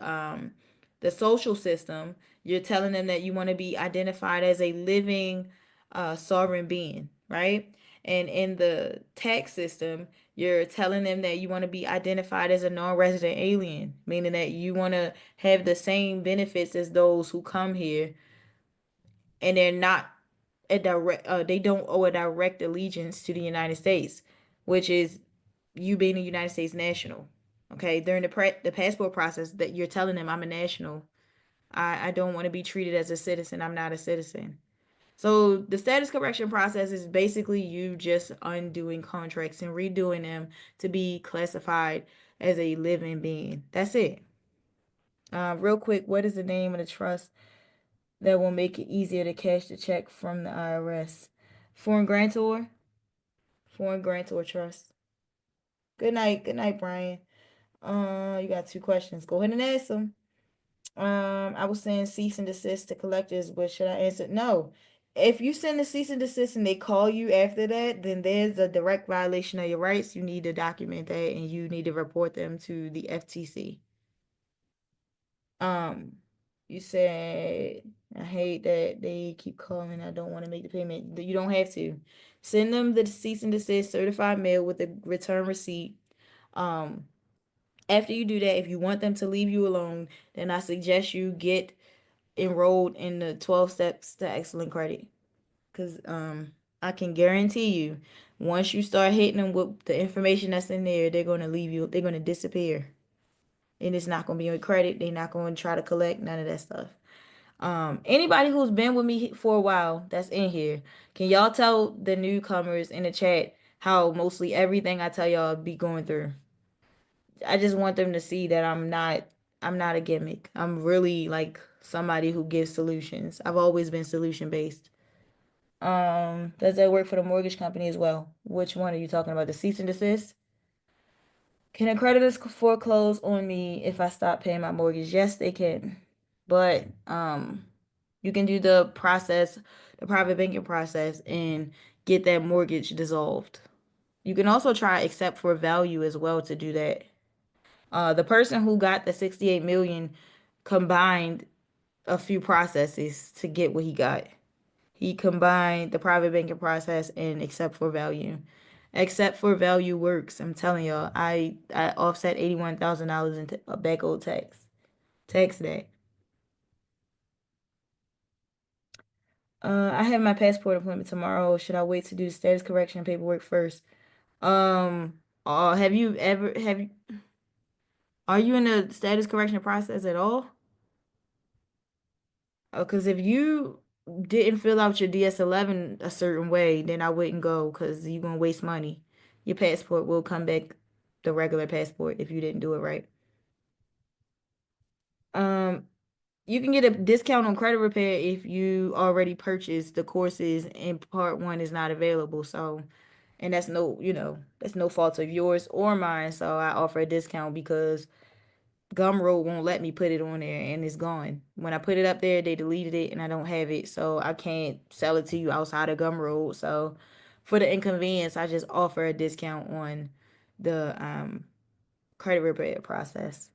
social system, you're telling them that you want to be identified as a living sovereign being, right? And in the tax system, you're telling them that you want to be identified as a non-resident alien, meaning that you want to have the same benefits as those who come here and they're not a direct they don't owe a direct allegiance to the United States, which is you being a United States national. Okay, during the passport process, that you're telling them I'm a national. I don't want to be treated as a citizen. I'm not a citizen. So the status correction process is basically you just undoing contracts and redoing them to be classified as a living being. That's it. Real quick, what is the name of the trust that will make it easier to cash the check from the IRS? Foreign grantor? Foreign grantor trust. Good night. Good night, Brian. You got two questions. Go ahead and ask them. I was saying cease and desist to collectors, but should I answer? No. If you send a cease and desist and they call you after that, then there's a direct violation of your rights. You need to document that and you need to report them to the FTC. Um, you said, I hate that they keep calling. I don't want to make the payment. You don't have to. Send them the cease and desist certified mail with a return receipt. Um, After you do that, if you want them to leave you alone, then I suggest you get enrolled in the 12 steps to excellent credit. Because I can guarantee you, once you start hitting them with the information that's in there, they're going to leave you, they're going to disappear. And it's not going to be on credit. They're not going to try to collect none of that stuff. Anybody who's been with me for a while that's in here, can y'all tell the newcomers in the chat how mostly everything I tell y'all be going through? I just want them to see that I'm not a gimmick. I'm really like somebody who gives solutions. I've always been solution based. Does that work for the mortgage company as well? Which one are you talking about? The cease and desist? Can a creditors foreclose on me if I stop paying my mortgage? Yes, they can. But you can do the process, the private banking process, and get that mortgage dissolved. You can also try accept for value as well to do that. The person who got the 68 million combined a few processes to get what he got. He combined the private banking process and accept for value. Accept for value works. I'm telling y'all. I offset $81,000 into a back old tax. Tax that. I have my passport appointment tomorrow. Should I wait to do the status correction paperwork first? Have you ever have you, are you in the status correction process at all? Because if you didn't fill out your DS-11 a certain way, then I wouldn't go because you're gonna waste money. Your passport will come back the regular passport if you didn't do it right. Um, you can get a discount on credit repair if you already purchased the courses and part one is not available. So, and that's no fault of yours or mine. So I offer a discount because Gumroad won't let me put it on there and it's gone. When I put it up there, they deleted it and I don't have it. So I can't sell it to you outside of Gumroad. So for the inconvenience, I just offer a discount on the credit repair process.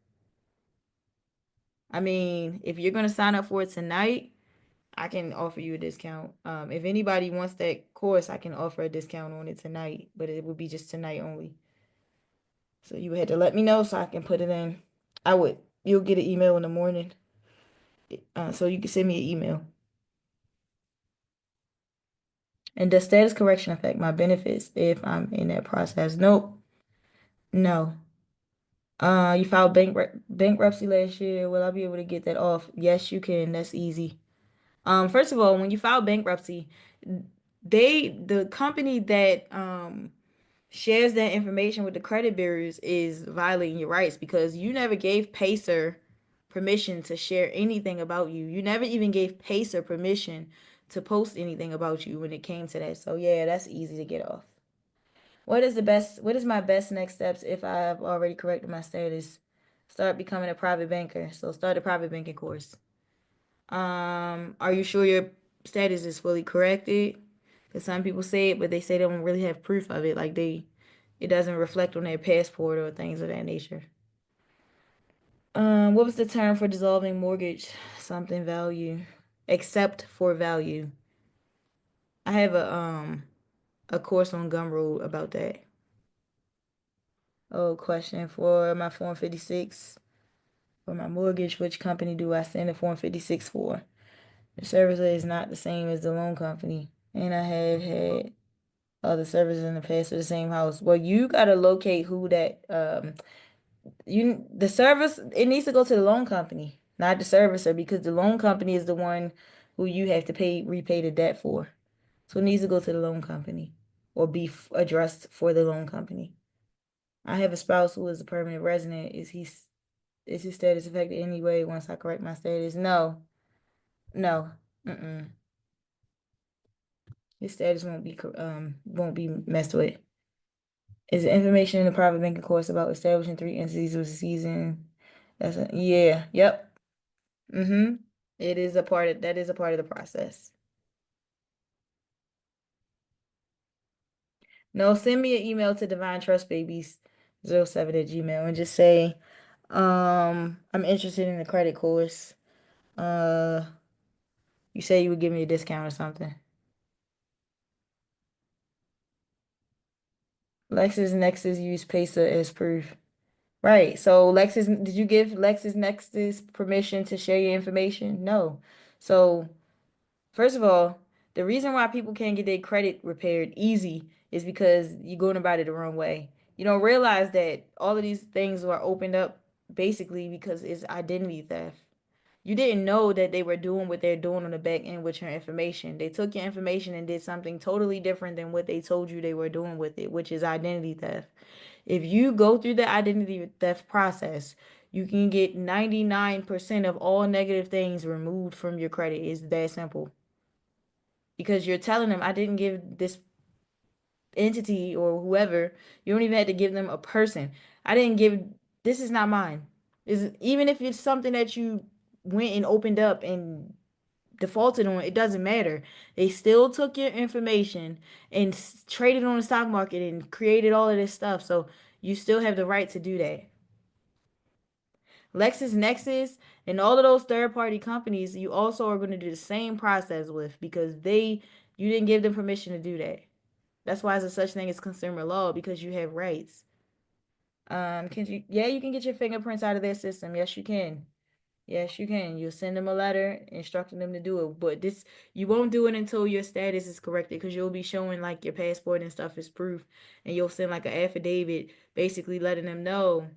I mean, if you're gonna sign up for it tonight, I can offer you a discount. If anybody wants that course, I can offer a discount on it tonight, but it would be just tonight only. So you had to let me know so I can put it in. I would. You'll get an email in the morning. So you can send me an email. And does status correction affect my benefits if I'm in that process? Nope. No. You filed bankruptcy last year. Will I be able to get that off? Yes, you can. That's easy. First of all, when you file bankruptcy, the company that shares that information with the credit bureaus is violating your rights because you never gave Pacer permission to share anything about you. You never even gave Pacer permission to post anything about you when it came to that. So yeah, that's easy to get off. What is my best next steps if I've already corrected my status? Start becoming a private banker. So start a private banking course. Are you sure your status is fully corrected? Because some people say it, but they say they don't really have proof of it. It doesn't reflect on their passport or things of that nature. What was the term for dissolving mortgage? Something value, except for value. I have a course on Gumroad about that. Oh, question for my Form 56 for my mortgage. Which company do I send a Form 56 for? The servicer is not the same as the loan company, and I have had other services in the past for the same house. Well, you gotta locate who that The service, it needs to go to the loan company, not the servicer, because the loan company is the one who you have to repay the debt for. So it needs to go to the loan company or be addressed for the loan company. I have a spouse who is a permanent resident. Is his status affected anyway once I correct my status? No, no, mm-mm. His status won't be messed with. Is the information in the private banking course about establishing three entities with a season? Yeah, yep. Mm-hmm. It is a part of that is a part of the process. No, send me an email to Divine Trust Babies 07 at Gmail and just say, I'm interested in the credit course. Uh, you say you would give me a discount or something. LexisNexis use PESA as proof. Right. So did you give LexisNexis permission to share your information? No. So first of all, the reason why people can't get their credit repaired easy is because you're going about it the wrong way. You don't realize that all of these things were opened up basically because it's identity theft. You didn't know that they were doing what they're doing on the back end with your information. They took your information and did something totally different than what they told you they were doing with it, which is identity theft. If you go through the identity theft process, you can get 99% of all negative things removed from your credit. It's that simple. Because you're telling them, I didn't give this entity or whoever, you don't even have to give them a person. I didn't give, this is not mine. Is even if it's something that you went and opened up and defaulted on, it doesn't matter. They still took your information and traded on the stock market and created all of this stuff. So you still have the right to do that. LexisNexis and all of those third party companies, you also are going to do the same process with because you didn't give them permission to do that. That's why there's a such thing as consumer law because you have rights. Yeah, you can get your fingerprints out of their system. Yes, you can. Yes, you can. You'll send them a letter instructing them to do it. But you won't do it until your status is corrected because you'll be showing like your passport and stuff as proof. And you'll send like an affidavit basically letting them know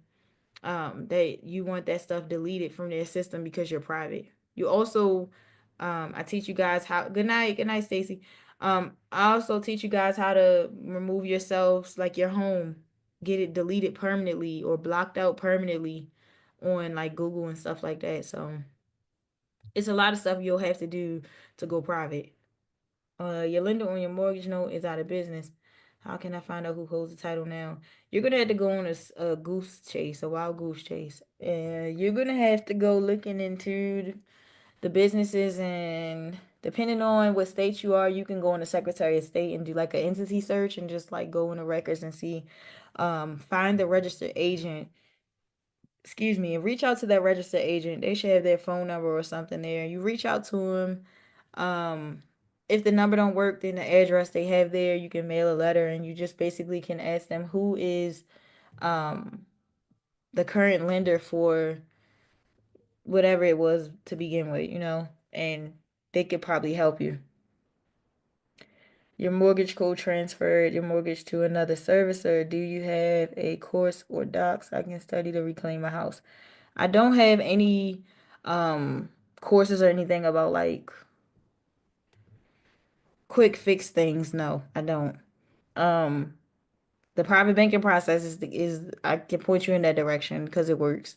that you want that stuff deleted from their system because you're private. You also I teach you guys how good night, Stacy. I also teach you guys how to remove yourselves like your home, get it deleted permanently or blocked out permanently on like Google and stuff like that. So it's a lot of stuff you'll have to do to go private. Your lender on your mortgage note is out of business. How can I find out who holds the title now? You're gonna have to go on a goose chase, a wild goose chase, and you're gonna have to go looking into the businesses and depending on what state you are, you can go on the Secretary of State and do like an entity search and just like go in the records and see, find the registered agent, excuse me, and reach out to that registered agent. They should have their phone number or something there. You reach out to them. Um, if the number don't work, then the address they have there, you can mail a letter and you just basically can ask them who is um the current lender for whatever it was to begin with, and they could probably help you. Your mortgage co-transferred your mortgage to another servicer. Do you have a course or docs I can study to reclaim my house? I don't have any um courses or anything about like quick fix things. No, I don't. Um the private banking process is I can point you in that direction because it works.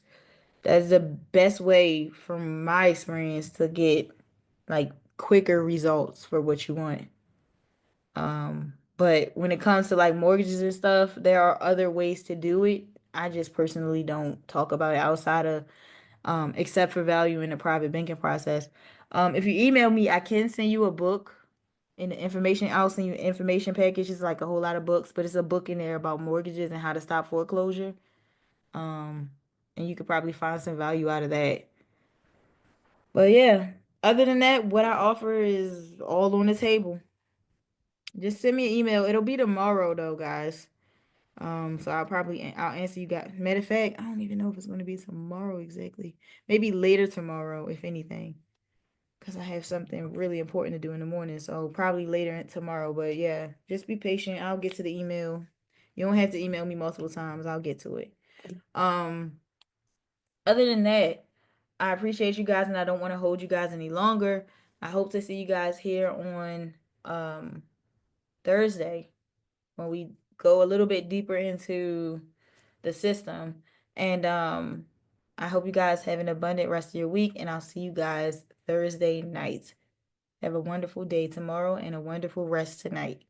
That's the best way from my experience to get like quicker results for what you want. But when it comes to like mortgages and stuff, there are other ways to do it. I just personally don't talk about it outside of except for value in the private banking process. If you email me, I can send you a book and the information. I'll send you an information package. It's like a whole lot of books, but it's a book in there about mortgages and how to stop foreclosure. Um, and you could probably find some value out of that. But yeah, other than that, what I offer is all on the table. Just send me an email. It'll be tomorrow though, guys. So I'll answer you guys. Matter of fact, I don't even know if it's gonna be tomorrow exactly. Maybe later tomorrow, if anything, because I have something really important to do in the morning. So probably later tomorrow. But yeah, just be patient. I'll get to the email. You don't have to email me multiple times. I'll get to it. Um, Other than that, I appreciate you guys and I don't want to hold you guys any longer. I hope to see you guys here on um Thursday when we go a little bit deeper into the system. And I hope you guys have an abundant rest of your week and I'll see you guys Thursday night. Have a wonderful day tomorrow and a wonderful rest tonight.